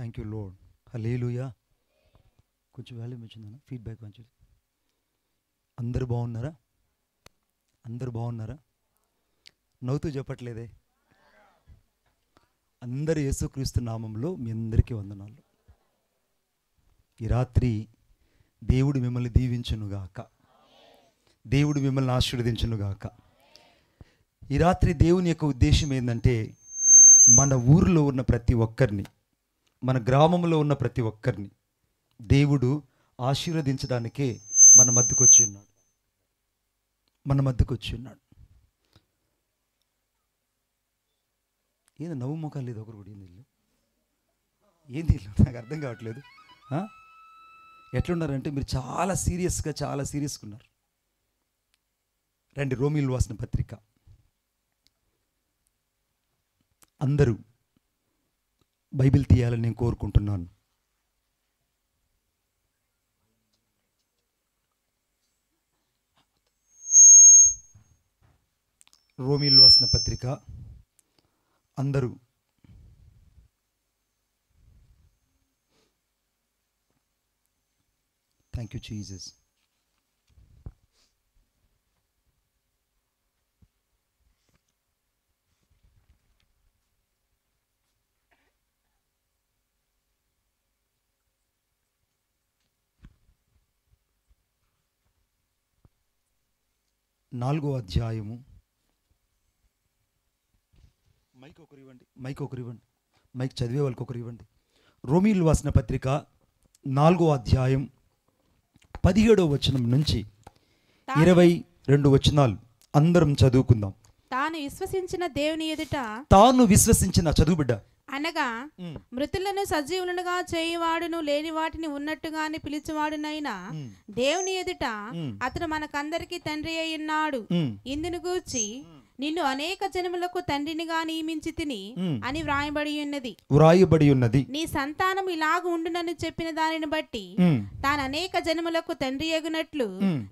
Thank you lord. హల్లెలూయా. కొంచెం volume వచ్చిందన్న, feedback మంచిది. అందరూ బాగున్నారా? అందరూ బాగున్నారా? నవ్వుతూ చెప్పట్లేదే. అందరు యేసుక్రీస్తు నామంలో మీ అందరికీ వందనాలు. ఈ రాత్రి దేవుడు మిమ్మల్ని దీవించునుగాక, దేవుడు మిమ్మల్ని ఆశీర్వదించునుగాక. ఈ రాత్రి దేవుని యొక్క ఉద్దేశం ఏంటంటే, మన ఊరిలో ఉన్న ప్రతి ఒక్కరిని, మన గ్రామంలో ఉన్న ప్రతి ఒక్కరిని దేవుడు ఆశీర్వదించడానికే మన మధ్యకు వచ్చి ఉన్నాడు. ఏంది నవ్వు ముఖాలు లేదు ఒకరు కూడా? ఏంది నాకు అర్థం కావట్లేదు. ఎట్లున్నారంటే మీరు చాలా సీరియస్గా ఉన్నారు. రండి, రోమీయులు రాసిన పత్రిక. అందరూ బైబిల్ తీయాలని నేను కోరుకుంటున్నాను. రోమీయులు రాసిన పత్రిక అందరూ థ్యాంక్ యూ జీసస్. నాలుగో అధ్యాయము. మైక్ ఒకరు ఇవ్వండి. మైక్ చదివే వాళ్ళకి ఒకరు ఇవ్వండి. రోమీయులు రాసిన పత్రిక 4వ అధ్యాయం 17వ వచనం నుంచి 22 వచనాలు అందరం చదువుకుందాం. తాను విశ్వసించిన చదువు బిడ్డ. అనగా మృతులను సజీవులుగా చేయువాడును, లేని వాటిని ఉన్నట్టుగానే పిలిచేవాడునైనా దేవుని ఎదుట అతడు మనకందరికి తండ్రి అయి ఉన్నాడు. ఇందును గూర్చి నిన్ను అనేక జనములకు తండ్రినిగా నియమించి తిని అని వ్రాయబడి ఉన్నది. నీ సంతానం ఇలాగ ఉండునని చెప్పిన దానిని బట్టి తాను అనేక జనములకు తండ్రి ఎగునట్లు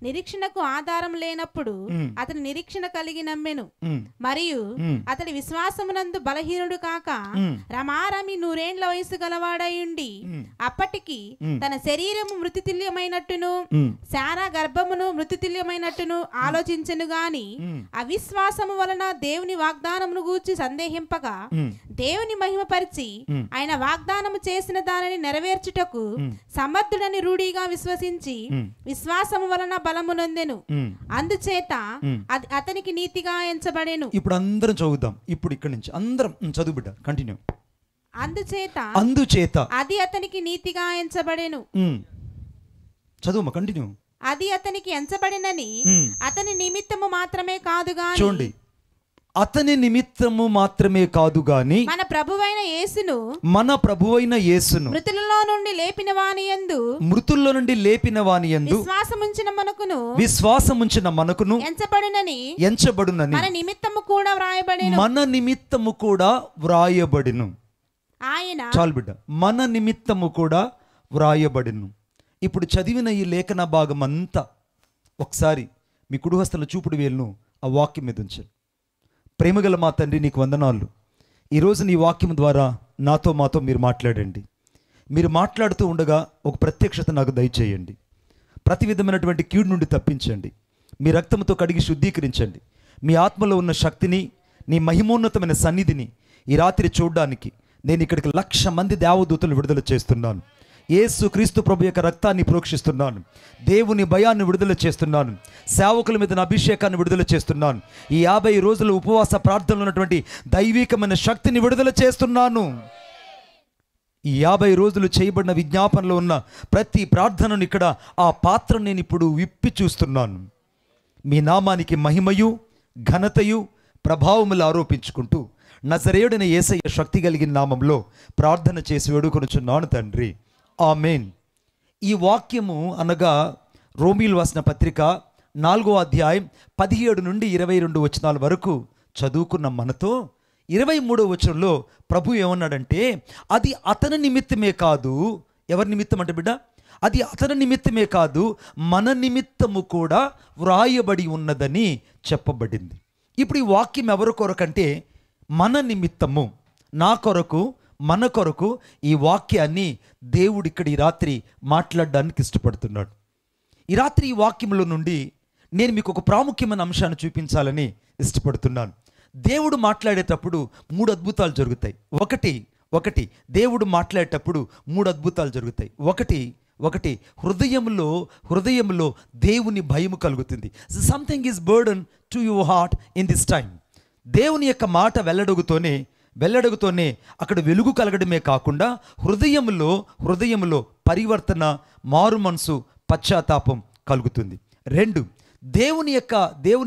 నిరీక్షణకు ఆధారం లేనప్పుడు అతని నిరీక్షణ కలిగి నమ్మెను. మరియు అతడి విశ్వాసమునందు బలహీనుడు కాక రమారమి 100 వయసు గలవాడై ఉండి అప్పటికి తన శరీరము మృతితుల్యమైనట్టును శారా గర్భమును మృతితుల్యమైనట్టును ఆలోచించెను గాని అవిశ్వాసము వలన దేవుని వాగ్దానమును గూర్చి సందేహింపగా దేవుని మహిమపరిచి ఆయన వాగ్దానము చేసిన దానిని నెరవేర్చుటకు సమర్థుడని రూఢిగా విశ్వసించి విశ్వాసము వలన బలము నొందెను. అందుచేత అతనికి నీతిగా ఎంచబడెను. ఇప్పుడు అందరం చదువుదాం. ఇప్పుడు ఇక్కడ నుంచి అందరం చదువు బిడ్డ, కంటిన్యూ. అందుచేత అది అతనికి నీతిగా ఎంచబడెను. చదువు కంటిన్యూ. అది అతనికి ఎంచబడినని అతని నిమిత్తము మాత్రమే కాదు గాని, చూడండి, అతని నిమిత్తము మాత్రమే కాదు గాని మన ప్రభువైన యేసును మృతులలో నుండి లేపిన వాని యందు విశ్వాసముంచిన మనకును ఎంచబడునని మన నిమిత్తము కూడా వ్రాయబడిను. ఆయన చాలు బిడ్డ, మన నిమిత్తము కూడా వ్రాయబడిను. ఇప్పుడు చదివిన ఈ లేఖన భాగం అంతా ఒకసారి మీ కుడి హస్తల చూపుడు వేలును ఆ వాక్యం మీద ఉంచండి. ప్రేమగల మా తండ్రి, నీకు వందనాలు. ఈరోజు నీ వాక్యం ద్వారా మాతో మీరు మాట్లాడండి. మీరు మాట్లాడుతూ ఉండగా ఒక ప్రత్యక్షత నాకు దయచేయండి. ప్రతి విధమైనటువంటి కీడు నుండి తప్పించండి. మీ రక్తంతో కడిగి శుద్ధీకరించండి. మీ ఆత్మలో ఉన్న శక్తిని, నీ మహిమోన్నతమైన సన్నిధిని ఈ రాత్రి చూడడానికి నేను ఇక్కడికి 1,00,000 మంది దేవదూతలు విడుదల చేస్తున్నాను. యేసు క్రీస్తు ప్రభు యొక్క రక్తాన్ని ప్రోక్షిస్తున్నాను. దేవుని భయాన్ని విడుదల చేస్తున్నాను. సేవకుల మీద అభిషేకాన్ని విడుదల చేస్తున్నాను. ఈ 50 రోజుల ఉపవాస ప్రార్థనలో ఉన్నటువంటి దైవికమైన శక్తిని విడుదల చేస్తున్నాను. ఈ 50 రోజులు చేయబడిన విజ్ఞాపనలో ఉన్న ప్రతి ప్రార్థనను ఇక్కడ ఆ పాత్రను నేను ఇప్పుడు విప్పి చూస్తున్నాను. మీ నామానికి మహిమయు ఘనతయు ప్రభావములు ఆరోపించుకుంటూ నజరేయుడైన యేసయ్య శక్తి కలిగిన నామంలో ప్రార్థన చేసి వేడుకొనుచున్నాను తండ్రి, ఆమేన్. ఈ వాక్యము అనగా రోమీయులు రాసిన పత్రిక 4వ అధ్యాయం 17 నుండి 22 వచనాల వరకు చదువుకున్న మనతో 23వ వచనంలో ప్రభు ఏమన్నాడంటే, అది అతని నిమిత్తమే కాదు. ఎవరి నిమిత్తం అంటే బిడ్డ? అది అతని నిమిత్తమే కాదు, మన నిమిత్తము కూడా వ్రాయబడి ఉన్నదని చెప్పబడింది. ఇప్పుడు ఈ వాక్యం ఎవరి కొరకంటే మన నిమిత్తము, నా కొరకు, మన కొరకు ఈ వాక్యాన్ని దేవుడు ఇక్కడ ఈ రాత్రి మాట్లాడడానికి ఇష్టపడుతున్నాడు. ఈ రాత్రి ఈ వాక్యంలో నుండి నేను మీకు ఒక ప్రాముఖ్యమైన అంశాన్ని చూపించాలని ఇష్టపడుతున్నాను. దేవుడు మాట్లాడేటప్పుడు 3 అద్భుతాలు జరుగుతాయి. ఒకటి దేవుడు మాట్లాడేటప్పుడు 3 అద్భుతాలు జరుగుతాయి. ఒకటి హృదయంలో దేవుని భయం కలుగుతుంది. Something is burden to your heart in this time. దేవుని యొక్క మాట వెళ్ళడుగుతోనే అక్కడ వెలుగు కలగడమే కాకుండా హృదయంలో పరివర్తన, మారు మనసు, పశ్చాత్తాపం కలుగుతుంది. 2, దేవుని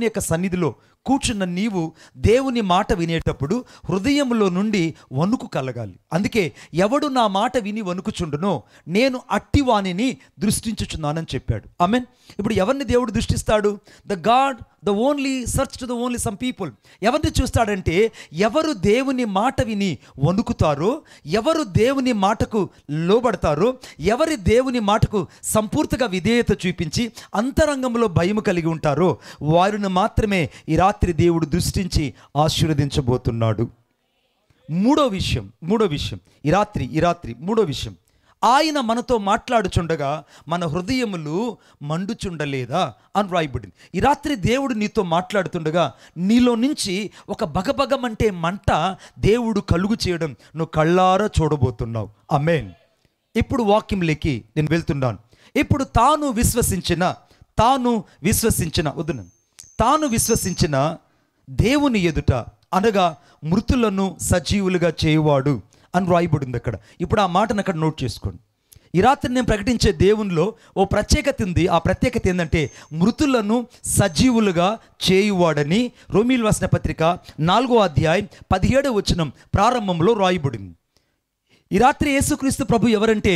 యొక్క సన్నిధిలో కూర్చున్న నీవు దేవుని మాట వినేటప్పుడు హృదయంలో నుండి వణుకు కలగాలి. అందుకే ఎవడు నా మాట విని వణుకుచుండునో నేను అట్టివాణిని దృష్టించుచున్నానని చెప్పాడు. ఆమేన్. ఇప్పుడు ఎవరిని దేవుడు దృష్టిస్తాడు? The only search to the only some people. ఎవరిని చూస్తాడంటే ఎవరు దేవుని మాట విని వణుకుతారో, ఎవరు దేవుని మాటకు లోబడతారో, ఎవరి దేవుని మాటకు సంపూర్తిగా విధేయత చూపించి అంతరంగంలో భయం కలిగి ఉంటారో వారిని మాత్రమే ఈ రాత్రి దేవుడు దృష్టించి ఆశీర్వదించబోతున్నాడు. మూడో విషయం ఈ రాత్రి మూడో విషయం, ఆయన మనతో మాట్లాడుచుండగా మన హృదయములు మండుచుండలేదా అని రాయబడింది. ఈ రాత్రి దేవుడు నీతో మాట్లాడుతుండగా నీలో నుంచి ఒక బగబగమంటే మంట దేవుడు కలుగు చేయడం నువ్వు కళ్ళారా చూడబోతున్నావు. ఆమేన్. ఇప్పుడు వాక్యంలోకి నేను వెళ్తున్నాను. ఇప్పుడు తాను విశ్వసించిన దేవుని ఎదుట అనగా మృతులను సజీవులుగా చేయువాడు అని రాయబడింది అక్కడ. ఇప్పుడు ఆ మాటను అక్కడ నోట్ చేసుకోండి. ఈ రాత్రి నేను ప్రకటించే దేవునిలో ఓ ప్రత్యేకత ఉంది. ఆ ప్రత్యేకత ఏంటంటే మృతులను సజీవులుగా చేయువాడని రోమీయులకు రాసిన పత్రిక 4వ అధ్యాయం 17వ వచనం ప్రారంభంలో రాయబడింది. ఈ రాత్రి యేసుక్రీస్తు ప్రభు ఎవరంటే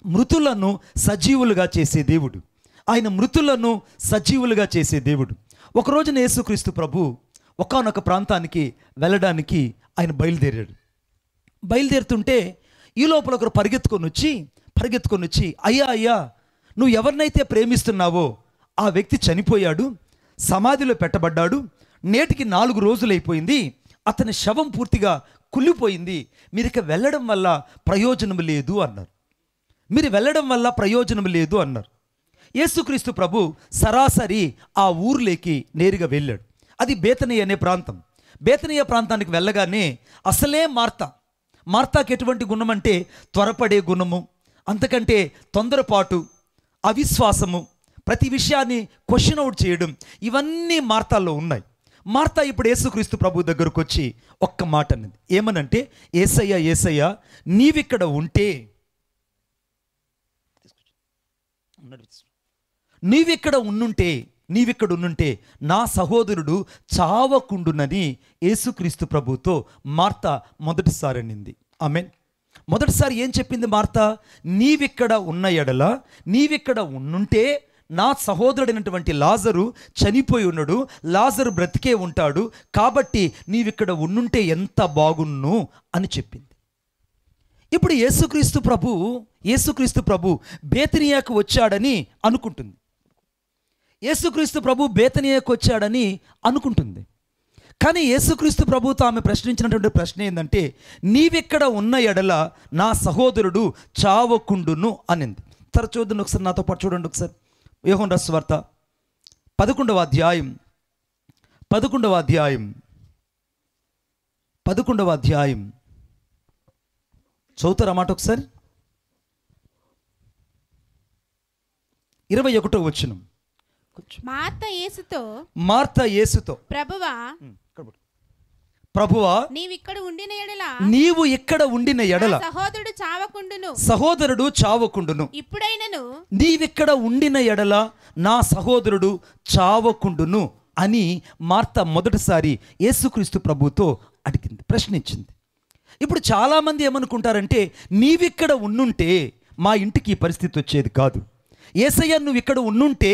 మృతులను సజీవులుగా చేసే దేవుడు. ఆయన మృతులను సజీవులుగా చేసే దేవుడు. ఒక రోజున యేసుక్రీస్తు ప్రభు ఒకానొక ప్రాంతానికి వెళ్ళడానికి ఆయన బయలుదేరుతుంటే ఈ లోపల ఒకరు పరిగెత్తుకొని వచ్చి అయ్యా నువ్వు ఎవరినైతే ప్రేమిస్తున్నావో ఆ వ్యక్తి చనిపోయాడు, సమాధిలో పెట్టబడ్డాడు, నేటికి 4 రోజులైపోయింది, అతని శవం పూర్తిగా కుళ్ళిపోయింది, మీరు ఇక వెళ్ళడం వల్ల ప్రయోజనం లేదు అన్నారు. యేసుక్రీస్తు ప్రభు సరాసరి ఆ ఊర్లోకి నేరుగా వెళ్ళాడు. అది బేతనియ అనే ప్రాంతం. బేతనియ ప్రాంతానికి వెళ్ళగానే అసలే మార్తాకి ఎటువంటి గుణం అంటే త్వరపడే గుణము, అంతకంటే తొందరపాటు, అవిశ్వాసము, ప్రతి విషయాన్ని క్వశ్చన్ అవుట్ చేయడం, ఇవన్నీ మార్తాల్లో ఉన్నాయి. మార్తా ఇప్పుడు యేసుక్రీస్తు ప్రభు దగ్గరకు వచ్చి ఒక్క మాట అన్నది. ఏమనంటే, యేసయ్య నీవిక్కడ ఉండుంటే నా సహోదరుడు చావకుండునని యేసుక్రీస్తు ప్రభుతో మార్తా మొదటిసారి అనింది. ఆమేన్. మొదటిసారి ఏం చెప్పింది మార్తా? నీవిక్కడ ఉండుంటే నా సహోదరుడైనటువంటి లాజరు చనిపోయి ఉన్నాడు, లాజరు బ్రతికే ఉంటాడు, కాబట్టి నీవిక్కడ ఉండుంటే ఎంత బాగున్ను అని చెప్పింది. ఇప్పుడు యేసుక్రీస్తు ప్రభు బేతనియాకు వచ్చాడని అనుకుంటుంది. కానీ యేసుక్రీస్తు ప్రభుతో ఆమె ప్రశ్నించినటువంటి ప్రశ్న ఏంటంటే, నీవెక్కడ ఉన్న ఎడల నా సహోదరుడు చావకుండును అనింది. చూడండి ఒకసారి, నాతో పాటు చూడండి ఒకసారి. యోహాను రాసిన సువార్త 11వ అధ్యాయం చదువుతారా మాట ఒకసారి? 21వ వచనం. మార్తా యేసుతో ప్రభువా నీవు ఇక్కడ ఉండిన ఎడల సహోదరుడు చావకుండును. నీవిక్కడ ఉండిన ఎడల నా సహోదరుడు చావకుండును అని మార్తా మొదటిసారి యేసుక్రీస్తు ప్రభుతో అడిగింది, ప్రశ్నించింది. ఇప్పుడు చాలామంది ఏమనుకుంటారంటే, నీవిక్కడ ఉండుంటే మా ఇంటికి ఈ పరిస్థితి వచ్చేది కాదు, యేసయ్య నువ్వు ఇక్కడ ఉండుంటే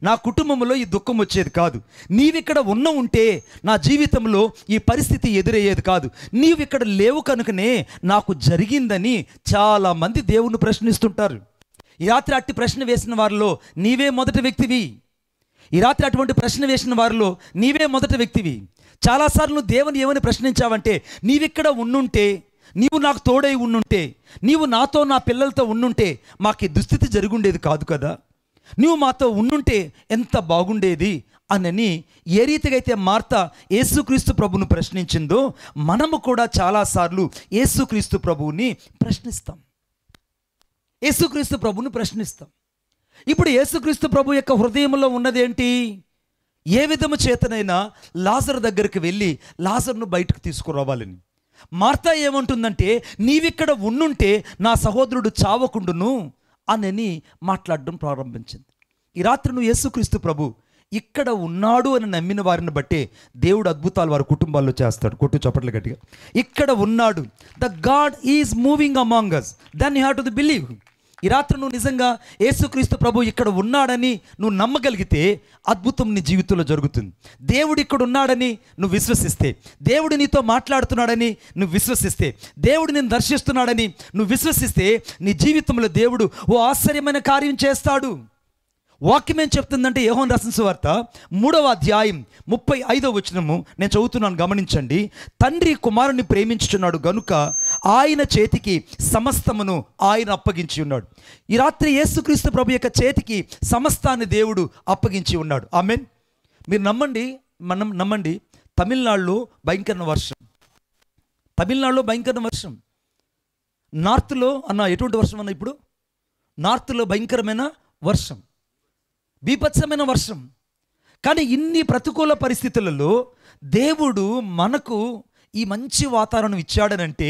నా కుటుంబంలో ఈ దుఃఖం వచ్చేది కాదు, నీవిక్కడ ఉంటే నా జీవితంలో ఈ పరిస్థితి ఎదురయ్యేది కాదు, నీవిక్కడ లేవు కనుకనే నాకు జరిగిందని చాలామంది దేవుణ్ణి ప్రశ్నిస్తుంటారు. ఈ రాత్రి అట్టి ప్రశ్న వేసిన వారిలో నీవే మొదటి వ్యక్తివి. చాలాసార్లు దేవుని ఏమని ప్రశ్నించావంటే, నీవిక్కడ ఉండుంటే నీవు నాకు తోడై ఉండుంటే, నీవు నాతో నా పిల్లలతో ఉండుంటే మాకు ఈ దుస్థితి జరుగుండేది కాదు కదా, నీవు మాతో ఉండుంటే ఎంత బాగుండేది అని ఏ రీతిగా అయితే మార్త యేసుక్రీస్తు ప్రభువును ప్రశ్నించిందో, మనము కూడా చాలాసార్లు యేసుక్రీస్తు ప్రభువుని ప్రశ్నిస్తాం. యేసుక్రీస్తు ప్రభువుని ప్రశ్నిస్తాం. ఇప్పుడు యేసుక్రీస్తు ప్రభు యొక్క హృదయంలో ఉన్నదేంటి? ఏ విధము చేతనైనా లాజరు దగ్గరికి వెళ్ళి లాజరును బయటకు తీసుకురావాలని. మార్త ఏమంటుందంటే, నీవిక్కడ ఉండుంటే నా సహోదరుడు చావకుండును అని మాట్లాడడం ప్రారంభించింది. ఈ రాత్రి నువ్వు యేసుక్రీస్తు ప్రభు ఇక్కడ ఉన్నాడు అని నమ్మిన వారిని బట్టే దేవుడు అద్భుతాలు వారి కుటుంబాల్లో చేస్తాడు. కొట్టు చప్పట్లు గట్టిగా. ఇక్కడ ఉన్నాడు, the God is moving among us, then you have to believe. ఈ రాత్రి నువ్వు నిజంగా యేసుక్రీస్తు ప్రభు ఇక్కడ ఉన్నాడని నువ్వు నమ్మగలిగితే అద్భుతం నీ జీవితంలో జరుగుతుంది. దేవుడు ఇక్కడ ఉన్నాడని నువ్వు విశ్వసిస్తే, దేవుడు నీతో మాట్లాడుతున్నాడని నువ్వు విశ్వసిస్తే, దేవుడు నేను దర్శిస్తున్నాడని నువ్వు విశ్వసిస్తే, నీ జీవితంలో దేవుడు ఓ ఆశ్చర్యమైన కార్యం చేస్తాడు. వాక్యం ఏం చెప్తుందంటే, యోహాను రాసిన సువార్త 3వ అధ్యాయం 35వ వచనము నేను చదువుతున్నాను, గమనించండి. తండ్రి కుమారుని ప్రేమించుచున్నాడు గనుక ఆయన చేతికి సమస్తమును ఆయన అప్పగించి ఉన్నాడు. ఈ రాత్రి యేసుక్రీస్తు ప్రభు యొక్క చేతికి సమస్తాన్ని దేవుడు అప్పగించి ఉన్నాడు. ఆమేన్. మీరు నమ్మండి, మనం నమ్మండి, తమిళనాడులో భయంకరమైన వర్షం. తమిళనాడులో భయంకరమైన వర్షం. నార్త్లో అన్న ఎటువంటి వర్షం అన్న? ఇప్పుడు నార్త్లో భయంకరమైన వర్షం, బీభత్సమైన వర్షం. కానీ ఇన్ని ప్రతికూల పరిస్థితులలో దేవుడు మనకు ఈ మంచి వాతావరణం ఇచ్చాడనంటే,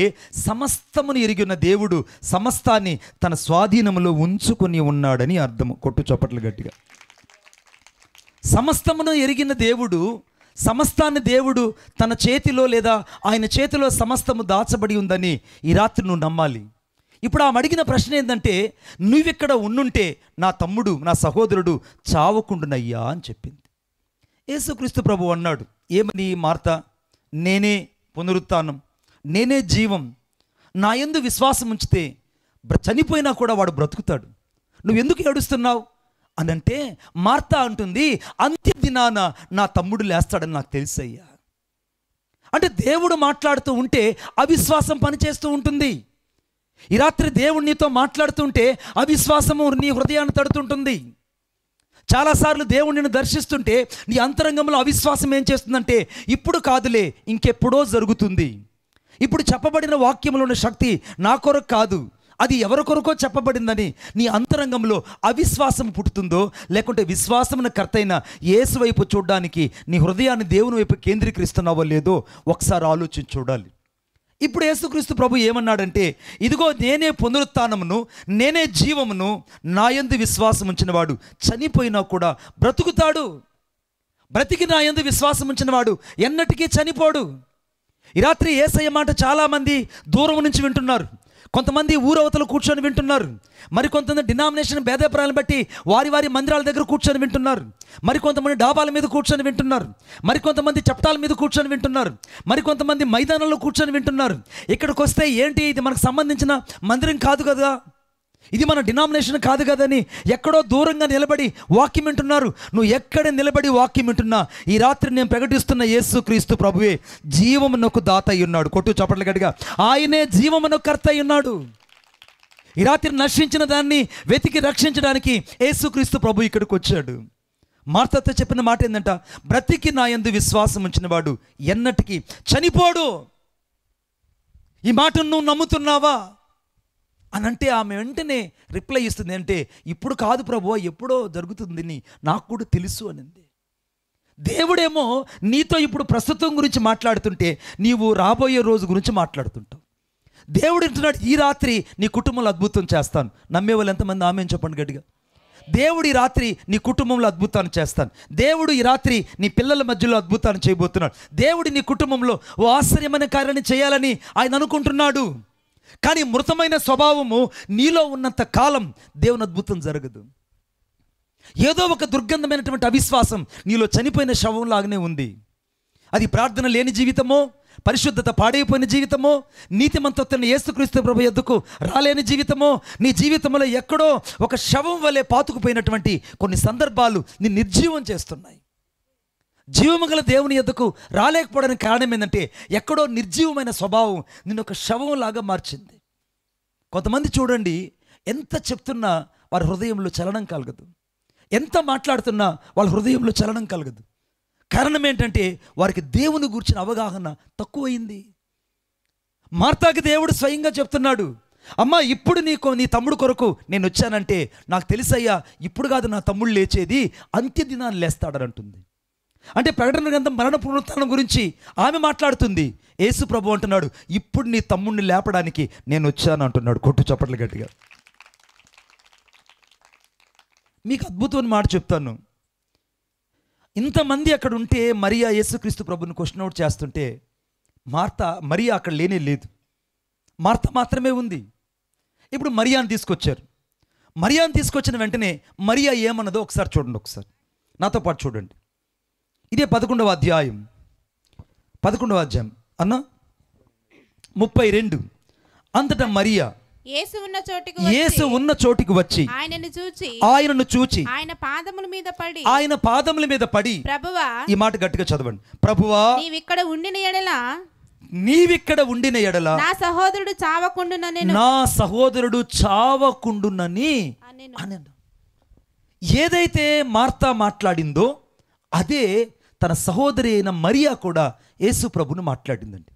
సమస్తమును ఎరిగిన దేవుడు సమస్తాన్ని తన స్వాధీనంలో ఉంచుకొని ఉన్నాడని అర్థము. కొట్టు చప్పట్లు గట్టిగా. సమస్తమును ఎరిగిన దేవుడు, సమస్తాన్ని దేవుడు తన చేతిలో లేదా ఆయన చేతిలో సమస్తము దాచబడి ఉందని ఈ రాత్రి నువ్వు నమ్మాలి. ఇప్పుడు ఆమె అడిగిన ప్రశ్న ఏంటంటే, నువ్విక్కడ ఉండుంటే నా తమ్ముడు, నా సహోదరుడు చావకుండునయ్యా అని చెప్పింది. యేసుక్రీస్తు ప్రభు అన్నాడు ఏమని? మార్త, నేనే పునరుత్థానం, నేనే జీవం, నా యందు విశ్వాసం ఉంచితే చనిపోయినా కూడా వాడు బ్రతుకుతాడు. నువ్వెందుకు ఏడుస్తున్నావు అని అంటే, మార్త అంటుంది, అంత్య దినాన నా తమ్ముడు లేస్తాడని నాకు తెలుసయ్యా. అంటే దేవుడు మాట్లాడుతూ ఉంటే అవిశ్వాసం పనిచేస్తూ ఉంటుంది. ఈ రాత్రి దేవుడు నీతో మాట్లాడుతుంటే అవిశ్వాసము నీ హృదయాన్ని తడుతుంటుంది. చాలాసార్లు దేవుడు నిన్ను దర్శిస్తుంటే నీ అంతరంగంలో అవిశ్వాసం ఏం చేస్తుందంటే, ఇప్పుడు కాదులే ఇంకెప్పుడో జరుగుతుంది, ఇప్పుడు చెప్పబడిన వాక్యంలో ఉన్న శక్తి నా కొరకు కాదు, అది ఎవరి కొరకో చెప్పబడిందని నీ అంతరంగంలో అవిశ్వాసం పుట్టుతుందో, లేకుంటే విశ్వాసమున కర్తైన యేసు వైపు చూడడానికి నీ హృదయాన్ని దేవుని వైపు కేంద్రీకరిస్తున్నావో లేదో ఒకసారి ఆలోచించి చూడాలి. ఇప్పుడు యేసుక్రీస్తు ప్రభు ఏమన్నాడంటే, ఇదిగో నేనే పునరుత్థానమును, నేనే జీవమును, నా యందు విశ్వాసం ఉంచినవాడు చనిపోయినా కూడా బ్రతుకుతాడు, బ్రతికి నా యందు విశ్వాసం ఉంచినవాడు ఎన్నటికీ చనిపోడు. ఈ రాత్రి యేసయ్య మాట చాలామంది దూరం నుంచి వింటున్నారు. కొంతమంది ఊరవతలు కూర్చొని వింటున్నారు, మరికొంతమంది డినామినేషన్ భేదాభిప్రాయాలను బట్టి వారి వారి మందిరాల దగ్గర కూర్చొని వింటున్నారు, మరికొంతమంది డాబాల మీద కూర్చొని వింటున్నారు, మరికొంతమంది చప్టాల మీద కూర్చొని వింటున్నారు, మరికొంతమంది మైదానంలో కూర్చొని వింటున్నారు. ఇక్కడికి వస్తే ఏంటి, ఇది మనకు సంబంధించిన మందిరం కాదు కదా, ఇది మన డినామినేషన్ కాదు కదని ఎక్కడో దూరంగా నిలబడి వాక్యం వింటున్నారు. నువ్వు ఎక్కడ నిలబడి వాక్యం వింటున్నా, ఈ రాత్రి నేను ప్రకటిస్తున్న యేసుక్రీస్తు ప్రభువే జీవమునకు దాత అయి ఉన్నాడు. కొట్టు చప్పట్లు గట్టిగా. ఆయనే జీవమునకు కర్త అయి ఉన్నాడు. ఈ రాత్రి నశించిన దాన్ని వెతికి రక్షించడానికి యేసుక్రీస్తు ప్రభు ఇక్కడికి వచ్చాడు. మార్తతో చెప్పిన మాట ఏంటంట, బ్రతికి నా యందు విశ్వాసం ఉంచిన వాడు ఎన్నటికీ చనిపోడు. ఈ మాటను నువ్వు నమ్ముతున్నావా అని అంటే ఆమె వెంటనే రిప్లై ఇస్తుంది, అంటే ఇప్పుడు కాదు ప్రభు, ఎప్పుడో జరుగుతుందని నాకు కూడా తెలుసు అనింది. దేవుడేమో నీతో ఇప్పుడు ప్రస్తుతం గురించి మాట్లాడుతుంటే నీవు రాబోయే రోజు గురించి మాట్లాడుతుంటావు. దేవుడు అంటున్నాడు, ఈ రాత్రి నీ కుటుంబంలో అద్భుతం చేస్తాను. నమ్మే వాళ్ళు ఎంతమంది ఆమె చెప్పండి గట్టిగా. దేవుడు ఈ రాత్రి నీ కుటుంబంలో అద్భుతాన్ని చేస్తాను. దేవుడు ఈ రాత్రి నీ పిల్లల మధ్యలో అద్భుతాన్ని చేయబోతున్నాడు. దేవుడు నీ కుటుంబంలో ఓ ఆశ్చర్యమైన కార్యాన్ని చేయాలని ఆయన అనుకుంటున్నాడు. కానీ మృతమైన స్వభావము నీలో ఉన్నంత కాలం దేవుని అద్భుతం జరగదు. ఏదో ఒక దుర్గంధమైనటువంటి అవిశ్వాసం నీలో చనిపోయిన శవంలాగానే ఉంది. అది ప్రార్థన లేని జీవితమో, పరిశుద్ధత పాడైపోయిన జీవితమో, నీతిమంతత్వాన్ని యేసుక్రీస్తు ప్రభు యొద్దకు రాలేని జీవితమో, నీ జీవితంలో ఎక్కడో ఒక శవం వలె పాతుకుపోయినటువంటి కొన్ని సందర్భాలు నీ నిర్జీవం చేస్తున్నాయి. జీవము గల దేవుని యొద్దకు రాలేకపోవడానికి కారణం ఏంటంటే ఎక్కడో నిర్జీవమైన స్వభావం నిన్ను ఒక శవంలాగా మార్చింది. కొంతమంది చూడండి, ఎంత చెప్తున్నా వారి హృదయంలో చలనం కలగదు, ఎంత మాట్లాడుతున్నా వాళ్ళ హృదయంలో చలనం కలగదు. కారణం ఏంటంటే వారికి దేవుని గురించిన అవగాహన తక్కువైంది. మార్తాకి దేవుడు స్వయంగా చెప్తున్నాడు, అమ్మా ఇప్పుడు నీ తమ్ముడు కొరకు నేను వచ్చానంటే నాకు తెలుసయ్యా, ఇప్పుడు కాదు నా తమ్ముడు లేచేది, అంత్యదినాన్ని లేస్తాడని అంటుంది. అంటే ప్రకటన గ్రంథం మరణ పునరుత్థానం గురించి ఆమె మాట్లాడుతుంది. యేసు ప్రభు అంటున్నాడు, ఇప్పుడు నీ తమ్ముడిని లేపడానికి నేను వచ్చాను అంటున్నాడు. కొట్టు చప్పట్లు గట్టిగా. మీకు అద్భుతమైన మాట చెప్తాను. ఇంతమంది అక్కడ ఉంటే మరియా యేసుక్రీస్తు ప్రభుని క్వశ్చన్ అవుట్ చేస్తుంటే మరియా అక్కడ లేనే లేదు, మార్త మాత్రమే ఉంది. ఇప్పుడు మరియాని తీసుకొచ్చారు. మరియాని తీసుకొచ్చిన వెంటనే మరియా ఏమన్నదో ఒకసారి చూడండి, ఒకసారి నాతో పాటు చూడండి. ఇదే 11వ అధ్యాయం అన్న 32. అంతటా మరియా యేసు ఉన్న చోటికి వచ్చి ఆయనను చూచి ఆయన పాదముల మీద పడి ప్రభువా, ఈ మాట గట్టిగా చదవండి, ప్రభువా నీవిక్కడ ఉండిన ఎడల నా సహోదరుడు చావకుండునని అనెను. ఏదైతే మార్తా మాట్లాడిందో అదే తన సహోదరి అయిన మరియా కూడా యేసు ప్రభుని మాట్లాడిందండి.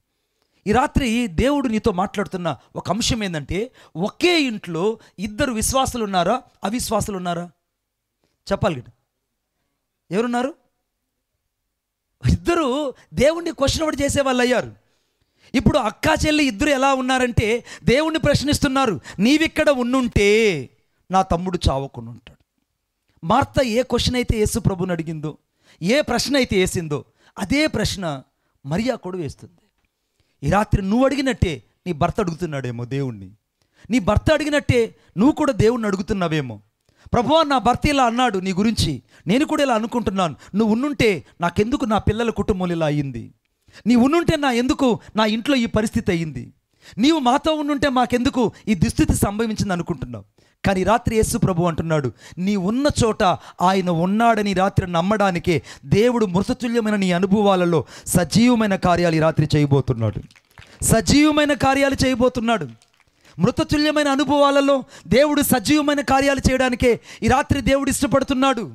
ఈ రాత్రి దేవుడు నీతో మాట్లాడుతున్న ఒక అంశం ఏంటంటే, ఒకే ఇంట్లో ఇద్దరు విశ్వాసులు ఉన్నారా, అవిశ్వాసులు ఉన్నారా? చెప్పాలి కదా, ఎవరున్నారు? ఇద్దరు దేవుణ్ణి క్వశ్చన్ అవుట్ చేసే వాళ్ళు అయ్యారు. ఇప్పుడు అక్కా చెల్లి ఇద్దరు ఎలా ఉన్నారంటే దేవుణ్ణి ప్రశ్నిస్తున్నారు, నీవిక్కడ ఉండుంటే నా తమ్ముడు చావకుండా ఉంటాడు. మార్త ఏ క్వశ్చన్ అయితే యేసు ప్రభుని అడిగిందో, ఏ ప్రశ్న అయితే వేసిందో అదే ప్రశ్న మరియా కూడా వేస్తుంది. ఈ రాత్రి నువ్వు అడిగినట్టే నీ భర్త అడుగుతున్నాడేమో దేవుణ్ణి, నీ భర్త అడిగినట్టే నువ్వు కూడా దేవుణ్ణి అడుగుతున్నావేమో. ప్రభువా, నా భర్త ఇలా అన్నాడు నీ గురించి, నేను కూడా ఇలా అనుకుంటున్నాను, నువ్వు ఉండుంటే నాకెందుకు నా పిల్లల కుటుంబం ఇలా అయ్యింది, నీవు ఉండుంటే నా ఇంట్లో ఈ పరిస్థితి అయ్యింది, నీవు మాతో ఉండుంటే మాకెందుకు ఈ దుస్థితి సంభవించింది అనుకుంటున్నావు. కానీ రాత్రి యేసు ప్రభు అంటున్నాడు, నీ ఉన్న చోట ఆయన ఉన్నాడని రాత్రి నమ్మడానికే దేవుడు మృతతుల్యమైన నీ అనుభవాలలో సజీవమైన కార్యాలు ఈ రాత్రి చేయబోతున్నాడు. సజీవమైన కార్యాలు చేయబోతున్నాడు. మృతతుల్యమైన అనుభవాలలో దేవుడు సజీవమైన కార్యాలు చేయడానికే ఈ రాత్రి దేవుడు ఇష్టపడుతున్నాడు.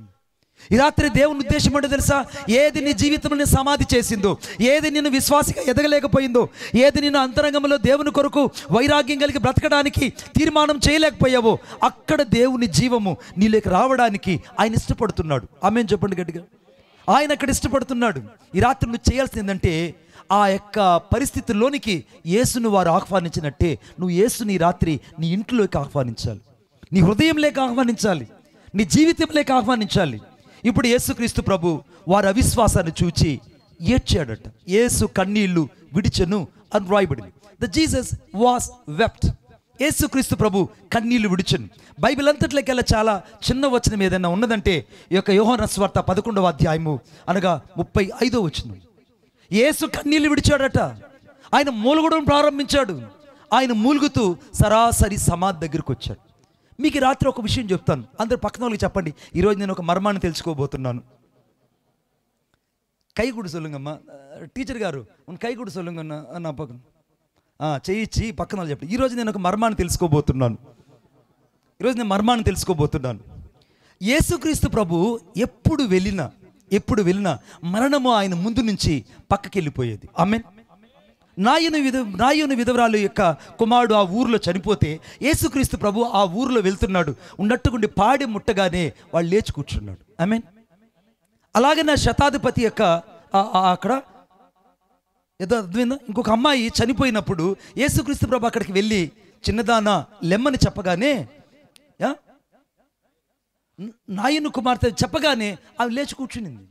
ఈ రాత్రి దేవుని ఉద్దేశం ఏంటో తెలుసా? ఏది నీ జీవితంలో సమాధి చేసిందో, ఏది నిన్ను విశ్వాసిగా ఎదగలేకపోయిందో, ఏది నిన్ను అంతరంగంలో దేవుని కొరకు వైరాగ్యం కలిగి బ్రతకడానికి తీర్మానం చేయలేకపోయావో, అక్కడ దేవుని జీవము నీలోకి రావడానికి ఆయన ఇష్టపడుతున్నాడు. ఆమేన్ చెప్పండి గట్టిగా. ఆయన అక్కడ ఇష్టపడుతున్నాడు. ఈ రాత్రి నువ్వు చేయాల్సింది ఏంటంటే, ఆ యొక్క పరిస్థితుల్లోనికి యేసును వారు ఆహ్వానించినట్టే నువ్వు యేసుని రాత్రి నీ ఇంట్లోకి ఆహ్వానించాలి, నీ హృదయంలోకి ఆహ్వానించాలి, నీ జీవితంలోకి ఆహ్వానించాలి. ఇప్పుడు యేసుక్రీస్తు ప్రభు వారి అవిశ్వాసాన్ని చూచి ఏడ్చాడట. యేసు కన్నీళ్లు విడిచెను అని రాయబడింది. The Jesus was wept. యేసుక్రీస్తు ప్రభు కన్నీళ్లు విడిచెను. బైబిల్ అంతట్లోకెల్లా చాలా చిన్న వచనం ఏదైనా ఉన్నదంటే ఈ యొక్క యోహాను సువార్త 11వ అధ్యాయము అనగా 35వ వచనం. యేసు కన్నీళ్లు విడిచాడట. ఆయన మూలుగడం ప్రారంభించాడు. ఆయన మూలుగుతూ సరాసరి సమాధి దగ్గరికి వచ్చాడు. మీకు రాత్రి ఒక విషయం చెప్తాను, అందరు పక్కన వాళ్ళకి చెప్పండి. ఈరోజు నేను ఒక మర్మాన్ని తెలుసుకోబోతున్నాను. కైగుడు సొల్లుంగమ్మా, టీచర్ గారు కైగుడు సొల్లుంగన్న నా పక్కన చేయించి పక్కన వాళ్ళు చెప్పండి. ఈరోజు నేను ఒక మర్మాన్ని తెలుసుకోబోతున్నాను. యేసుక్రీస్తు ప్రభు ఎప్పుడు వెళ్ళినా మరణము ఆయన ముందు నుంచి పక్కకి వెళ్ళిపోయేది. ఆమేన్. నాయును విధవరాలు యొక్క కుమారుడు ఆ ఊరిలో చనిపోతే యేసుక్రీస్తు ప్రభు ఆ ఊరిలో వెళ్తున్నాడు. ఉన్నట్టుగుండి పాడి ముట్టగానే వాళ్ళు లేచి కూర్చున్నాడు. ఆమేన్. అలాగే నా శతాధిపతి యొక్క అక్కడ ఏదో అర్థమైందా, ఇంకొక అమ్మాయి చనిపోయినప్పుడు యేసుక్రీస్తు ప్రభు అక్కడికి వెళ్ళి చిన్నదానా లెమ్మని చెప్పగానే, నాయును కుమార్తె చెప్పగానే ఆమె లేచి కూర్చునింది.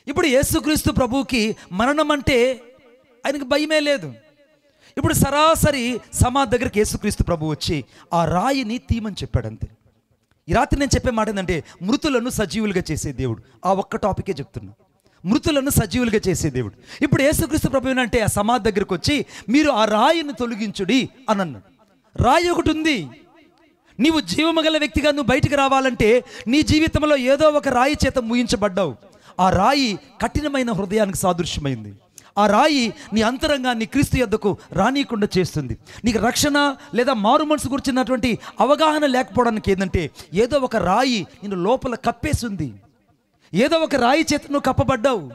ఇప్పుడు యేసుక్రీస్తు ప్రభువుకి మరణం అంటే ఆయనకు భయమే లేదు. ఇప్పుడు సరాసరి సమాధి దగ్గరికి యేసుక్రీస్తు ప్రభు వచ్చి ఆ రాయిని తీయమని చెప్పాడు అంతే. ఈ రాత్రి నేను చెప్పే మాట ఏంటంటే, మృతులను సజీవులుగా చేసే దేవుడు. ఆ ఒక్క టాపికే చెప్తున్నా, మృతులను సజీవులుగా చేసే దేవుడు. ఇప్పుడు యేసుక్రీస్తు ప్రభు ఏంటంటే ఆ సమాధి దగ్గరికి వచ్చి మీరు ఆ రాయిని తొలగించుడి అని అన్నాడు. రాయి ఒకటి ఉంది. నీవు జీవమగల వ్యక్తిగా నువ్వు బయటికి రావాలంటే నీ జీవితంలో ఏదో ఒక రాయి చేత ముయించబడ్డావు. ఆ రాయి కఠినమైన హృదయానికి సాదృశ్యమైంది. ఆ రాయి నీ అంతరంగాన్ని క్రీస్తు యొద్దకు రానీయకుండా చేస్తుంది. నీకు రక్షణ లేదా మారు మనసు గురించినటువంటి అవగాహన లేకపోవడానికి ఏంటంటే ఏదో ఒక రాయి నిన్ను లోపల కప్పేసింది. ఏదో ఒక రాయి చేత నువ్వు కప్పబడ్డావు.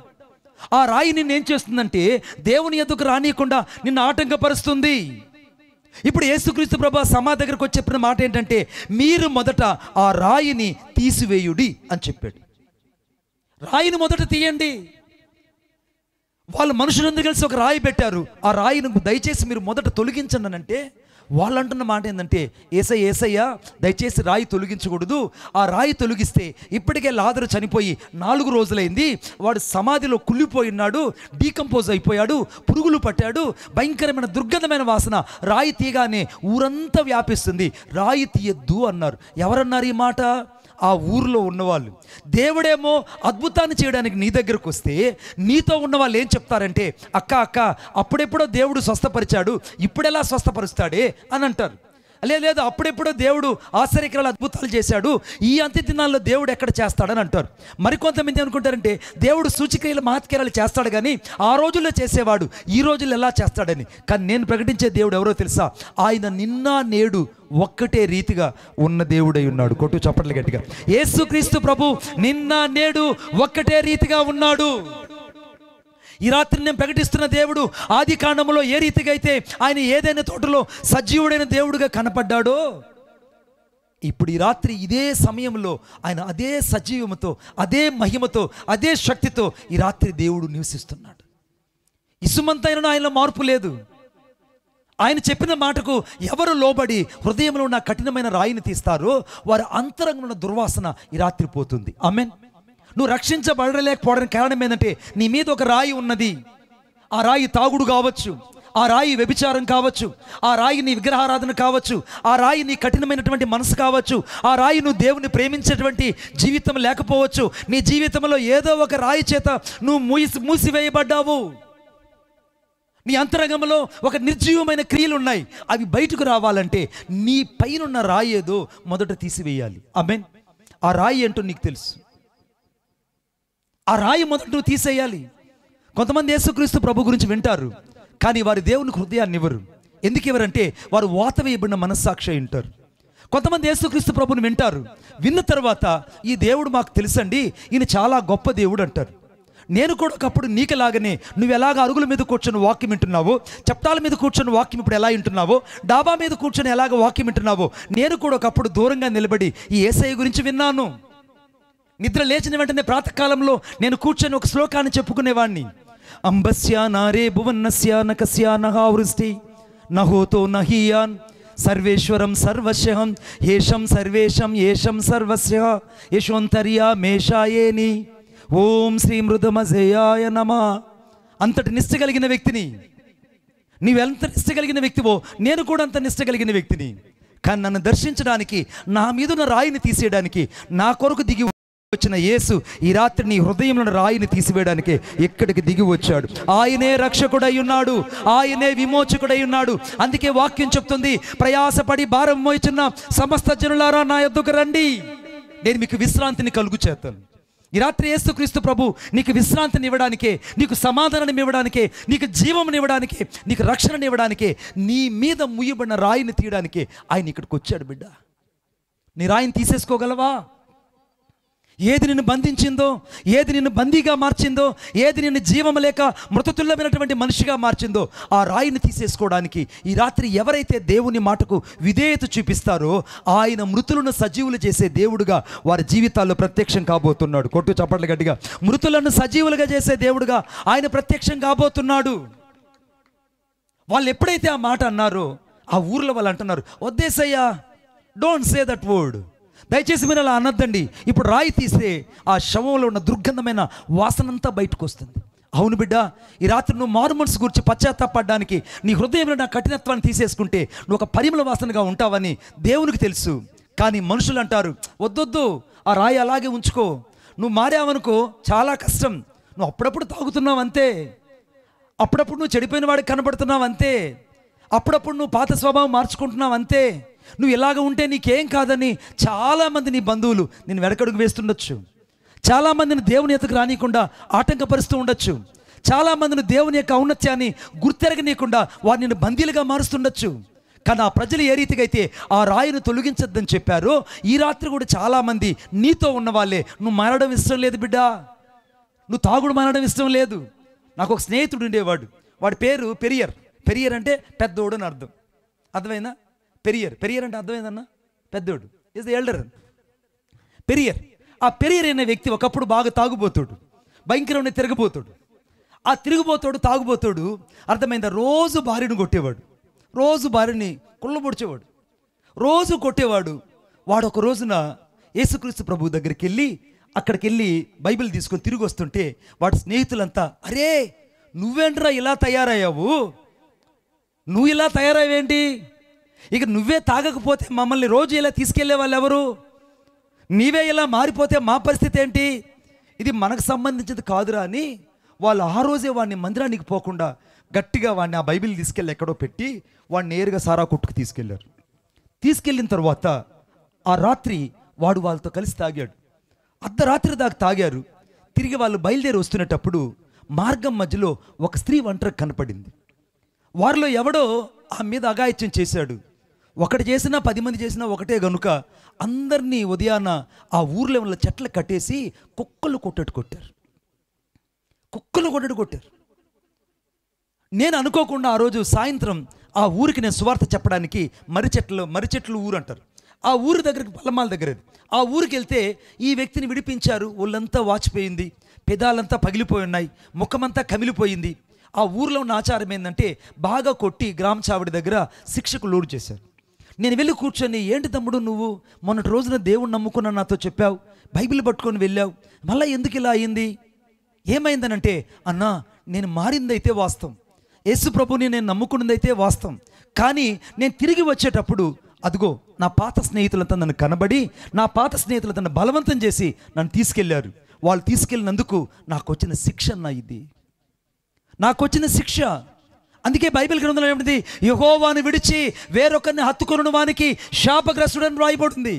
ఆ రాయి నిన్ను ఏం చేస్తుందంటే దేవుని యొద్దకు రానీయకుండా నిన్ను ఆటంకపరుస్తుంది. ఇప్పుడు యేసుక్రీస్తు ప్రభు సమాధి దగ్గరకు వచ్చి చెప్పిన మాట ఏంటంటే మీరు మొదట ఆ రాయిని తీసివేయుడి అని చెప్పాడు. రాయిని మొదట తీయండి. వాళ్ళు మనుషులందరూ కలిసి ఒక రాయి పెట్టారు. ఆ రాయిని దయచేసి మీరు మొదట తొలగించండి అని అంటే వాళ్ళు అంటున్న మాట ఏంటంటే ఏసయ్య దయచేసి రాయి తొలగించకూడదు. ఆ రాయి తొలగిస్తే ఇప్పటికే లాజరు చనిపోయి 4 రోజులైంది. వాడు సమాధిలో కుళ్ళిపోయినాడు, డీకంపోజ్ అయిపోయాడు, పురుగులు పట్టాడు, భయంకరమైన దుర్గంధమైన వాసన రాయి తీయగానే ఊరంతా వ్యాపిస్తుంది. రాయి తీయద్దు అన్నారు. ఎవరన్నారు ఈ మాట? ఆ ఊరిలో ఉన్నవాళ్ళు. దేవుడేమో అద్భుతాన్ని చేయడానికి నీ దగ్గరకు వస్తే నీతో ఉన్న వాళ్ళు ఏం చెప్తారంటే అక్క అప్పుడెప్పుడో దేవుడు స్వస్థపరిచాడు, ఇప్పుడెలా స్వస్థపరుస్తాడే అని అంటారు. లేదు అప్పుడెప్పుడో దేవుడు ఆశ్చర్యకరాల అద్భుతాలు చేశాడు, ఈ అంత్య దినాల్లో దేవుడు ఎక్కడ చేస్తాడని అంటారు. మరికొంతమంది అనుకుంటారంటే దేవుడు సూచక్రియలు మహత్కార్యాలు చేస్తాడు కానీ ఆ రోజుల్లో చేసేవాడు ఈ రోజుల్లో ఎలా చేస్తాడని. కానీ నేను ప్రకటించే దేవుడు ఎవరో తెలుసా? ఆయన నిన్న నేడు ఒక్కటే రీతిగా ఉన్న దేవుడై ఉన్నాడు. కొట్టు చప్పట్లు గట్టిగా. యేసుక్రీస్తు ప్రభు నిన్న నేడు ఒక్కటే రీతిగా ఉన్నాడు. ఈ రాత్రి నేను ప్రకటిస్తున్న దేవుడు ఆది కాండములో ఏ రీతిగా అయితే ఆయన ఏదైనా తోటలో సజీవుడైన దేవుడుగా కనపడ్డాడో ఇప్పుడు ఈ రాత్రి ఇదే సమయంలో ఆయన అదే సజీవముతో, అదే మహిమతో, అదే శక్తితో ఈ రాత్రి దేవుడు నివసిస్తున్నాడు. ఇసుమంతైన ఆయనలో మార్పు లేదు. ఆయన చెప్పిన మాటకు ఎవరు లోబడి హృదయంలో ఉన్న కఠినమైన రాయిని తీస్తారో వారి అంతరంగంలో ఉన్న దుర్వాసన ఈ రాత్రి పోతుంది. ఆమేన్. నువ్వు రక్షించబడలేకపోవడానికి కారణం ఏంటంటే నీ మీద ఒక రాయి ఉన్నది. ఆ రాయి తాగుడు కావచ్చు, ఆ రాయి వ్యభిచారం కావచ్చు, ఆ రాయి నీ విగ్రహారాధన కావచ్చు, ఆ రాయి నీ కఠినమైనటువంటి మనసు కావచ్చు, ఆ రాయి నువ్వు దేవుని ప్రేమించేటువంటి జీవితం లేకపోవచ్చు. నీ జీవితంలో ఏదో ఒక రాయి చేత నువ్వు మూసివేయబడ్డావు. నీ అంతరంగంలో ఒక నిర్జీవమైన క్రియలు ఉన్నాయి. అవి బయటకు రావాలంటే నీ పైనున్న రాయి ఏదో మొదట తీసివేయాలి. ఆమేన్. ఆ రాయి ఏంటో నీకు తెలుసు. ఆ రాయి మొదట నువ్వు తీసేయాలి. కొంతమంది యేసుక్రీస్తు ప్రభు గురించి వింటారు కానీ వారి దేవునికి హృదయాన్ని ఇవ్వరు. ఎందుకు ఇవ్వరంటే వారు వాత వేయబడిన మనస్సాక్షి ఉంటారు. కొంతమంది యేసుక్రీస్తు ప్రభుని వింటారు, విన్న తర్వాత ఈ దేవుడు మాకు తెలుసండి, ఈయన చాలా గొప్ప దేవుడు అంటారు. నేను కూడా ఒకప్పుడు నీకులాగనే నువ్వు ఎలాగ అరుగుల మీద కూర్చొని వాక్యం వింటున్నావో, చప్టాల మీద కూర్చొని వాక్యం ఇప్పుడు ఎలా వింటున్నావో, డాబా మీద కూర్చొని ఎలాగ వాక్యం వింటున్నావో నేను కూడా ఒకప్పుడు దూరంగా నిలబడి ఈ యేసయ్య గురించి విన్నాను. నిద్ర లేచిన వెంటనే ప్రాతకాలంలో నేను కూర్చొని ఒక శ్లోకాన్ని చెప్పుకునేవాడిని. అంబస్యా నారే భువన్నస్య నకస్యా నహావృష్టి నహోతో నహీయాన్ సర్వేశ్వరం సర్వస్యం ఏషం సర్వేషం ఏషం సర్వస్య యశోంతర్యా మేషాయేని ఓం శ్రీ మృదమజయాయ నమః. అంతటి నిష్ఠ కలిగిన వ్యక్తిని. నీవెంత నిష్ఠ కలిగిన వ్యక్తివో నేను కూడా అంత నిష్ఠ కలిగిన వ్యక్తిని. కానీ నన్ను దర్శించడానికి, నా మీదున్న రాయిని తీసేయడానికి నా కొరకు దిగి వచ్చిన యేసు ఈ రాత్రి నీ హృదయంలో రాయిని తీసివేయడానికి ఇక్కడికి దిగి వచ్చాడు. ఆయనే రక్షకుడై ఉన్నాడు, ఆయనే విమోచకుడై ఉన్నాడు. అందుకే వాక్యం చెప్తుంది, ప్రయాసపడి భారం మోయుచున్న సమస్త జనులారా నా యొద్దకు రండి, నేను మీకు విశ్రాంతిని కలుగు చేస్తాను. ఈ రాత్రి యేసుక్రీస్తు ప్రభు నీకు విశ్రాంతిని ఇవ్వడానికే, నీకు సమాధానం ఇవ్వడానికే, నీకు జీవం ఇవ్వడానికే, నీకు రక్షణ ఇవ్వడానికే, నీ మీద ముయ్యబడిన రాయిని తీయడానికే ఆయన ఇక్కడికి వచ్చాడు. బిడ్డ, నీ రాయిని తీసేసుకోగలవా? ఏది నిన్ను బంధించిందో, ఏది నిన్ను బందీగా మార్చిందో, ఏది నిన్ను జీవం లేక మృతతుల్యమైనటువంటి మనిషిగా మార్చిందో ఆ రాయిని తీసేసుకోవడానికి ఈ రాత్రి ఎవరైతే దేవుని మాటకు విధేయత చూపిస్తారో ఆయన మృతులను సజీవులు చేసే దేవుడుగా వారి జీవితాల్లో ప్రత్యక్షం కాబోతున్నాడు. కొట్టు చప్పట్లు గట్టిగా. మృతులను సజీవులుగా చేసే దేవుడుగా ఆయన ప్రత్యక్షం కాబోతున్నాడు. వాళ్ళు ఎప్పుడైతే ఆ మాట అన్నారో ఆ ఊర్లో వాళ్ళు అంటున్నారు, వద్దేసయ్యా, డోంట్ సే దట్ వర్డ్, దయచేసి మీరు అలా అనొద్దండి. ఇప్పుడు రాయి తీస్తే ఆ శవంలో ఉన్న దుర్గంధమైన వాసనంతా బయటకు వస్తుంది. అవును బిడ్డ, ఈ రాత్రి నువ్వు మారు మనసు గురించి పశ్చాత్తాపడడానికి నీ హృదయంలో నా కఠినత్వాన్ని తీసేసుకుంటే నువ్వు ఒక పరిమళ వాసనగా ఉంటావని దేవునికి తెలుసు. కానీ మనుషులు అంటారు, వద్దొద్దు, ఆ రాయి అలాగే ఉంచుకో, నువ్వు మారావనుకో చాలా కష్టం, నువ్వు అప్పుడప్పుడు తాగుతున్నావు అంతే, అప్పుడప్పుడు నువ్వు చెడిపోయిన వాడికి కనబడుతున్నావు అంతే, అప్పుడప్పుడు నువ్వు పాత స్వభావం మార్చుకుంటున్నావు అంతే, నువ్వు ఇలాగ ఉంటే నీకేం కాదని చాలామంది నీ బంధువులు నేను వెనకడుగు వేస్తుండొచ్చు. చాలామందిని దేవుని ఎదుకు రానియకుండా ఆటంకపరుస్తూ ఉండొచ్చు. చాలామందిని దేవుని యొక్క ఔన్నత్యాన్ని గుర్తెరగనీయకుండా వారిని బందీలుగా మారుస్తుండొచ్చు. కానీ ఆ ప్రజలు ఏ రీతిగా అయితే ఆ రాయిని తొలగించొద్దని చెప్పారో, ఈ రాత్రి కూడా చాలామంది నీతో ఉన్న వాళ్ళే, నువ్వు మారడం ఇష్టం లేదు బిడ్డా, నువ్వు తాగుడు మారడం ఇష్టం లేదు. నాకు ఒక స్నేహితుడు ఉండేవాడు, వాడి పేరు పెరియర్. పెరియర్ అంటే పెద్దోడు అని అర్థం, అర్థమైందా? పెరియర్ అంటే అర్థమైందన్నా, పెద్దోడు ఈజ్ ద ఎల్డర్. పెరియర్, ఆ పెరియర్ అనే వ్యక్తి ఒకప్పుడు బాగా తాగుబోతాడు, భయంకరమైన తిరగబోతాడు. ఆ తిరుగుబోతాడు, తాగుబోతాడు, అర్థమైందా? రోజు భార్యను కొట్టేవాడు, రోజు భార్యని కుళ్ళబొడిచేవాడు, రోజు కొట్టేవాడు. వాడు ఒక రోజున యేసుక్రీస్తు ప్రభు దగ్గరికి వెళ్ళి, అక్కడికి వెళ్ళి బైబిల్ తీసుకొని తిరిగి వస్తుంటే వాడి స్నేహితులంతా, అరే నువ్వేంట్రా ఇలా తయారయ్యావు, నువ్వు ఇలా తయారయ్యేంటి, ఇక నువ్వే తాగకపోతే మమ్మల్ని రోజు ఇలా తీసుకెళ్లే వాళ్ళు ఎవరు, నీవే ఇలా మారిపోతే మా పరిస్థితి ఏంటి, ఇది మనకు సంబంధించింది కాదురా అని వాళ్ళు ఆ రోజే వాడిని మందిరానికి పోకుండా గట్టిగా వాడిని ఆ బైబిల్ తీసుకెళ్ళి ఎక్కడో పెట్టి వాడిని నేరుగా సారా కొట్టుకు తీసుకెళ్లారు. తీసుకెళ్ళిన తర్వాత ఆ రాత్రి వాడు వాళ్ళతో కలిసి తాగాడు. అర్ధరాత్రి దాకా తాగారు. తిరిగి వాళ్ళు బయలుదేరి వస్తున్నప్పుడు మార్గం మధ్యలో ఒక స్త్రీ ఒంటరి కనపడింది. వారిలో ఎవడో ఆ మీద అఘాయిత్యం చేశాడు. ఒకటి చేసినా 10 మంది చేసినా ఒకటే గనుక అందరినీ ఉదయాన ఆ ఊర్లో ఉన్న చెట్లు కట్టేసి కుక్కలు కొట్టారు. నేను అనుకోకుండా ఆ రోజు సాయంత్రం ఆ ఊరికి నేను సువార్త చెప్పడానికి మర్రిచెట్లు ఊరు అంటారు, ఆ ఊరి దగ్గరికి పల్లమాల దగ్గర, ఆ ఊరికి వెళ్తే ఈ వ్యక్తిని విడిపించారు. ఒళ్ళంతా వాచిపోయింది, పెదాలంతా పగిలిపోయి ఉన్నాయి, ముఖమంతా కమిలిపోయింది. ఆ ఊర్లో ఉన్న ఆచారం ఏంటంటే బాగా కొట్టి గ్రామ చావిడి దగ్గర శిక్షకు లోడు చేశారు. నేను వెళ్ళి కూర్చొని, ఏంటి తమ్ముడు నువ్వు మొన్నటి రోజున దేవుణ్ణి నమ్ముకున్నా నాతో చెప్పావు, బైబిల్ పట్టుకొని వెళ్ళావు, మళ్ళీ ఎందుకు ఇలా అయింది, ఏమైందనంటే, అన్నా నేను మారిందైతే వాస్తవం, యేసు ప్రభుని నేను నమ్ముకున్నదైతే వాస్తవం, కానీ నేను తిరిగి వచ్చేటప్పుడు అదిగో నా పాత స్నేహితులంతా నన్ను కనబడి, నా పాత స్నేహితులంతా నన్ను బలవంతం చేసి నన్ను తీసుకెళ్లారు. వాళ్ళు తీసుకెళ్ళినందుకు నాకు వచ్చిన శిక్ష అన్న, ఇది నాకు వచ్చిన శిక్ష. అందుకే బైబిల్ గ్రంథంలో ఏమిటి, యెహోవాను విడిచి వేరొకరిని హత్తుకొను వానికి శాపగ్రస్తుడని రాయబడింది.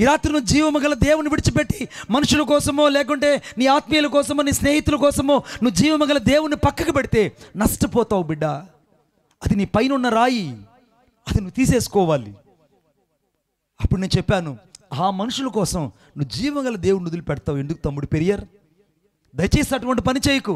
ఈ రాత్రి నువ్వు జీవము గల దేవుని విడిచిపెట్టి మనుషుల కోసమో లేకుంటే నీ ఆత్మీయుల కోసమో నీ స్నేహితుల కోసమో నువ్వు జీవము గల దేవుని పక్కకు పెడితే నష్టపోతావు బిడ్డ. అది నీ పైన ఉన్న రాయి, అది నువ్వు తీసేసుకోవాలి. అప్పుడు నేను చెప్పాను, ఆ మనుషుల కోసం నువ్వు జీవగల దేవుని వదిలిపెడతావు ఎందుకు తమ్ముడు పెరియర్? దయచేసి అటువంటి పని చేయకు.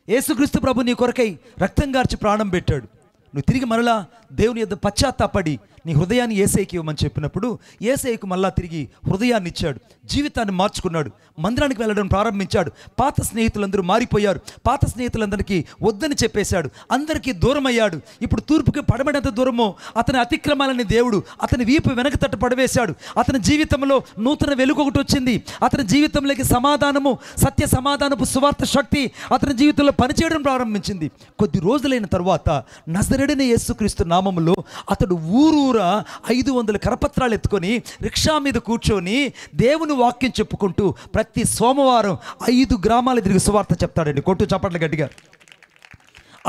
యేసుక్రీస్తు ప్రభు నీ కొరకై రక్తం గార్చి ప్రాణం పెట్టాడు. నువ్వు తిరిగి మరలా దేవుని యొద్ద పశ్చాత్తాపడి నీ హృదయాన్ని యేసయ్యకి ఇవ్వమని చెప్పినప్పుడు యేసయ్యకు మళ్ళా తిరిగి హృదయాన్ని ఇచ్చాడు, జీవితాన్ని మార్చుకున్నాడు, మందిరానికి వెళ్ళడం ప్రారంభించాడు. పాత స్నేహితులందరూ మారిపోయారు, పాత స్నేహితులందరికీ వద్దని చెప్పేశాడు, అందరికీ దూరం అయ్యాడు. ఇప్పుడు తూర్పుకి పడమడంత దూరమో అతని అతిక్రమాలని దేవుడు అతని వీపు వెనక తట్టు పడవేశాడు. అతని జీవితంలో నూతన వెలుగు ఒకటి వచ్చింది. అతని జీవితంలోకి సమాధానము, సత్య సమాధానపు సువార్త శక్తి అతని జీవితంలో పనిచేయడం ప్రారంభించింది. కొద్ది రోజులైన తర్వాత నజరేయుడైన యేసుక్రీస్తు నామములో అతడు ఊరూరా 500 కరపత్రాలు ఎత్తుకొని రిక్షా మీద కూర్చొని దేవుని వాక్యం చెప్పుకుంటూ ప్రతి సోమవారం 5 గ్రామాలు తిరిగి సువార్త చెప్తాడండి. కొట్టు చప్పట్లు గట్టిగా.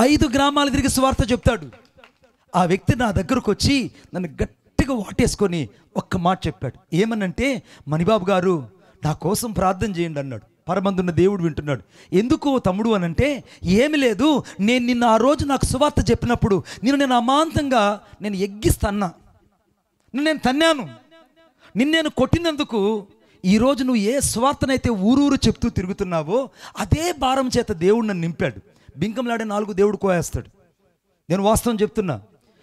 5 గ్రామాలు తిరిగి సువార్త చెప్తాడు. ఆ వ్యక్తి నా దగ్గరకు వచ్చి నన్ను గట్టిగా వాటేసుకొని ఒక్క మాట చెప్పాడు. ఏమనంటే, మణిబాబు గారు నా కోసం ప్రార్థన చేయండి అన్నాడు. పరమందున్న దేవుడు వింటున్నాడు. ఎందుకు తమ్ముడు అనంటే, ఏమి లేదు, నేను నిన్న ఆ రోజు నాకు సువార్త చెప్పినప్పుడు నేను అమాంతంగా ఎగ్గిస్తాన్నా, నేను తన్నాను, నేను కొట్టినందుకు ఈరోజు నువ్వు ఏ సువార్తనైతే ఊరూరు చెప్తూ తిరుగుతున్నావో అదే భారం చేత దేవుడు నన్ను నింపాడు. బింకంలాడే 4 దేవుడు కోయేస్తాడు. నేను వాస్తవం చెప్తున్నా.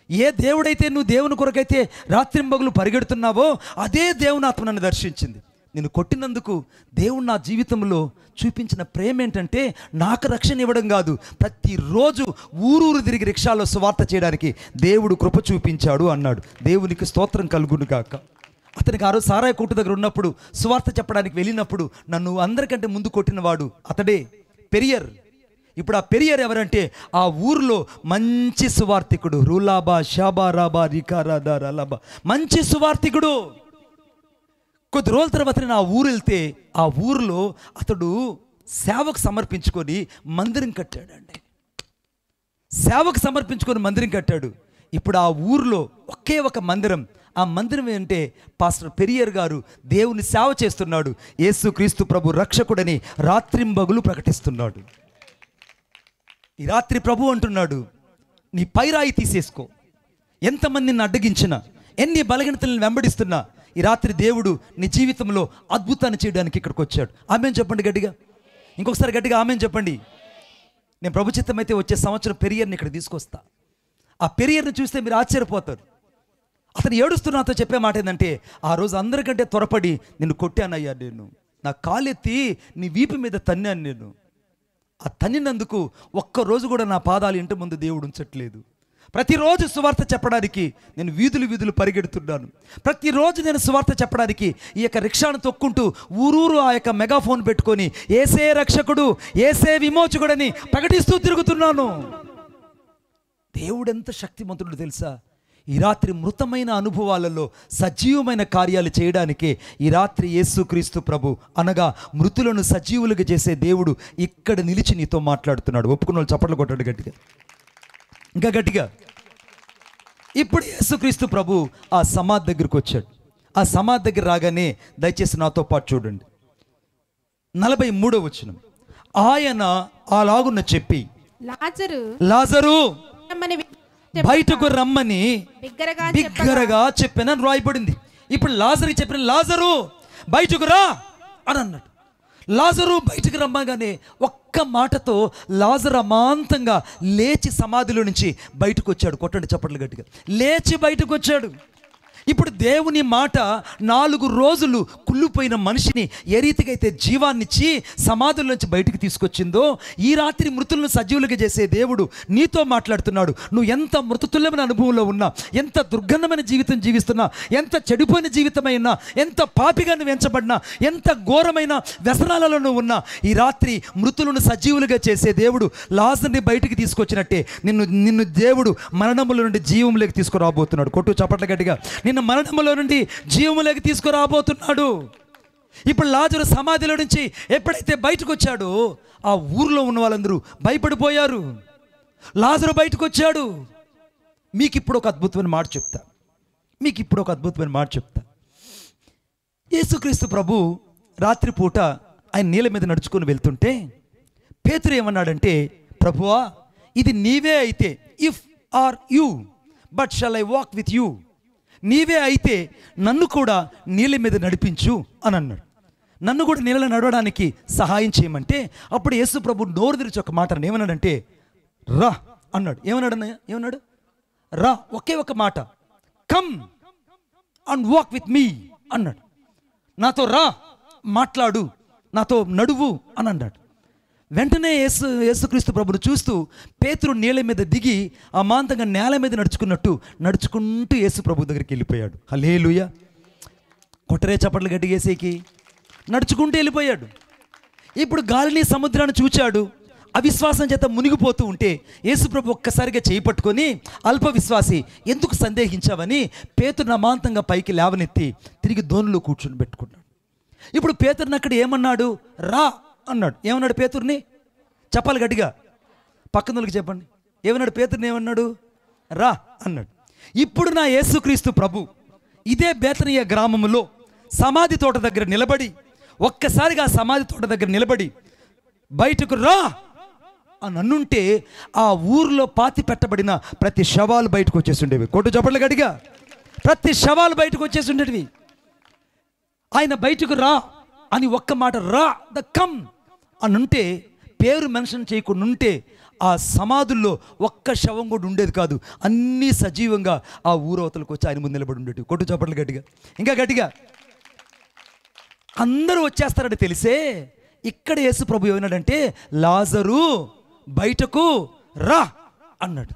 ఏ దేవుడైతే నువ్వు దేవుని కొరకైతే రాత్రింబగలు పరిగెడుతున్నావో అదే దేవుని ఆత్మ నన్ను దర్శించింది. నేను కొట్టినందుకు దేవుడు నా జీవితంలో చూపించిన ప్రేమ ఏంటంటే, నాకు రక్షణ ఇవ్వడం కాదు, ప్రతిరోజు ఊరూరు తిరిగి రిక్షాలో సువార్త చేయడానికి దేవుడు కృప చూపించాడు అన్నాడు. దేవునికి స్తోత్రం కలుగును గాక. అతనికి ఆ రోజు సారాయి కొట్టు దగ్గర ఉన్నప్పుడు సువార్త చెప్పడానికి వెళ్ళినప్పుడు నన్ను అందరికంటే ముందు కొట్టినవాడు అతడే, పెరియర్. ఇప్పుడు ఆ పెరియర్ ఎవరంటే ఆ ఊరిలో మంచి సువార్థికుడు, రూలాబా షాబా రాబా రికారాదా రలాబా, మంచి సువార్థికుడు. కొద్ది రోజుల తర్వాత నేను ఆ ఊరు వెళ్తే ఆ ఊరిలో అతడు సేవకు సమర్పించుకొని మందిరం కట్టాడండి. సేవకు సమర్పించుకొని మందిరం కట్టాడు. ఇప్పుడు ఆ ఊర్లో ఒకే ఒక మందిరం. ఆ మందిరం ఏంటంటే పాస్టర్ పెరియర్ గారు దేవుని సేవ చేస్తున్నాడు. యేసుక్రీస్తు ప్రభు రక్షకుడని రాత్రింబగులు ప్రకటిస్తున్నాడు. ఈ రాత్రి ప్రభు అంటున్నాడు, నీ పైరాయి తీసేసుకో. ఎంతమంది నిన్ను అడ్డగించినా, ఎన్ని బలహీనతలను వెంబడిస్తున్నా, ఈ రాత్రి దేవుడు నీ జీవితంలో అద్భుతాన్ని చేయడానికి ఇక్కడికి వచ్చాడు. ఆమేన్ చెప్పండి గట్టిగా. ఇంకొకసారి గట్టిగా ఆమేన్ చెప్పండి. నేను ప్రభు చిత్తమైతే వచ్చే సంవత్సరం పెరియర్ని ఇక్కడ తీసుకొస్తా. ఆ పెరియర్ని చూస్తే మీరు ఆశ్చర్యపోతారు. అతను ఏడుస్తున్నతో చెప్పే మాట ఏంటంటే, ఆ రోజు అందరికంటే త్వరపడి నిన్ను కొట్టానయ్యా, నేను నా కాలెత్తి నీ వీపు మీద తన్నాను. నేను ఆ తన్నినందుకు ఒక్కరోజు కూడా నా పాదాలు ఇంటి ముందు దేవుడు ఉంచట్లేదు. ప్రతిరోజు సువార్త చెప్పడానికి నేను వీధులు పరిగెడుతున్నాను. ప్రతిరోజు నేను సువార్త చెప్పడానికి ఈ యొక్క రిక్షాను తొక్కుంటూ ఊరూరు ఆ యొక్క మెగాఫోన్ పెట్టుకొని ఏసే రక్షకుడు, ఏసే విమోచకుడని ప్రకటిస్తూ తిరుగుతున్నాను. దేవుడు ఎంత శక్తిమంతుడు తెలుసా? ఈ రాత్రి మృతమైన అనుభవాలలో సజీవమైన కార్యాలు చేయడానికే ఈ రాత్రి యేసుక్రీస్తు ప్రభు అనగా మృతులను సజీవులుగా చేసే దేవుడు ఇక్కడ నిలిచి నీతో మాట్లాడుతున్నాడు. ఒప్పుకున్న వాళ్ళు చప్పట్లు కొట్టాడు గట్టిగా, ఇంకా గట్టిగా. ఇప్పుడు యేసుక్రీస్తు ప్రభు ఆ సమాధి దగ్గరికి వచ్చాడు. ఆ సమాధి దగ్గర రాగానే దయచేసి నాతో పాటు చూడండి, 43వ వచనం. ఆయన అలాగున్న చెప్పి, లాజరు బయటకు రమ్మని బిగ్గరగా చెప్పానని రాయబడింది. ఇప్పుడు లాజరు చెప్పిన, లాజరు బయటకు రా అని అన్నాడు. లాజరు బయటకు రమ్మగానే ఒక్క మాటతో లాజరు అమాంతంగా లేచి సమాధిలో నుంచి బయటకు వచ్చాడు. కొట్టండి చప్పట్లు గట్టిగా. లేచి బయటకు వచ్చాడు. ఇప్పుడు దేవుని మాట 4 రోజులు కుళ్ళిపోయిన మనిషిని ఏ రీతిగా అయితే జీవాన్నిచ్చి సమాధుల నుంచి బయటికి తీసుకొచ్చిందో, ఈ రాత్రి మృతులను సజీవులుగా చేసే దేవుడు నీతో మాట్లాడుతున్నాడు. నువ్వు ఎంత మృతతుల్యమైన అనుభవంలో ఉన్నా, ఎంత దుర్గంధమైన జీవితం జీవిస్తున్నా, ఎంత చెడిపోయిన జీవితమైనా, ఎంత పాపిగా నువ్వు ఎంచబడినా, ఎంత ఘోరమైన వ్యసనాలలో నువ్వు ఉన్నా, ఈ రాత్రి మృతులను సజీవులుగా చేసే దేవుడు లాజరుని బయటికి తీసుకొచ్చినట్టే నిన్ను దేవుడు మరణముల నుండి జీవములోకి తీసుకురాబోతున్నాడు. కొట్టు చప్పట్ల గట్టిగా. నిన్ను మరణములో నుండి జీవములోకి తీసుకురాబోతున్నాడు. ఇప్పుడు లాజరు సమాధిలో నుంచి ఎప్పుడైతే బయటకు వచ్చాడో ఆ ఊర్లో ఉన్న వాళ్ళందరూ భయపడిపోయారు. లాజరు బయటకు వచ్చాడు. మీకు ఇప్పుడు ఒక అద్భుతమైన మాట చెప్తా. యేసుక్రీస్తు ప్రభు రాత్రిపూట ఆయన నీళ్ళ మీద నడుచుకొని వెళ్తుంటే పేతురు ఏమన్నాడంటే, ప్రభువా, ఇది నీవే అయితే, if are you but shall I walk with you, నీవే అయితే నన్ను కూడా నీళ్ళ మీద నడిపించు అని అన్నాడు. నన్ను కూడా నీళ్ళలో నడవడానికి సహాయం చేయమంటే అప్పుడు యేసు ప్రభు నోరు తెరిచి ఒక మాట ఏమన్నాడంటే, రా అన్నాడు. ఏమన్నాడు? రా, ఒకే ఒక మాట, come and walk with me అన్నాడు. నాతో రా, మాట్లాడు, నాతో నడువు అని అన్నాడు. వెంటనే యేసుక్రీస్తు ప్రభును చూస్తూ పేతురు నీళ్ళ మీద దిగి అమాంతంగా నేల మీద నడుచుకుంటూ యేసు ప్రభు దగ్గరికి వెళ్ళిపోయాడు. హల్లెలూయా. కొట్టరే చప్పట్లు గట్టిగా యేసేకి. నడుచుకుంటూ వెళ్ళిపోయాడు. ఇప్పుడు గాలిని సముద్రాన్ని చూచాడు. అవిశ్వాసం చేత మునిగిపోతూ ఉంటే యేసు ప్రభు ఒక్కసారిగా చేయి పట్టుకొని, అల్ప విశ్వాసి, ఎందుకు సందేహించావని పేతురుని అమాంతంగా పైకి లేవనెత్తి తిరిగి దోణిలో కూర్చొని పెట్టుకున్నాడు. ఇప్పుడు పేతురుని అక్కడ ఏమన్నాడు? రా అన్నాడు. ఏమన్నాడు పేతుర్ని? చెప్పాలి గట్టిగా, పక్కనోళ్ళకి చెప్పండి. ఏమన్నాడు పేతుర్ని? ఏమన్నాడు? రా అన్నాడు. ఇప్పుడు నా యేసుక్రీస్తు ప్రభు ఇదే బేతనీయ గ్రామంలో సమాధి తోట దగ్గర నిలబడి, ఒక్కసారిగా సమాధి తోట దగ్గర నిలబడి బయటకు రా అని అన్నుంటే ఆ ఊర్లో పాతి పెట్టబడిన ప్రతి శవాలు బయటకు వచ్చేసి ఉండేవి. కొట్టు చెప్పండి గట్టిగా. ప్రతి శవాలు బయటకు వచ్చేసి ఉండేవి. ఆయన బయటకు రా అని ఒక్క మాట, రా ద కమ్ అని ఉంటే, పేరు మెన్షన్ చేయకుండా ఉంటే ఆ సమాధుల్లో ఒక్క శవం కూడా ఉండేది కాదు. అన్నీ సజీవంగా ఆ ఊరవతలకు వచ్చి ఆయన ముందు నిలబడి ఉండేవి. కొట్టు చప్పట్లు గట్టిగా, ఇంకా గట్టిగా. అందరూ వచ్చేస్తారని తెలిసే ఇక్కడ యేసు ప్రభు ఏమన్నాడంటే, లాజరు బయటకు రా అన్నాడు.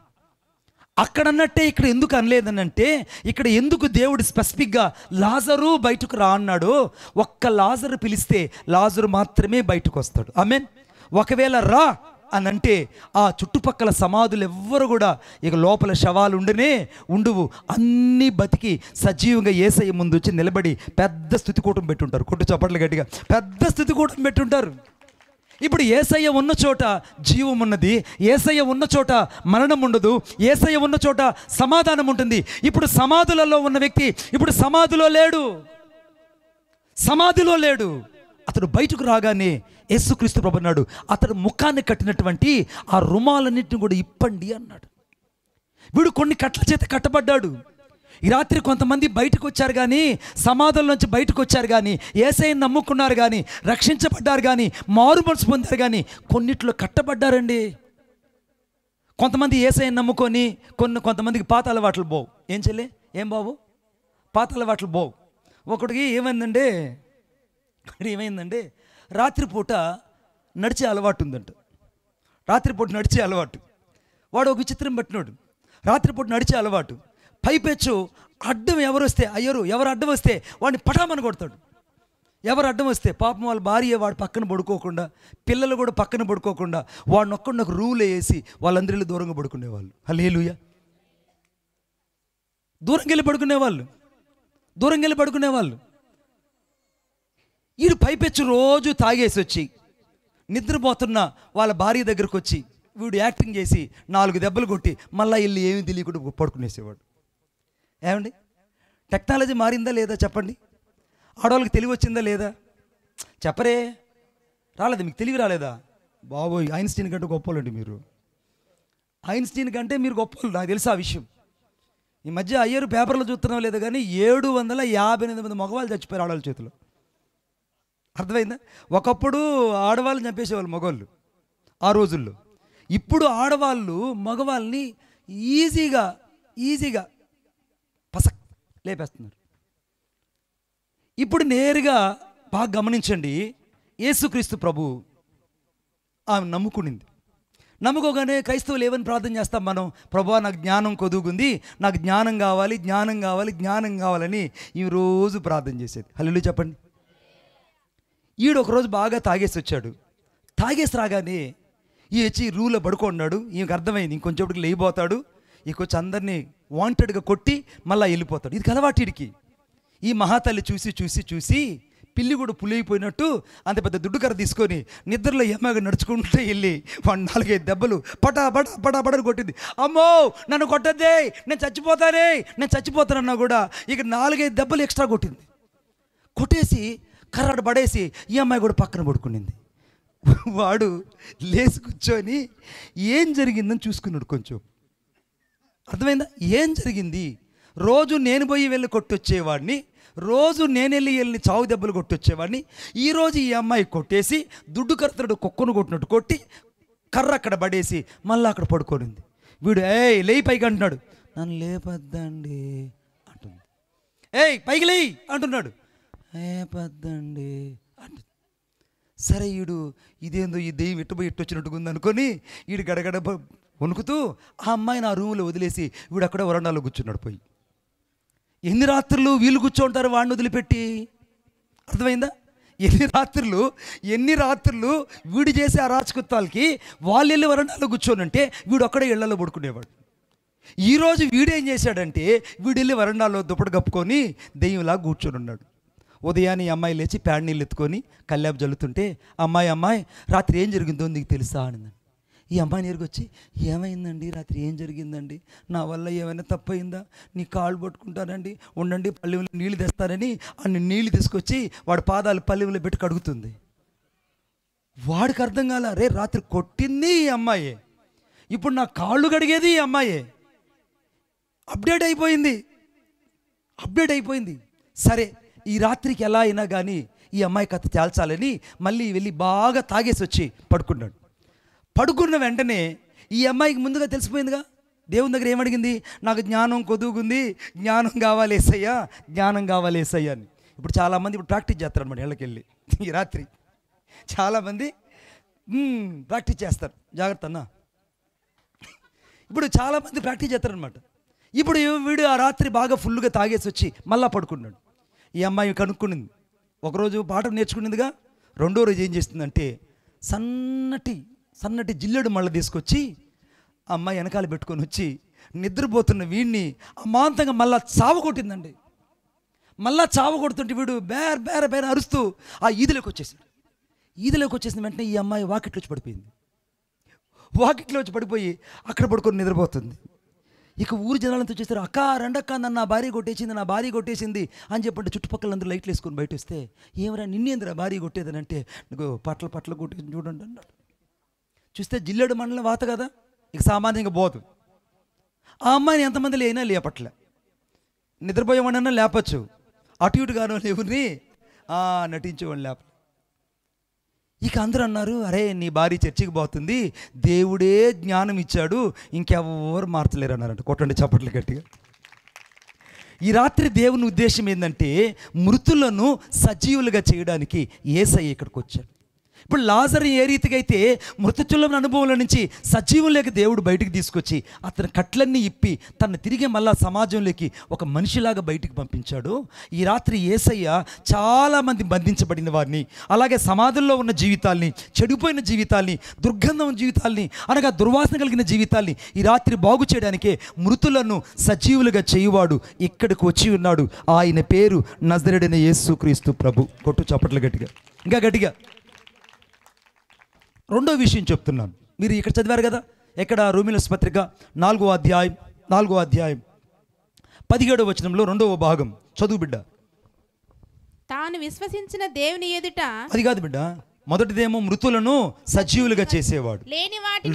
అక్కడ అన్నట్టే ఇక్కడ ఎందుకు అనలేదనంటే, ఇక్కడ ఎందుకు దేవుడు స్పెసిఫిక్గా లాజరు బయటకు రా అన్నాడు? ఒక్క లాజరు పిలిస్తే లాజరు మాత్రమే బయటకు వస్తాడు. ఆమేన్. ఒకవేళ రా అని అంటే ఆ చుట్టుపక్కల సమాధులు ఎవ్వరు కూడా ఇక లోపల శవాలు ఉండవు. అన్నీ బతికి సజీవంగా యేసయ్య ముందు వచ్చి నిలబడి పెద్ద స్తుతికూటం పెట్టుంటారు. కొట్టు చప్పట్లు గట్టిగా. పెద్ద స్తుతికూటం పెట్టుంటారు. ఇప్పుడు యేసయ్య ఉన్న చోట జీవం ఉన్నది, యేసయ్య ఉన్న చోట మరణం ఉండదు, యేసయ్య ఉన్న చోట సమాధానం ఉంటుంది. ఇప్పుడు సమాధులలో ఉన్న వ్యక్తి ఇప్పుడు సమాధిలో లేడు. అతడు బయటకు రాగానే యేసుక్రీస్తు ప్రభు అన్నాడు, అతడు ముఖాన్ని కట్టినటువంటి ఆ రుమాలన్నింటిని కూడా ఇప్పండి అన్నాడు. వీడు కొన్ని కట్ల చేత కట్టబడ్డాడు. ఈ రాత్రి కొంతమంది బయటకు వచ్చారు, కానీ సమాధుల నుంచి బయటకు వచ్చారు, కానీ యేసయ్యను నమ్ముకున్నారు, కానీ రక్షించబడ్డారు, కానీ మారు మనసు పొందారు, కానీ కొన్నిట్లో కట్టబడ్డారండి. కొంతమంది యేసయ్యను నమ్ముకొని కొంతమందికి పాత అలవాట్లు పోవు. ఏం చెల్లి, ఏం బాబు, పాత అలవాట్లు పోవు. ఒకడికి ఏమైందంటే రాత్రిపూట నడిచే అలవాటు ఉందంట. రాత్రిపూట నడిచే అలవాటు వాడు ఒక విచిత్రం పట్టినాడు. రాత్రిపూట నడిచే అలవాటు, పైపెచ్చు అడ్డం ఎవరు అడ్డం వస్తే వాడిని పటామని కొడతాడు. ఎవరు అడ్డం వస్తే పాపం వాళ్ళ భార్య వాడు పక్కన పడుకోకుండా, పిల్లలు కూడా పక్కన పడుకోకుండా వాడిని ఒక్కడిని ఒక రూల్ వేసి వాళ్ళందరిలో దూరంగా పడుకునేవాళ్ళు. హల్లెలూయా. దూరంగా వెళ్ళి పడుకునేవాళ్ళు. వీడు పైపెచ్చు రోజు తాగేసి వచ్చి నిద్రపోతున్న వాళ్ళ భార్య దగ్గరకు వచ్చి వీడు యాక్టింగ్ చేసి 4 దెబ్బలు కొట్టి మళ్ళీ వెళ్ళి ఏమీ తెలియకుండా పడుకునేసేవాడు. ఏమండి, టెక్నాలజీ మారిందా లేదా చెప్పండి? ఆడవాళ్ళకి తెలివి వచ్చిందా లేదా? చెప్పరే, రాలేదు, మీకు తెలివి రాలేదా? బాబోయ్, ఐన్స్టీన్ కంటే గొప్పవాళ్ళండి మీరు. ఐన్స్టీన్ కంటే మీరు గొప్పవాళ్ళు, నాకు తెలుసు ఆ విషయం. ఈ మధ్య అయ్యారు పేపర్లో చూస్తున్నాం లేదా, కానీ 758 మగవాళ్ళు చచ్చిపోయారు ఆడవాళ్ళ చేతిలో. అర్థమైందా? ఒకప్పుడు ఆడవాళ్ళని చంపేసేవాళ్ళు మగవాళ్ళు ఆ రోజుల్లో. ఇప్పుడు ఆడవాళ్ళు మగవాళ్ళని ఈజీగా పసక్ లేపేస్తున్నారు. ఇప్పుడు నేరుగా బాగా గమనించండి, యేసుక్రీస్తు ప్రభు ఆమె నమ్ముకోగానే క్రైస్తవులు ఏమని ప్రార్థన చేస్తాం మనం? ప్రభువా, నాకు జ్ఞానం కొదుగుంది, నాకు జ్ఞానం కావాలని ఈ రోజు ప్రార్థన చేసేది. హల్లెలూయా చెప్పండి. ఈడు ఒకరోజు బాగా తాగేసి వచ్చాడు. తాగేసి రాగానే ఈ వచ్చి రూల్లో పడుకున్నాడు. ఈమెకు అర్థమైంది ఇంకొంచెంప్పటికి లేయిపోతాడు, ఇంకొచ్చి అందరినీ వాంటెడ్గా కొట్టి మళ్ళీ వెళ్ళిపోతాడు. ఇది కలవాటిడికి. ఈ మహాతల్లి చూసి పిల్లి కూడా పులియిపోయినట్టు అంత పెద్ద దుడ్డుకర్ర తీసుకొని నిద్రలో ఎమ్మగా నడుచుకుంటూ వెళ్ళి 4-5 దెబ్బలు పటాపట కొట్టింది. అమ్మో, నన్ను కొట్టద్దే, నేను చచ్చిపోతానన్నా కూడా ఇక 4-5 దెబ్బలు ఎక్స్ట్రా కొట్టేసి కర్రడు పడేసి ఈ అమ్మాయి కూడా పక్కన పడుకునింది. వాడు లేచి కూర్చొని ఏం జరిగిందని చూసుకున్నాడు. కొంచెం అర్థమైందా? ఏం జరిగింది? రోజు నేను పోయి వెళ్ళి కొట్టొచ్చేవాడిని, రోజు నేను వెళ్ళి చావు దెబ్బలు కొట్టొచ్చేవాడిని. ఈరోజు ఈ అమ్మాయి కొట్టేసి దుడ్డు కర్తడు కుక్కను కొట్టినట్టు కొట్టి కర్ర అక్కడ పడేసి మళ్ళీ అక్కడ పడుకోనింది. వీడు లేయి పైకి అంటున్నాడు. నన్ను లేపద్దండి అంటుంది. పైకి లేయి అంటున్నాడు. లేపద్దండి అంటుంది. సరే, ఇదేందో ఈ దెయ్యం ఇట్టొచ్చినట్టుగా ఉంది అనుకొని వీడు గడగడ వణుకుతూ ఆ అమ్మాయిని ఆ రూమ్లో వదిలేసి వీడు అక్కడ వరండాలో కూర్చున్నాడు. పోయి ఎన్ని రాత్రులు వీళ్ళు కూర్చోంటారు వాడిని వదిలిపెట్టి? అర్థమైందా? ఎన్ని రాత్రులు వీడు చేసే అరాచకత్వాలకి వాళ్ళు వెళ్ళి వరండాలో కూర్చోనంటే వీడు అక్కడే ఇళ్లలో పడుకునేవాడు. ఈరోజు వీడేం చేశాడంటే వీడు వెళ్ళి వరండాలో దుప్పటి కప్పుకొని దెయ్యంలా కూర్చొని ఉన్నాడు. ఉదయాన్నే అమ్మాయి లేచి ప్యాడ్ నీళ్ళు ఎత్తుకొని కల్లాపు జల్లుతుంటే అమ్మాయి రాత్రి ఏం జరిగిందో నీకు తెలుసా అనిందండి. ఈ అమ్మాయి నేరుగా వచ్చి, ఏమైందండి, రాత్రి ఏం జరిగిందండి, నా వల్ల ఏమైనా తప్పయిందా, నీ కాళ్ళు పట్టుకుంటానండి, ఉండండి పల్లెంలో నీళ్ళు తెస్తానని అన్ని నీళ్ళు తీసుకొచ్చి వాడి పాదాలు పల్లెంలో పెట్టి కడుగుతుంది. వాడికి అర్థం కాల, రే రాత్రి కొట్టింది ఈ అమ్మాయే, ఇప్పుడు నా కాళ్ళు కడిగేది ఈ అమ్మాయే. అప్డేట్ అయిపోయింది. సరే, ఈ రాత్రికి ఎలా అయినా కానీ ఈ అమ్మాయి కథ తేల్చాలని మళ్ళీ వెళ్ళి బాగా తాగేసి వచ్చి పడుకున్నాడు. పడుకున్న వెంటనే ఈ అమ్మాయికి ముందుగా తెలిసిపోయిందిగా, దేవుని దగ్గర ఏమడిగింది? నాకు జ్ఞానం కొదుగుంది, జ్ఞానం కావాలి యేసయ్యా అని. ఇప్పుడు చాలామంది ప్రాక్టీస్ చేస్తారు అన్నమాట. ఇళ్ళకి వెళ్ళి ఈ రాత్రి చాలామంది ప్రాక్టీస్ చేస్తారు. జాగ్రత్త అన్న. ఇప్పుడు చాలామంది ప్రాక్టీస్ చేస్తారనమాట. ఇప్పుడు వీడు ఆ రాత్రి బాగా ఫుల్గా తాగేసి వచ్చి మళ్ళా పడుకున్నాడు. ఈ అమ్మాయి కనుక్కునింది. ఒకరోజు పాఠం నేర్చుకునేదిగా, రెండో రోజు ఏం చేస్తుందంటే సన్నటి జిల్లెడు మళ్ళీ తీసుకొచ్చి ఆ అమ్మాయి వెనకాల పెట్టుకొని వచ్చి నిద్రపోతున్న వీడిని అమాంతంగా మళ్ళా చావకొట్టిందండి. మళ్ళా చావకొడుతుంటే వీడు బేర అరుస్తూ ఆ ఈదిలోకి వచ్చేసాడు. ఈదిలోకి వచ్చేసిన వెంటనే ఈ అమ్మాయి వాకిట్లో వచ్చి పడిపోయింది. వాకిట్లో వచ్చి పడిపోయి అక్కడ పడుకొని నిద్రపోతుంది. ఇక ఊరు జనాలంతా చేస్తారు, అక్క రండక్క, నన్ను నా భార్య కొట్టేసింది అని చెప్పంటే చుట్టుపక్కల లైట్లు వేసుకొని బయట వస్తే, ఏమరా నిన్నేందిరా భార్య కొట్టేదని అంటే, నీకు పట్ల కొట్టేసి చూడండి అన్నాడు. చూస్తే జిల్లేడు మండలం వాత కదా, ఇక సామాన్యంగా పోదు. ఆ అమ్మాయిని ఎంతమంది అయినా లేపట్లే, నిద్రపోయేవాడినన్నా లేపచ్చు, అటు ఇటు కాని ఎవరిని నటించేవాడిని లేప. ఇక అందరూ అన్నారు, అరే నీ భార్య చర్చికి పోతుంది, దేవుడే జ్ఞానం ఇచ్చాడు, ఇంకెవరు మార్చలేరు అన్నారంట. కొట్టండి చప్పట్లు గట్టిగా. ఈ రాత్రి దేవుని ఉద్దేశం ఏంటంటే మృతులను సజీవులుగా చేయడానికి యేసయ్య ఇక్కడికి వచ్చాడు. ఇప్పుడు లాజరు ఏ రీతిగా అయితే మృతచుల్లమైన అనుభవంలో నుంచి సజీవంలోకి దేవుడు బయటికి తీసుకొచ్చి అతని కట్లన్నీ ఇప్పి తను తిరిగి మళ్ళా సమాజంలోకి ఒక మనిషిలాగా బయటికి పంపించాడు, ఈ రాత్రి యేసయ్య చాలామంది బంధించబడిన వారిని, అలాగే సమాధుల్లో ఉన్న జీవితాల్ని, చెడిపోయిన జీవితాల్ని, దుర్గంధం జీవితాల్ని, అనగా దుర్వాసన కలిగిన జీవితాల్ని ఈ రాత్రి బాగు చేయడానికే మృతులను సజీవులుగా చేయువాడు ఇక్కడికి వచ్చి ఉన్నాడు. ఆయన పేరు నజరేయుడైన యేసుక్రీస్తు ప్రభు. కొట్టు చప్పట్లు గట్టిగా, ఇంకా గట్టిగా. రెండో విషయం చెప్తున్నాను, మీరు ఇక్కడ చదివారు కదా, ఎక్కడ రోమీయుల పత్రిక 4వ అధ్యాయం 17వ వచనంలో 2వ భాగం చదువు బిడ్డ. తాను విశ్వసించిన దేవుని ఎదుట, అది కాదు బిడ్డ, మొదటిదేమో మృతులను సజీవులుగా చేసేవాడు,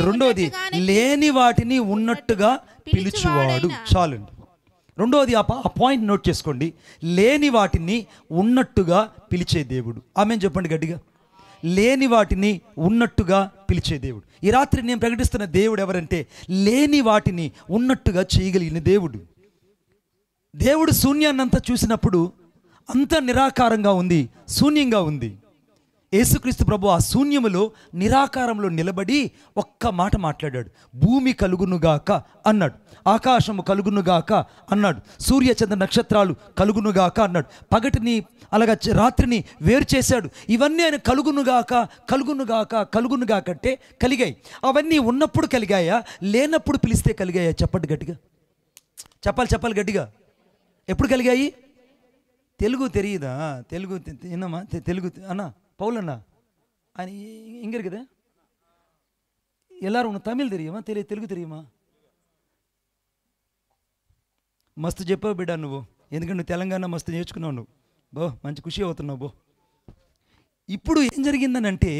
రెండోది లేని వాటిని ఉన్నట్టుగా పిలుచువాడు. చాలండి. రెండోది ఆ పాయింట్ నోట్ చేసుకోండి, లేని వాటిని ఉన్నట్టుగా పిలిచే దేవుడు. ఆమెన్ చెప్పండి గట్టిగా. లేని వాటిని ఉన్నట్టుగా పిలిచే దేవుడు. ఈ రాత్రి నేను ప్రకటిస్తున్న దేవుడు ఎవరంటే లేని వాటిని ఉన్నట్టుగా చేయగలిగిన దేవుడు. దేవుడు శూన్యాన్నంతా చూసినప్పుడు అంత నిరాకారంగా ఉంది, శూన్యంగా ఉంది. యేసుక్రీస్తు ప్రభు ఆ శూన్యములో నిరాకారంలో నిలబడి ఒక్క మాట మాట్లాడాడు, భూమి కలుగునుగాక అన్నాడు, ఆకాశము కలుగునుగాక అన్నాడు, సూర్య చంద్ర నక్షత్రాలు కలుగునుగాక అన్నాడు, పగటిని అలాగా రాత్రిని వేరు చేశాడు. ఇవన్నీ ఆయన కలుగునుగాక అంటే కలిగాయి. అవన్నీ ఉన్నప్పుడు కలిగాయా, లేనప్పుడు పిలిస్తే కలిగాయా? చెప్పండి గట్టిగా, చెప్పాలి గట్టిగా. ఎప్పుడు కలిగాయి? తెలుగు తెలియదా? తెలుగు విన్నామా? తెలుగు అన్నా పౌలన్నా ఆయన இங்கே இருக்குது, எல்லாரும் உனக்கு தமிழ் தெரியுமா? తెలుగు தெரியுமா? మస్తు చెప్పావు బిడ్డ నువ్వు, ఎందుకంటే నువ్వు తెలంగాణ మస్తు నేర్చుకున్నావు నువ్వు, మంచి ఖుషి అవుతున్నావు. ఇప్పుడు ఏం జరిగిందనంటే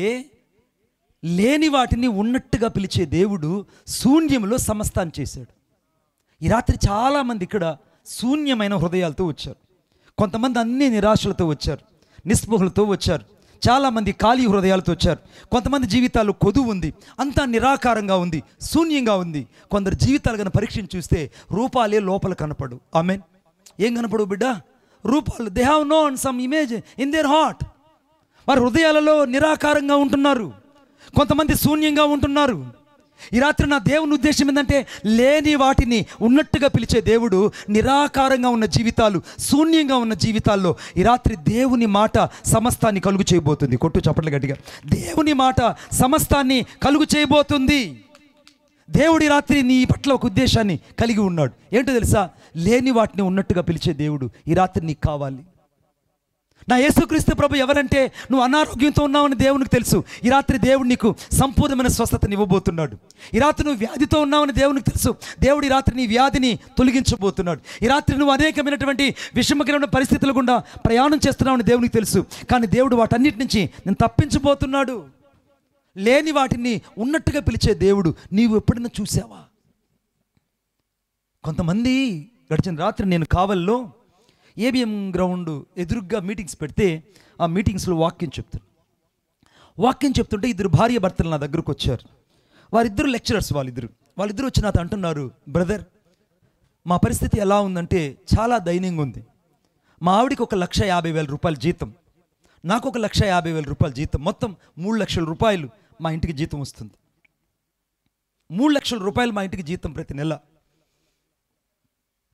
లేని వాటిని ఉన్నట్టుగా పిలిచే దేవుడు శూన్యంలో సమస్తాన్ని చేశాడు. ఈ రాత్రి చాలామంది ఇక్కడ శూన్యమైన హృదయాలతో వచ్చారు, కొంతమంది అన్ని నిరాశలతో వచ్చారు, నిస్పృహలతో వచ్చారు, చాలామంది ఖాళీ హృదయాలతో వచ్చారు, కొంతమంది జీవితాల్లో కొదువు ఉంది, అంతా నిరాకారంగా ఉంది, శూన్యంగా ఉంది. కొందరు జీవితాలు కన్నా పరీక్షను చూస్తే రూపాలే లోపల కనపడు. ఆమెన్. ఏం కనపడు బిడ్డ? రూపాలు. They have known some image in their heart. వారి హృదయాలలో నిరాకారంగా ఉంటున్నారు, కొంతమంది శూన్యంగా ఉంటున్నారు. ఈ రాత్రి నా దేవుని ఉద్దేశం ఏంటంటే లేని వాటిని ఉన్నట్టుగా పిలిచే దేవుడు నిరాకారంగా ఉన్న జీవితాలు, శూన్యంగా ఉన్న జీవితాల్లో ఈ రాత్రి దేవుని మాట సమస్తాన్ని కలుగు చేయబోతుంది. కొట్టు చప్పట్లు గట్టిగా. దేవుని మాట సమస్తాన్ని కలుగు చేయబోతుంది. దేవుడి రాత్రి నీ పట్ల ఒక ఉద్దేశాన్ని కలిగి ఉన్నాడు. ఏంటో తెలుసా? లేని వాటిని ఉన్నట్టుగా పిలిచే దేవుడు ఈ రాత్రి నీకు కావాలి. నా యేసుక్రీస్తు ప్రభు ఎవరంటే నువ్వు అనారోగ్యంతో ఉన్నావని దేవునికి తెలుసు. ఈ రాత్రి దేవుడు నీకు సంపూర్ణమైన స్వస్థతని ఇవ్వబోతున్నాడు. ఈ రాత్రి నువ్వు వ్యాధితో ఉన్నావని దేవునికి తెలుసు. దేవుడు ఈ రాత్రి నీ వ్యాధిని తొలగించబోతున్నాడు. ఈ రాత్రి నువ్వు అనేకమైనటువంటి విషమకరమైన పరిస్థితుల గుండా ప్రయాణం చేస్తున్నావని దేవునికి తెలుసు. కానీ దేవుడు వాటన్నిటి నుంచి నేను తప్పించబోతున్నాడు. లేని వాటిని ఉన్నట్టుగా పిలిచే దేవుడు నీవు ఎప్పుడైనా చూసావా? కొంతమంది గడిచిన రాత్రి నేను కావల్లో ఏబిఎం గ్రౌండ్ ఎదురుగ్గా మీటింగ్స్ పెడితే ఆ మీటింగ్స్లో వాక్యం చెప్తుంటే ఇద్దరు భార్య భర్తలు నా దగ్గరకు వచ్చారు. వారిద్దరు లెక్చరర్స్. వాళ్ళిద్దరు వచ్చి నాతో అంటున్నారు, బ్రదర్ మా పరిస్థితి ఎలా ఉందంటే చాలా దయనీయంగా ఉంది. మా ఆవిడికి 1,50,000 రూపాయల జీతం, నాకు 1,50,000 రూపాయల జీతం, మొత్తం 3 లక్షల రూపాయలు మా ఇంటికి జీతం వస్తుంది. 3 లక్షల రూపాయలు మా ఇంటికి జీతం ప్రతి నెల.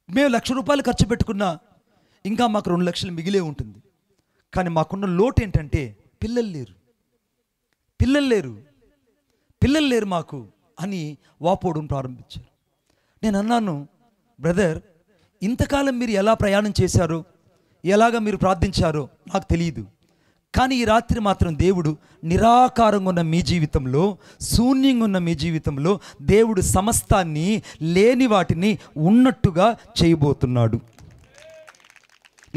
మేము 1,00,000 రూపాయలు ఖర్చు పెట్టుకున్నా ఇంకా మాకు 2 లక్షలు మిగిలే ఉంటుంది. కానీ మాకున్న లోటు ఏంటంటే పిల్లలు లేరు మాకు అని వాపోవడం ప్రారంభించారు. నేను అన్నాను, బ్రదర్ ఇంతకాలం మీరు ఎలా ప్రయాణం చేశారో, ఎలాగ మీరు ప్రార్థించారో నాకు తెలియదు, కానీ ఈ రాత్రి మాత్రం దేవుడు నిరాకారంగా ఉన్న మీ జీవితంలో, శూన్యంగా ఉన్న మీ జీవితంలో దేవుడు సమస్తాన్ని, లేని వాటిని ఉన్నట్టుగా చేయబోతున్నాడు.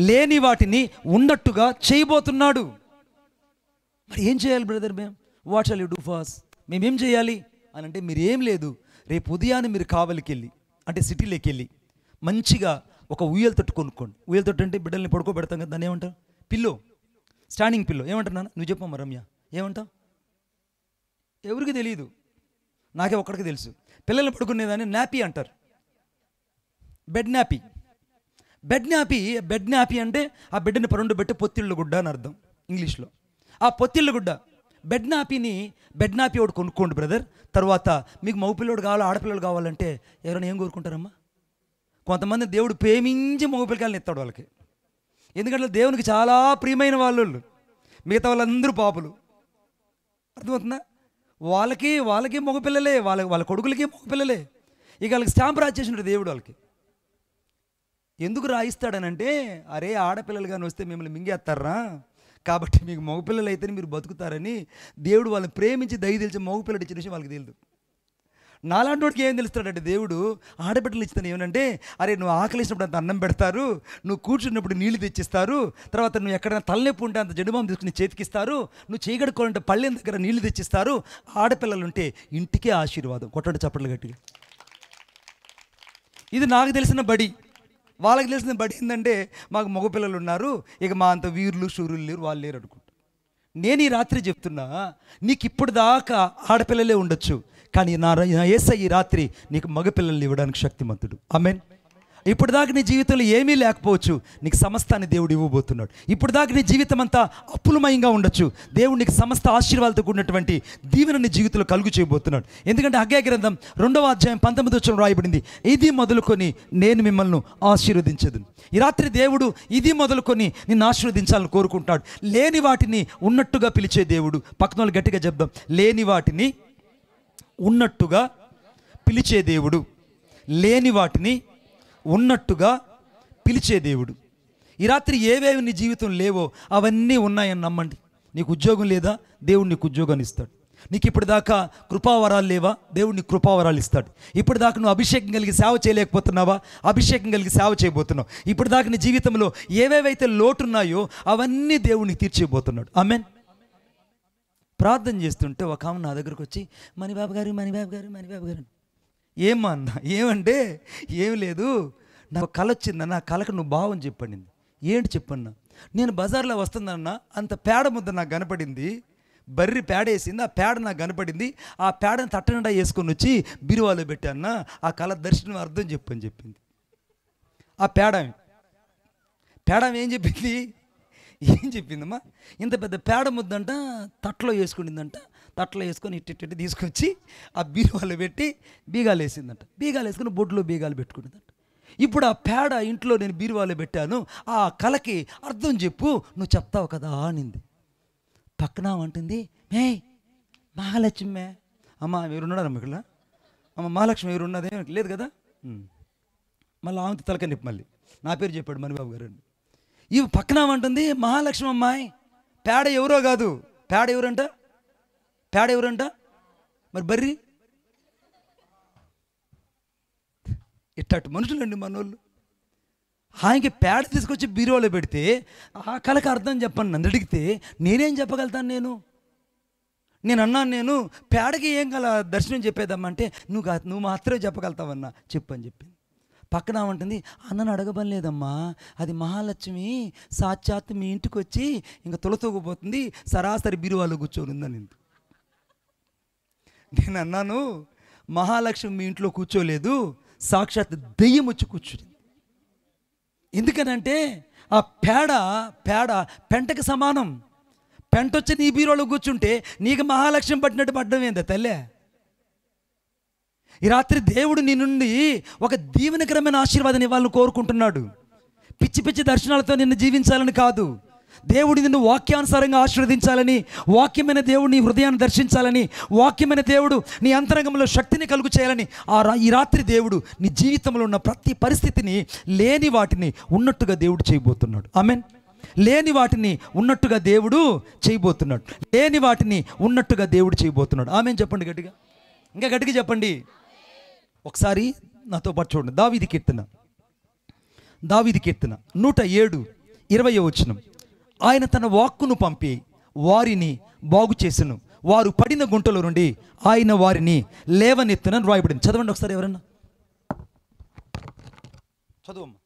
లేని వాటిని ఉన్నట్టుగా చేయబోతున్నాడు. మరి ఏం చేయాలి బ్రదర్? మేము what shall you do first? మేమేం చేయాలి అని అంటే, మీరేం లేదు, రేపు ఉదయాన్నే మీరు కావలికి వెళ్ళి, అంటే సిటీలోకి వెళ్ళి మంచిగా ఒక ఉయ్యల తొట్టు కొనుక్కోండి. ఉయ్యల తొట్టు అంటే బిడ్డల్ని పడుకోబెడతాం కదా, దాన్ని ఏమంటారు? Pillow, standing pillow. ఏమంటారు నాన్న? నువ్వు చెప్పమ్మా రమ్య, ఏమంటావు? ఎవరికి తెలియదు, నాకే ఒక్కడికి తెలుసు. పిల్లల్ని పడుకునేదాన్ని నాపీ అంటారు, బెడ్ నాపీ. బెడ్ నాపీ అంటే ఆ బిడ్డని పరుండు పెట్టి పొత్తిళ్ళ గుడ్డ అని అర్థం ఇంగ్లీష్లో. ఆ పొత్తిళ్ళ గుడ్డ బెడ్ నాపీ ఒకటి కొనుక్కోండి బ్రదర్. తర్వాత మీకు మగపిల్లడు కావాలి, ఆడపిల్లలు కావాలంటే ఎవరైనా ఏం కోరుకుంటారమ్మా? కొంతమంది దేవుడు ప్రేమించి మగపిల్లకాయలను ఎత్తాడు వాళ్ళకి. ఎందుకంటే దేవునికి చాలా ప్రియమైన వాళ్ళు, మిగతా వాళ్ళందరూ పాపులు. అర్థమవుతుందా? వాళ్ళకి మగపిల్లలే, వాళ్ళ కొడుకులకి మగపిల్లలే. ఇక వాళ్ళకి స్టాంప్ రాసేసినాడు దేవుడు వాళ్ళకి. ఎందుకు రాయిస్తాడనంటే, అరే ఆడపిల్లలు కానీ వస్తే మిమ్మల్ని మింగేస్తారా, కాబట్టి మీకు మగపిల్లలు అయితేనే మీరు బతుకుతారని దేవుడు వాళ్ళని ప్రేమించి దయ తెలిసి మగపిల్లడు ఇచ్చిన విషయం వాళ్ళకి తెలియదు. నాలాంటి వాడికి ఏం తెలుస్తాడంటే, దేవుడు ఆడబిడ్డలు ఇస్తాను ఏమనంటే, అరే నువ్వు ఆకలిసినప్పుడు అంత అన్నం పెడతారు, నువ్వు కూర్చున్నప్పుడు నీళ్లు తెచ్చిస్తారు, తర్వాత నువ్వు ఎక్కడైనా తలనొప్పి ఉంటే అంత జడుమాం తీసుకుని చేతికిస్తారు, నువ్వు చేయగడుకోవాలంటే పళ్ళెం దగ్గర నీళ్లు తెచ్చిస్తారు. ఆడపిల్లలు ఉంటే ఇంటికే ఆశీర్వాదం. కొట్టండి చప్పట్లు గట్టిగా. ఇది నాకు తెలిసిన బడి. వాళ్ళకి తెలిసిన బడి ఏంటంటే, మాకు మగపిల్లలు ఉన్నారు, ఇక మా అంత వీరులు శూరులు లేరు, వాళ్ళు లేరు అనుకుంటారు. నేను ఈ రాత్రి చెప్తున్నా, నీకు ఇప్పుడు దాకా ఆడపిల్లలే ఉండొచ్చు, కానీ నా యేసయ్య ఈ రాత్రి నీకు మగపిల్లల్ని ఇవ్వడానికి శక్తిమంతుడు. ఆమేన్. ఇప్పుడు దాకా నీ జీవితంలో ఏమీ లేకపోవచ్చు, నీకు సమస్తాన్ని దేవుడు ఇవ్వబోతున్నాడు. ఇప్పుడు దాకా నీ జీవితం అంతా అప్పులమయంగా ఉండొచ్చు, దేవుడు నీకు సమస్త ఆశీర్వాదాలతో కూడినటువంటి దీవెన నీ జీవితంలో కలుగు చేయబోతున్నాడు. ఎందుకంటే హగ్గయి గ్రంథం 2వ అధ్యాయం 19వ వచనం రాయబడింది, ఇది మొదలుకొని నేను మిమ్మల్ని ఆశీర్వదించదు. ఈ రాత్రి దేవుడు ఇది మొదలుకొని నిన్ను ఆశీర్వదించాలని కోరుకుంటాడు. లేని వాటిని ఉన్నట్టుగా పిలిచే దేవుడు. పక్కన వాళ్ళు గట్టిగా చెప్దాం, లేని వాటిని ఉన్నట్టుగా పిలిచే దేవుడు. లేని వాటిని ఉన్నట్టుగా పిలిచే దేవుడు. ఈ రాత్రి ఏవేవి నీ జీవితం లేవో అవన్నీ ఉన్నాయని నమ్మండి. నీకు ఉద్యోగం లేదా, దేవుడు నీకు ఉద్యోగాన్ని ఇస్తాడు. నీకు ఇప్పుడు దాకా కృపావరాలు లేవా, దేవుడు నీకు కృపావరాలు ఇస్తాడు. ఇప్పుడు దాకా నువ్వు అభిషేకం కలిగి సేవ చేయలేకపోతున్నావా, అభిషేకం కలిగి సేవ చేయబోతున్నావు. ఇప్పుడు దాకా నీ జీవితంలో ఏవేవైతే లోటున్నాయో అవన్నీ దేవుడు నీకు తీర్చేయబోతున్నాడు. ఆమేన్. ప్రార్థన చేస్తుంటే ఒక ఆమె నా దగ్గరకు వచ్చి, మణిబాబు గారు ఏమ్మా అన్న, ఏమంటే ఏం లేదు, నాకు కళ వచ్చిందన్న, ఆ కళకు నువ్వు భావం చెప్పండి. ఏంటి చెప్పన్నా? నేను బజార్లో వస్తుందన్న, అంత పేడ ముద్ద నాకు కనపడింది, బర్రి పేడ వేసింది, ఆ పేడ నాకు కనపడింది, ఆ పేడను తట్టనిండా వేసుకొని వచ్చి బీరువాలో పెట్టాన్న, ఆ కళ దర్శనం అర్థం చెప్పని చెప్పింది. ఆ పేడ ఏం చెప్పిందమ్మా? ఇంత పెద్ద పేడ ముద్దంట తట్లో వేసుకునిందంట, తట్లో వేసుకొని ఇట్టి తీసుకొచ్చి ఆ బీరువాలో పెట్టి బీగాలు వేసిందంట. బీగాలు వేసుకొని బొడ్లో బీగాలు పెట్టుకునేదంట. ఇప్పుడు ఆ పేడ ఇంట్లో నేను బీరువాలో పెట్టాను, ఆ కళకి అర్థం చెప్పు, నువ్వు చెప్తావు కదా అనింది. పక్కన అంటుంది, మే మహాలక్ష్మి, అమ్మ ఎవరున్నాడు అమ్మ ఇక్కడ? అమ్మ మహాలక్ష్మి ఎవరున్నదే లేదు కదా. మళ్ళీ ఆమె తలక నిప్పు, మళ్ళీ నా పేరు చెప్పాడు మణిబాబు గారు అని. ఇవి పక్కన అంటుంది, మహాలక్ష్మి అమ్మాయి, పేడ ఎవరో కాదు, పేడ ఎవరంట మరి బర్రి. ఇట్టట్టు మనుషులండి మనోళ్ళు. ఆయనకి పేడ తీసుకొచ్చి బీరువాలో పెడితే ఆ కళకు అర్థం చెప్పండి నన్ను అడిగితే నేనేం చెప్పగలుగుతాను? నేను అన్నాను, నేను పేడకి ఏం కల దర్శనం చెప్పేద్దామంటే, నువ్వు మాత్రమే చెప్పగలుగుతావన్నా, చెప్పని చెప్పింది. పక్కన ఉంటుంది, అన్నను అడగబని లేదమ్మా, అది మహాలక్ష్మి సాక్షాత్తు మీ ఇంటికి వచ్చి ఇంకా తొలతూగిపోతుంది, సరాసరి బీరువాలో కూర్చొని ఉందని. నేను అన్నాను, మహాలక్ష్మి మీ ఇంట్లో కూర్చోలేదు, సాక్షాత్ దెయ్యం వచ్చి కూర్చుంది. ఎందుకనంటే ఆ పేడ పెంటకి సమానం. పెంట వచ్చి నీ బీరువాలో కూర్చుంటే నీకు మహాలక్ష్మి పట్టినట్టు పడ్డం ఏందా తల్లే? ఈ రాత్రి దేవుడు నీ నుండి ఒక దీవెనకరమైన ఆశీర్వాదాన్ని ఇవ్వాలని కోరుకుంటున్నాడు. పిచ్చి పిచ్చి దర్శనాలతో నిన్ను జీవించాలని కాదు, దేవుడు నిన్ను వాక్యానుసారంగా ఆశీర్వదించాలని, వాక్యమైన దేవుడు నీ హృదయాన్ని దర్శించాలని, వాక్యమైన దేవుడు నీ అంతరంగంలో శక్తిని కలుగు చేయాలని ఈ రాత్రి దేవుడు నీ జీవితంలో ఉన్న ప్రతి పరిస్థితిని, లేని వాటిని ఉన్నట్టుగా దేవుడు చేయబోతున్నాడు. ఆమేన్. లేని వాటిని ఉన్నట్టుగా దేవుడు చేయబోతున్నాడు. లేని వాటిని ఉన్నట్టుగా దేవుడు చేయబోతున్నాడు. ఆమె చెప్పండి గట్టిగా, ఇంకా గట్టిగా చెప్పండి. ఒకసారి నాతో పాటు చూడండి. దావీదు కీర్తన 107:20. ఆయన తన వాక్కును పంపి వారిని బాగు చేసెను, వారు పడిన గుంటల నుండి ఆయన వారిని లేవనెత్తునని రాయబడింది. చదవండి ఒకసారి ఎవరన్నా, చదువమ్మా.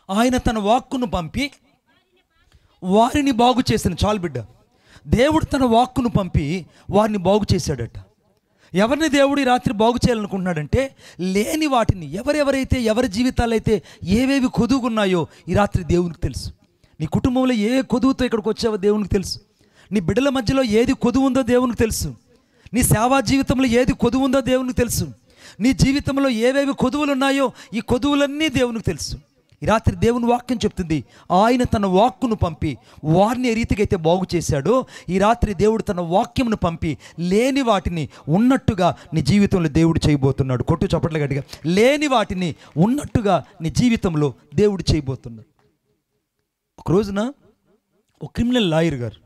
ఆయన తన వాక్కును పంపి వారిని బాగు చేసిన. చాలు బిడ్డ, దేవుడు తన వాక్కును పంపి వారిని బాగు చేశాడట. ఎవరిని దేవుడు ఈ రాత్రి బాగు చేయాలనుకుంటున్నాడంటే, లేని వాటిని, ఎవరెవరైతే ఎవరి జీవితాలు అయితే ఏవేవి కొదువుకున్నాయో ఈ రాత్రి దేవునికి తెలుసు. నీ కుటుంబంలో ఏ కొదువుతో ఇక్కడికి వచ్చావో దేవునికి తెలుసు. నీ బిడ్డల మధ్యలో ఏది కొదువు ఉందో దేవునికి తెలుసు. నీ సేవా జీవితంలో ఏది కొదువు ఉందో దేవునికి తెలుసు. నీ జీవితంలో ఏవేవి కొదువులు ఉన్నాయో ఈ కొదువులన్నీ దేవునికి తెలుసు. ఈ రాత్రి దేవుని వాక్యం చెప్తుంది, ఆయన తన వాక్కును పంపి వారిని ఏ రీతిగా అయితే బాగు చేశాడో, ఈ రాత్రి దేవుడు తన వాక్యమును పంపి లేని వాటిని ఉన్నట్టుగా నీ జీవితంలో దేవుడు చేయబోతున్నాడు. కొట్టు చప్పట్లు గట్టిగా. లేని వాటిని ఉన్నట్టుగా నీ జీవితంలో దేవుడు చేయబోతున్నాడు. ఒక రోజున ఒక క్రిమినల్ లాయర్ గారు,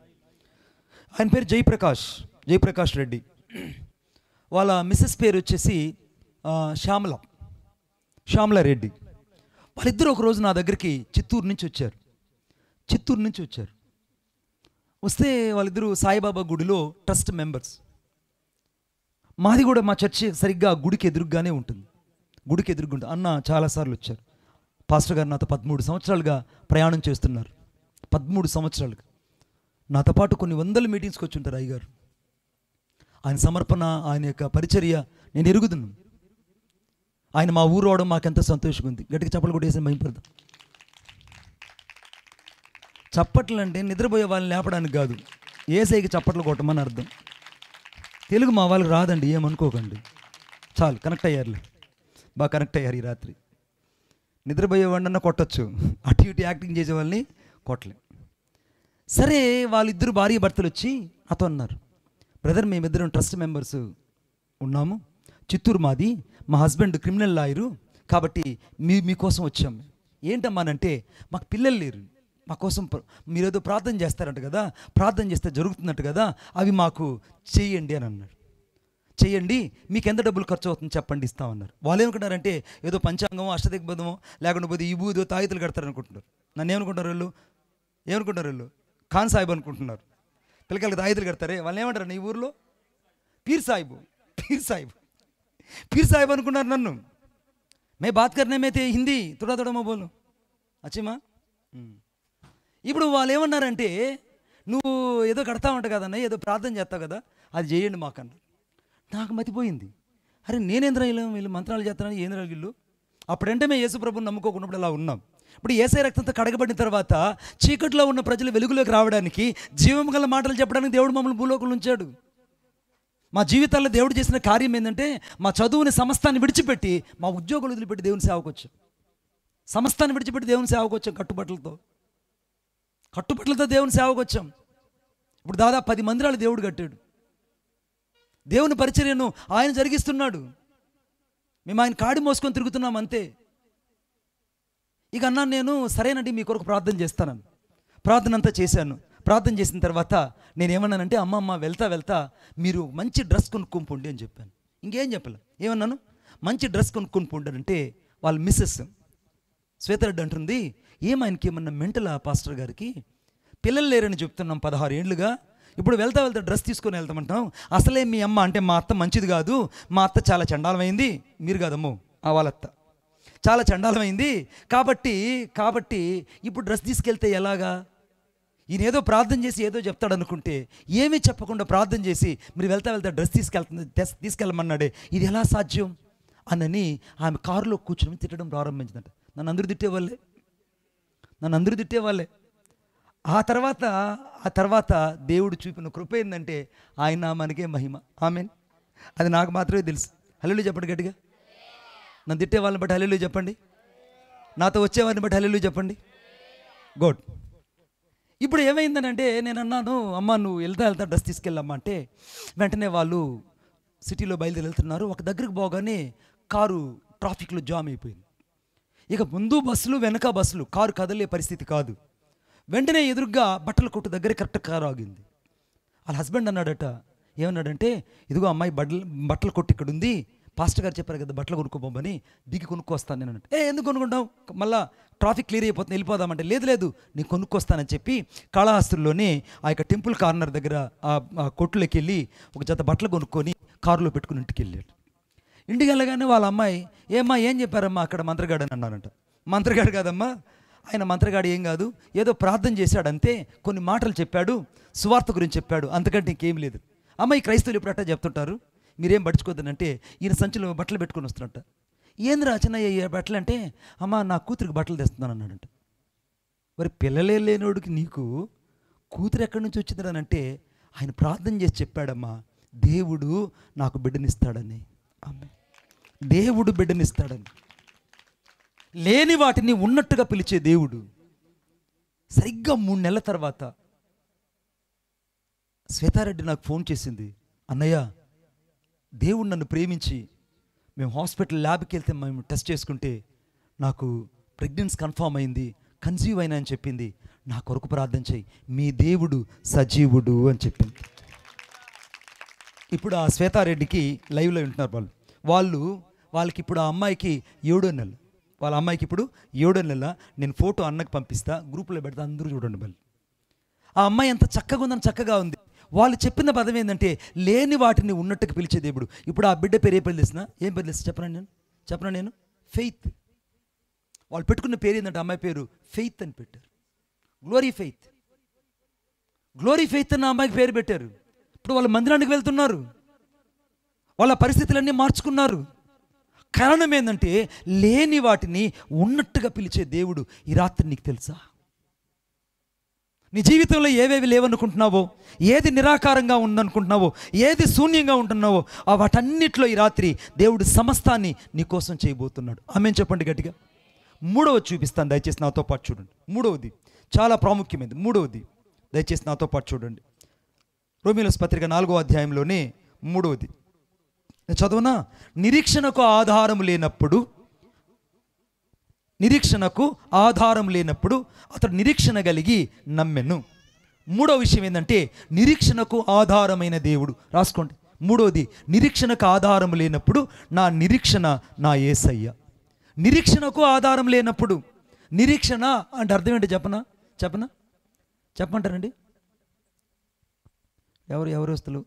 ఆయన పేరు జయప్రకాష్ రెడ్డి, వాళ్ళ మిస్సెస్ పేరు వచ్చేసి శ్యామలారెడ్డి. వాళ్ళిద్దరూ ఒక రోజు నా దగ్గరికి చిత్తూరు నుంచి వచ్చారు. వస్తే వాళ్ళిద్దరూ సాయిబాబా గుడిలో ట్రస్ట్ మెంబర్స్. మాది కూడా మా చర్చి సరిగ్గా గుడికి ఎదురుగానే ఉంటుంది. అన్న చాలాసార్లు వచ్చారు. పాస్టర్ గారు నాతో 13 సంవత్సరాలుగా ప్రయాణం చేస్తున్నారు. 13 సంవత్సరాలుగా నాతో పాటు కొన్ని వందల మీటింగ్స్కి వచ్చి ఉంటారు అయ్యగారు. ఆయన సమర్పణ, ఆయన యొక్క పరిచర్య నేను ఎరుగుతున్నాను. ఆయన మా ఊరు రావడం మాకెంత సంతోషంగా ఉంది. గట్టిగా చప్పట్లు కొట్టేసి భయపడదాం. చప్పట్లు అంటే నిద్రపోయే వాళ్ళని లేపడానికి కాదు, ఏసైకి చప్పట్లు కొట్టమని అర్థం. తెలుగు మా వాళ్ళకి రాదండి, ఏమనుకోకండి. చాలు, కనెక్ట్ అయ్యారులే, బాగా కనెక్ట్ అయ్యారు. ఈ రాత్రి నిద్రపోయేవాడినన్నా కొట్టచ్చు, అటు ఇటు యాక్టింగ్ చేసే వాళ్ళని కొట్టలే. సరే, వాళ్ళిద్దరు భార్య భర్తలు వచ్చి నాతో అన్నారు, బ్రదర్ మేమిద్దరం ట్రస్ట్ మెంబర్స్ ఉన్నాము, చిత్తూరు మాది, మా హస్బెండ్ క్రిమినల్ లాయరు, కాబట్టి మీకోసం వచ్చాం. ఏంటమ్మానంటే, మాకు పిల్లలు లేరు, మా కోసం మీరేదో ప్రార్థన చేస్తారంట కదా, ప్రార్థన చేస్తే జరుగుతున్నట్టు కదా, అవి మాకు చేయండి అని అన్నాడు. చేయండి, మీకు ఎంత డబ్బులు ఖర్చు అవుతుంది చెప్పండి, ఇస్తామన్నారు. వాళ్ళు ఏమనుకుంటారంటే ఏదో పంచాంగమో అష్టదిగ్బంధమో లేకుండా పోతే ఈ బూదో తాయితులు కడతారు అనుకుంటున్నారు. నన్ను ఏమనుకుంటారు వీళ్ళు ఖాన్ సాహిబ్ అనుకుంటున్నారు. పిల్లకాయలకు తాయితులు కడతారే, వాళ్ళు ఏమంటారు ఈ ఊర్లో? పీర్ साहिब అనుకున్నారు నన్ను. మే బాత్ కర్నే మే తే హిందీ థోడా మో బోలు అచ్చిమా. ఇప్పుడు వాళ్ళు ఏమన్నారంటే, నువ్వు ఏదో కడతా ఉంటావు కదన్నా, ఏదో ప్రార్థన చేస్తావు కదా, అది చేయండి మాకన్నారు. నాకు మతిపోయింది, అరే నేనేంద్ర వీళ్ళు మంత్రాలు చేస్తానని ఏంద్ర వీళ్ళు. అప్పుడంటే మేము యేసుప్రభుని నమ్ముకోకున్నప్పుడు అలా ఉన్నాం. ఇప్పుడు యేసయ్య రక్తంతో కడగబడిన తర్వాత చీకట్లో ఉన్న ప్రజలు వెలుగులోకి రావడానికి, జీవం గల మాటలు చెప్పడానికి దేవుడు మమ్మల్ని భూలోకంలో ఉంచాడు. మా జీవితాల్లో దేవుడు చేసిన కార్యం ఏంటంటే, మా చదువుని సమస్తాన్ని విడిచిపెట్టి, మా ఉద్యోగాలు వదిలిపెట్టి దేవుని సేవకు వచ్చాం. సమస్తాన్ని విడిచిపెట్టి దేవుని సేవకు వచ్చాం. కట్టుబట్టలతో దేవుని సేవకు వచ్చాం. ఇప్పుడు దాదాపు 10 మందిరాలు దేవుడు కట్టాడు. దేవుని పరిచర్యను ఆయన జరిగిస్తున్నాడు. మేము ఆయన కాడి మోసుకొని తిరుగుతున్నాం అంతే. ఇక అన్నాను నేను, సరేనండి మీ కొరకు ప్రార్థన చేస్తానని ప్రార్థన అంతా చేశాను. ప్రార్థన చేసిన తర్వాత నేనేమన్నానంటే, అమ్మమ్మ వెళ్తా మీరు మంచి డ్రెస్ కొనుక్కొని పోండి అని చెప్పాను. ఇంకేం చెప్పలే. ఏమన్నాను, మంచి డ్రెస్ కొనుక్కొని పోండి అంటే, వాళ్ళ మిస్సెస్ శ్వేతారెడ్డి అంటుంది, ఆయనకి ఏమన్నా మెంటలా పాస్టర్ గారికి, పిల్లలు లేరని చెప్తున్నాం 16 ఏళ్ళుగా, ఇప్పుడు వెళ్తా డ్రెస్ తీసుకొని వెళ్తామంటాం. అసలే మీ అమ్మ అంటే మా అత్త మంచిది కాదు, మా అత్త చాలా చండాలమైంది. మీరు కాదమ్మో, వాళ్ళత్త చాలా చండాలమైంది. కాబట్టి ఇప్పుడు డ్రెస్ తీసుకెళ్తే ఎలాగా? ఈయన ఏదో ప్రార్థన చేసి ఏదో చెప్తాడు అనుకుంటే, ఏమీ చెప్పకుండా ప్రార్థన చేసి మీరు వెళ్తా డ్రెస్ తీసుకెళ్ళమన్నాడే, ఇది ఎలా సాధ్యం అని ఆమె కారులో కూర్చొని తిట్టడం ప్రారంభించిందంట. నన్ను అందరూ తిట్టేవాళ్ళే. ఆ తర్వాత దేవుడు చూపిన కృప ఏంటంటే, ఆయన నామానికే మహిమ. ఆమేన్. అది నాకు మాత్రమే తెలుసు. హల్లెలూయా చెప్పండి గట్టిగా. నన్ను తిట్టే వాళ్ళని బట్టి హల్లెలూయా చెప్పండి, నాతో వచ్చేవారిని బట్టి హల్లెలూయా చెప్పండి. గుడ్. ఇప్పుడు ఏమైందనంటే, నేను అన్నాను, అమ్మ నువ్వు వెళ్తా డ్రెస్ తీసుకెళ్ళమ్మా అంటే, వెంటనే వాళ్ళు సిటీలో బయలుదేరి వెళ్తున్నారు. ఒక దగ్గరికి పోగానే కారు ట్రాఫిక్లో జామ్ అయిపోయింది. ఇక ముందు బస్సులు వెనక బస్సులు, కారు కదలే పరిస్థితి కాదు. వెంటనే ఎదురుగ్గా బట్టల కొట్టు దగ్గర కరెక్ట్ కారు ఆగింది. వాళ్ళ హస్బెండ్ అన్నాడట, ఏమన్నాడంటే, ఇదిగో అమ్మాయి బట్టల కొట్టు ఇక్కడ ఉంది, పాస్టర్ గారు చెప్పారు కదా బట్టలు కొనుక్కోబోమని, దిగి కొనుక్కొస్తాను నేను అన్నట్టు. ఎందుకు కొనుక్కుంటావు, మళ్ళీ ట్రాఫిక్ క్లియర్ అయిపోతుంది వెళ్ళిపోదామంటే, లేదు నేను కొనుక్కొస్తానని చెప్పి కాళహస్తిలోనే ఆ యొక్క టెంపుల్ కార్నర్ దగ్గర ఆ కొట్టులోకి వెళ్ళి ఒక జత బట్టలు కొనుక్కొని కారులో పెట్టుకుని ఇంటికి వెళ్ళాడు. ఇంటికి వెళ్ళగానే వాళ్ళ అమ్మాయి, ఏం చెప్పారమ్మా అక్కడ మంత్రగాడు అని అన్నారంట. మంత్రగాడు కాదమ్మా, ఆయన మంత్రగాడు ఏం కాదు, ఏదో ప్రార్థన చేశాడు అంతే, కొన్ని మాటలు చెప్పాడు, సువార్త గురించి చెప్పాడు, అంతకంటే ఇంకేం లేదు. అమ్మాయి క్రైస్తవులు ఇప్పుడు అట్టా చెప్తుంటారు, మీరేం పడుచుకోద్దనంటే ఈయన సంచిలో బట్టలు పెట్టుకొని వస్తున్నట్ట. ఏంద్రా చిన్నయ్య బట్టలు అంటే, అమ్మ నా కూతురికి బట్టలు తెస్తున్నాను అన్నాడంట. మరి పిల్లలే లేనోడికి నీకు కూతురు ఎక్కడి నుంచి వచ్చిందనంటే, ఆయన ప్రార్థన చేసి చెప్పాడమ్మా, దేవుడు నాకు బిడ్డనిస్తాడని. అమ్మ, దేవుడు బిడ్డనిస్తాడని. లేని వాటిని ఉన్నట్టుగా పిలిచే దేవుడు. సరిగ్గా 3 నెలల తర్వాత శ్వేతారెడ్డి నాకు ఫోన్ చేసింది, అన్నయ్య దేవుడు నన్ను ప్రేమించి మేము హాస్పిటల్ ల్యాబ్కి వెళ్తే మేము టెస్ట్ చేసుకుంటే నాకు ప్రెగ్నెన్సీ కన్ఫామ్ అయింది, కన్సీవ్ అయినా అని చెప్పింది, నా కొరకు ప్రార్థన చేయి, మీ దేవుడు సజీవుడు అని చెప్పింది. ఇప్పుడు ఆ శ్వేతారెడ్డికి లైవ్లో ఉంటున్నారు వాళ్ళకి ఇప్పుడు ఆ అమ్మాయికి 7వ నెల, వాళ్ళ అమ్మాయికి ఇప్పుడు 7వ నెల. నేను ఫోటో అన్నకు పంపిస్తా, గ్రూప్లో పెడతా, అందరూ చూడండి. మళ్ళీ ఆ అమ్మాయి ఎంత చక్కగా ఉందని, చక్కగా ఉంది. వాళ్ళు చెప్పిన పదం ఏంటంటే, లేని వాటిని ఉన్నట్టుగా పిలిచే దేవుడు. ఇప్పుడు ఆ బిడ్డ పేరు ఏ పేరు తెలిసిన, ఏం పేరు తెలిసిన చెప్పనా నేను ఫెయిత్. వాళ్ళు పెట్టుకున్న పేరు ఏంటంటే, అమ్మాయి పేరు ఫెయిత్ అని పెట్టారు. గ్లోరీ ఫెయిత్ అన్న అమ్మాయికి పేరు పెట్టారు. ఇప్పుడు వాళ్ళ మందిరానికి వెళ్తున్నారు, వాళ్ళ పరిస్థితులన్నీ మార్చుకున్నారు. కారణం ఏంటంటే, లేని వాటిని ఉన్నట్టుగా పిలిచే దేవుడు. ఈ రాత్రి నీకు తెలుసా, నీ జీవితంలో ఏవేవి లేవనుకుంటున్నావో, ఏది నిరాకారంగా ఉందనుకుంటున్నావో, ఏది శూన్యంగా ఉంటున్నావో, వాటన్నిటిలో ఈ రాత్రి దేవుడు సమస్తాన్ని నీ కోసం చేయబోతున్నాడు. ఆమేన్ చెప్పండి గట్టిగా. 3వది చూపిస్తాను, దయచేసి నాతో పాటు చూడండి. 3వది చాలా ప్రాముఖ్యమైనది. 3వది దయచేసి నాతో పాటు చూడండి. రోమీయుల పత్రిక 4వ అధ్యాయంలోనే 3వది నేను చదువునా. నిరీక్షణకు ఆధారం లేనప్పుడు అతడు నిరీక్షణ కలిగి నమ్మెను. 3వ విషయం ఏంటంటే, నిరీక్షణకు ఆధారమైన దేవుడు. రాసుకోండి. 3వది, నిరీక్షణకు ఆధారం లేనప్పుడు నా నిరీక్షణ నా యేసయ్య. నిరీక్షణకు ఆధారం లేనప్పుడు, నిరీక్షణ అంటే అర్థం ఏంటి చెప్పమంటారండి? ఎవరు వస్తులు?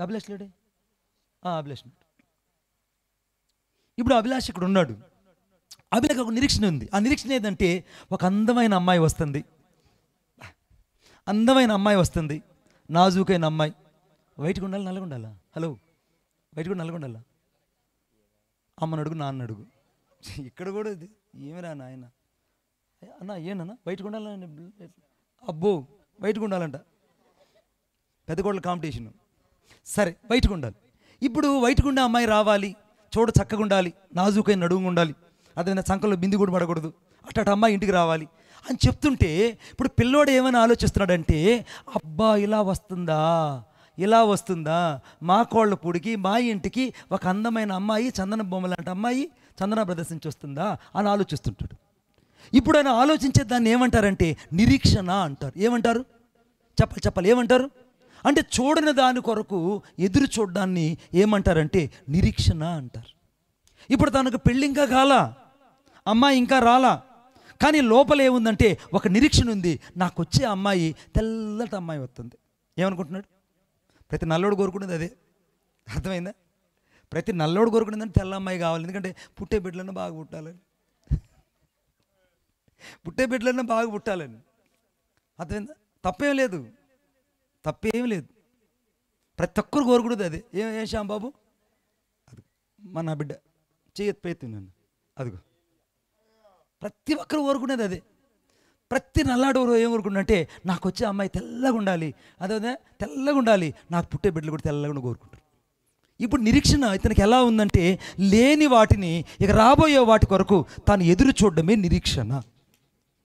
అభిలాష్ లేడే? అభిలాష్. ఇప్పుడు అభిలాష్ ఇక్కడ ఉన్నాడు. అభిలాష్ ఒక నిరీక్షణ ఉంది. ఆ నిరీక్షణ ఏంటంటే, ఒక అందమైన అమ్మాయి వస్తుంది, నాజూకైన అమ్మాయి. వైట్గా ఉండాలి, నల్లగా ఉండాలా? హలో, వైట్గా నల్లగా ఉండాలా? అమ్మని అడుగు, నాన్న అడుగు. ఇక్కడ కూడా ఇది ఏమిరా నాయన, అన్న ఏనన్నా వైట్గా ఉండాలని? అబ్బో, వైట్గా ఉండాలంట. పెద్ద కోళ్ళ కాంపిటీషన్. సరే, వైట్గా ఉండాలి. ఇప్పుడు వైట్గా ఉండే అమ్మాయి రావాలి, చూడ చక్కగా ఉండాలి, నాజూకైన నడుము ఉండాలి, అదే సంకల్లో బింది కూడా పడకూడదు, అట్ట అమ్మాయి ఇంటికి రావాలి అని చెప్తుంటే, ఇప్పుడు పిల్లోడు ఏమైనా ఆలోచిస్తున్నాడంటే, అబ్బా ఇలా వస్తుందా మా కోళ్ళ పూడికి, మా ఇంటికి ఒక అందమైన అమ్మాయి, చందన బొమ్మ లాంటి అమ్మాయి చందన ప్రదర్శించి వస్తుందా అని ఆలోచిస్తుంటాడు. ఇప్పుడు ఆయన ఆలోచించే దాన్ని ఏమంటారంటే నిరీక్షణ అంటారు. ఏమంటారు చెప్పాలి ఏమంటారు అంటే, చూడని దాని కొరకు ఎదురు చూడడాన్ని ఏమంటారంటే నిరీక్షణ అంటారు. ఇప్పుడు తనకు పెళ్ళి ఇంకా కాలా, అమ్మాయి ఇంకా రాలా, కానీ లోపల ఏముందంటే ఒక నిరీక్షణ ఉంది. నాకు వచ్చే అమ్మాయి తెల్లటి అమ్మాయి వస్తుంది. ఏమనుకుంటున్నాడు? ప్రతి నల్లోడు కోరుకునేది అదే. అర్థమైందా? ప్రతి నల్లోడు కోరుకునేదంటే తెల్ల అమ్మాయి కావాలి. ఎందుకంటే పుట్టే బిడ్డలన్నా బాగా పుట్టాలని. అర్థమైందా? తప్పేం లేదు. ప్రతి ఒక్కరు కోరుకునేది అదే. ఏం శ్యాంబాబు, అది నా బిడ్డ చేయెత్తి నన్ను, అదిగో. ప్రతి ఒక్కరు కోరుకునేది అదే. ప్రతి నల్లాడు ఏం కోరుకుంటుంటే, నాకు వచ్చే అమ్మాయి తెల్లగా ఉండాలి, అదే తెల్లగా ఉండాలి, నాకు పుట్టే బిడ్డలు కూడా తెల్లగా కోరుకుంటారు. ఇప్పుడు నిరీక్షణ ఇతనికి ఎలా ఉందంటే, లేని వాటిని ఇక రాబోయే వాటి కొరకు తాను ఎదురు చూడడమే నిరీక్షణ.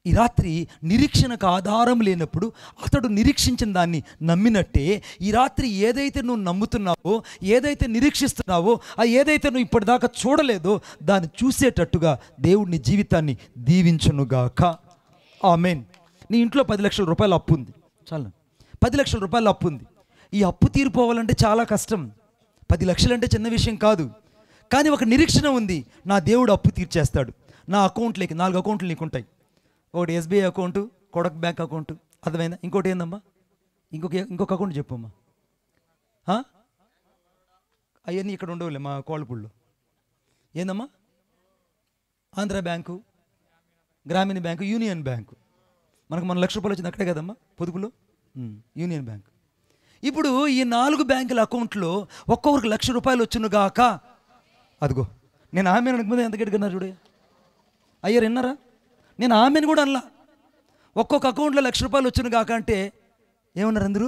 ఈ రాత్రి నిరీక్షణకు ఆధారం లేనప్పుడు అతడు నిరీక్షించిన దాన్ని నమ్మినట్టే ఈ రాత్రి ఏదైతే నువ్వు నమ్ముతున్నావో, ఏదైతే నిరీక్షిస్తున్నావో, ఆ ఏదైతే నువ్వు ఇప్పటిదాకా చూడలేదో దాన్ని చూసేటట్టుగా దేవుడి నీ జీవితాన్ని దీవించునుగాక. ఆమేన్. నీ ఇంట్లో 10 లక్షల రూపాయల అప్పు ఉంది, చాలా 10 లక్షల రూపాయల అప్పు ఉంది. ఈ అప్పు తీరిపోవాలంటే చాలా కష్టం. 10 లక్షలు అంటే చిన్న విషయం కాదు. కానీ ఒక నిరీక్షణ ఉంది, నా దేవుడు అప్పు తీర్చేస్తాడు. నా అకౌంట్లోకి 4 అకౌంట్లు నీకు ఉంటాయి. ఒకటి SBI account, Kotak bank account, అర్థమైందా? ఇంకోటి ఏందమ్మా? ఇంకొక అకౌంట్ చెప్పమ్మా. అవన్నీ ఇక్కడ ఉండవులే మా కోళ్ళపూడిలో. ఏందమ్మా? ఆంధ్ర బ్యాంకు, గ్రామీణ బ్యాంకు, యూనియన్ బ్యాంకు. మనకు మన ₹1,00,000 వచ్చింది అక్కడే కదమ్మా పొదుపులో, యూనియన్ బ్యాంక్. ఇప్పుడు ఈ 4 బ్యాంకుల అకౌంట్లో ఒక్కొక్కరికి ₹1,00,000 వచ్చునుగాక. అదిగో నేను ఆమెను అనుకుంది ఎంత గట్టిగా చూడే అయ్యారు, విన్నారా? నేను ఆమెను కూడా అనలా. ఒక్కొక్క అకౌంట్లో ₹1,00,000 వచ్చునుగాక అంటే ఏమన్నారు అందరూ?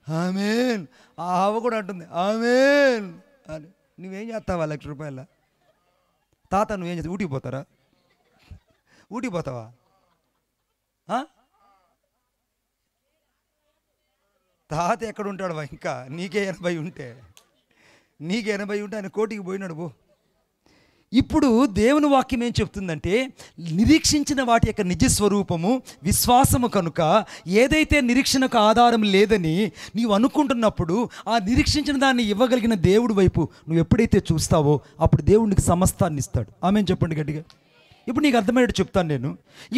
ఆమేన్. ఆ ఆవ కూడా అంటుంది ఆమేన్ అని. నువ్వేం చేస్తావా ₹1,00,000? తాత నువ్వేం చేస్తావు? ఊటికి పోతారా? ఊటికి పోతావా? తాత ఎక్కడ ఉంటాడు? ఇంకా నీకే 80 ఉంటే ఆయన కోటికి పోయినాడు పో. ఇప్పుడు దేవుని వాక్యం ఏం చెప్తుందంటే, నిరీక్షించిన వాటి యొక్క నిజస్వరూపము విశ్వాసము కనుక ఏదైతే నిరీక్షణకు ఆధారం లేదని నీవు అనుకుంటున్నప్పుడు ఆ నిరీక్షించిన దాన్ని ఇవ్వగలిగిన దేవుడి వైపు నువ్వు ఎప్పుడైతే చూస్తావో అప్పుడు దేవుడికి సమస్తాన్ని ఇస్తాడు. ఆమేన్ చెప్పండి గట్టిగా. ఇప్పుడు నీకు అర్థమయ్యేట్టు చెప్తాను నేను.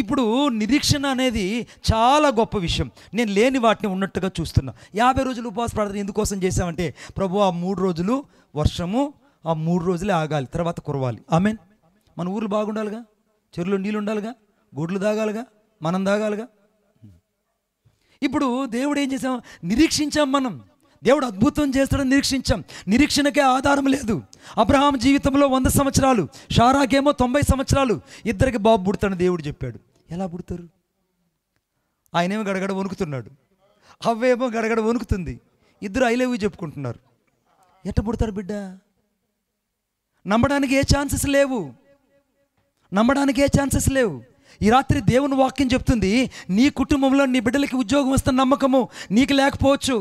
ఇప్పుడు నిరీక్షణ అనేది చాలా గొప్ప విషయం. నేను లేని వాటిని ఉన్నట్టుగా చూస్తున్నా. 50 రోజులు ఉపవాస ప్రార్థన ఎందుకోసం చేశామంటే, ప్రభు ఆ 3 రోజులు వర్షము, ఆ 3 రోజులే ఆగాలి, తర్వాత కురవాలి. ఆమేన్. మన ఊర్లు బాగుండాలిగా, చెరువులో నీళ్ళు ఉండాలిగా, గొడ్లు తాగాలిగా, మనం తాగాలిగా. ఇప్పుడు దేవుడు ఏం చేసాం? నిరీక్షించాం మనం. దేవుడు అద్భుతం చేస్తాడని నిరీక్షించాం. నిరీక్షణకే ఆధారం లేదు. అబ్రహాం జీవితంలో 100 సంవత్సరాలు, షారాకేమో 90 సంవత్సరాలు. ఇద్దరికి బాబు పుడతాడని దేవుడు చెప్పాడు. ఎలా పుడతారు? ఆయనేమో గడగడ వణుకుతున్నాడు, హవ్వేమో గడగడ వణుకుతుంది. ఇద్దరు ఐ లవ్ యూ చెప్పుకుంటున్నారు. ఎట్ట పుడతారు బిడ్డ? నమ్మడానికి ఏ ఛాన్సెస్ లేవు. ఈ రాత్రి దేవుని వాక్యం చెప్తుంది, నీ కుటుంబంలో నీ బిడ్డలకి ఉద్యోగం వస్తున్న నమ్మకము నీకు లేకపోవచ్చు.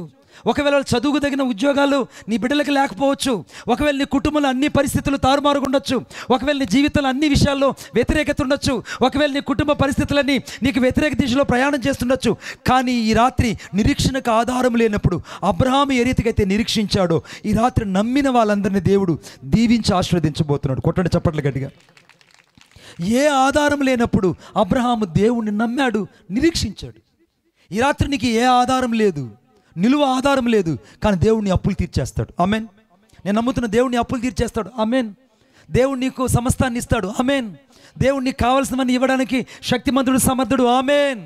ఒకవేళ చదువుకు తగిన ఉద్యోగాలు నీ బిడ్డలకు లేకపోవచ్చు. ఒకవేళ నీ కుటుంబంలో అన్ని పరిస్థితులు తారుమారుగా ఉండొచ్చు. ఒకవేళ నీ జీవితంలో అన్ని విషయాల్లో వ్యతిరేకత ఉండొచ్చు. ఒకవేళ నీ కుటుంబ పరిస్థితులన్నీ నీకు వ్యతిరేక దిశలో ప్రయాణం చేస్తుండొచ్చు. కానీ ఈ రాత్రి నిరీక్షణకు ఆధారం లేనప్పుడు అబ్రహాము ఏ రీతికైతే నిరీక్షించాడో, ఈ రాత్రి నమ్మిన వాళ్ళందరినీ దేవుడు దీవించి ఆశీర్వదించబోతున్నాడు. కొట్టండి చప్పట్లు గట్టిగా. ఏ ఆధారం లేనప్పుడు అబ్రహాము దేవుణ్ణి నమ్మాడు, నిరీక్షించాడు. ఈ రాత్రి నీకు ఏ ఆధారం లేదు, నిలువ ఆధారం లేదు, కానీ దేవుడిని అప్పులు తీర్చేస్తాడు. ఆమేన్. నేను నమ్ముతున్న దేవుడిని అప్పులు తీర్చేస్తాడు. ఆమేన్. దేవుడు నీకు సమస్తాన్ని ఇస్తాడు. ఆమేన్. దేవుడు నీకు కావాల్సినవన్నీ ఇవ్వడానికి శక్తిమంతుడు, సమర్థుడు. ఆమేన్.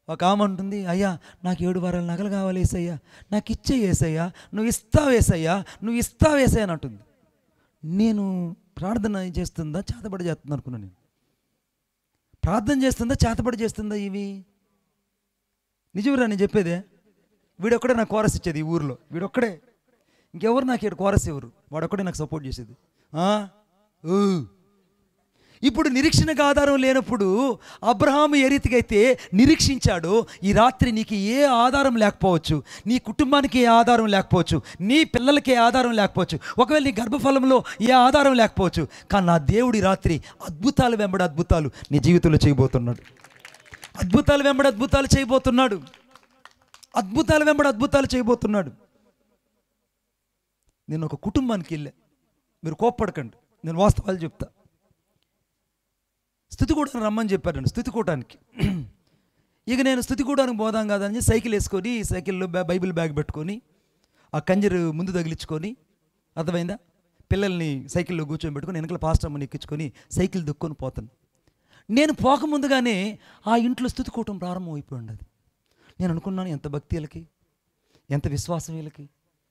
ఒక ఆమె ఉంటుంది, అయ్యా నాకు 7 వారాల నగలు కావాలి ఏసయ్యా, నాకు ఇచ్చే ఏసయ్యా, నువ్వు ఇస్తావేసయ్యా అని అంటుంది. నేను ప్రార్థన చేస్తుందా చేతబడి చేస్తుంది అనుకున్నాను. నేను ప్రార్థన చేస్తుందా చేతబడి చేస్తుందా? ఇవి నిజంరా నేను చెప్పేదే. వీడొక్కడే నాకు కోరస్ ఇచ్చేది ఈ ఊరిలో, వీడొక్కడే. ఇంకెవరు నాకు ఇక్కడ కోరస్ ఎవరు? వాడొక్కడే నాకు సపోర్ట్ చేసేది. ఇప్పుడు నిరీక్షణకు ఆధారం లేనప్పుడు అబ్రహాము ఏ రీతిగా అయితే నిరీక్షించాడో, ఈ రాత్రి నీకు ఏ ఆధారం లేకపోవచ్చు, నీ కుటుంబానికి ఏ ఆధారం లేకపోవచ్చు, నీ పిల్లలకి ఏ ఆధారం లేకపోవచ్చు, ఒకవేళ నీ గర్భఫలంలో ఏ ఆధారం లేకపోవచ్చు, కానీ నా దేవుడు ఈ రాత్రి అద్భుతాలు వెంబడి అద్భుతాలు నీ జీవితంలో చేయబోతున్నాడు. అద్భుతాలు వెంబడి అద్భుతాలు చేయబోతున్నాడు. నేను ఒక కుటుంబానికి వెళ్ళా. మీరు కోప్పడకండి, నేను వాస్తవాలు చెప్తా. స్తుతికూటానికి రమ్మని చెప్పారండి, స్తుతికూటానికి. ఇక నేను స్తుతికూటానికి పోదాం కాదని సైకిల్ వేసుకొని, సైకిల్లో బైబిల్ బ్యాగ్ పెట్టుకొని, ఆ కంజరు ముందు తగిలించుకొని, అర్థమైందా, పిల్లల్ని సైకిల్లో కూర్చొని పెట్టుకొని వెనకల పాస్టర్ అమ్మని ఎక్కించుకొని సైకిల్ దుక్కొని పోతాను. నేను పోకముందుగానే ఆ ఇంట్లో స్తుతికూటం ప్రారంభం అయిపోయింది. అది నేను అనుకున్నాను, ఎంత భక్తి వీళ్ళకి, ఎంత విశ్వాసం వీళ్ళకి,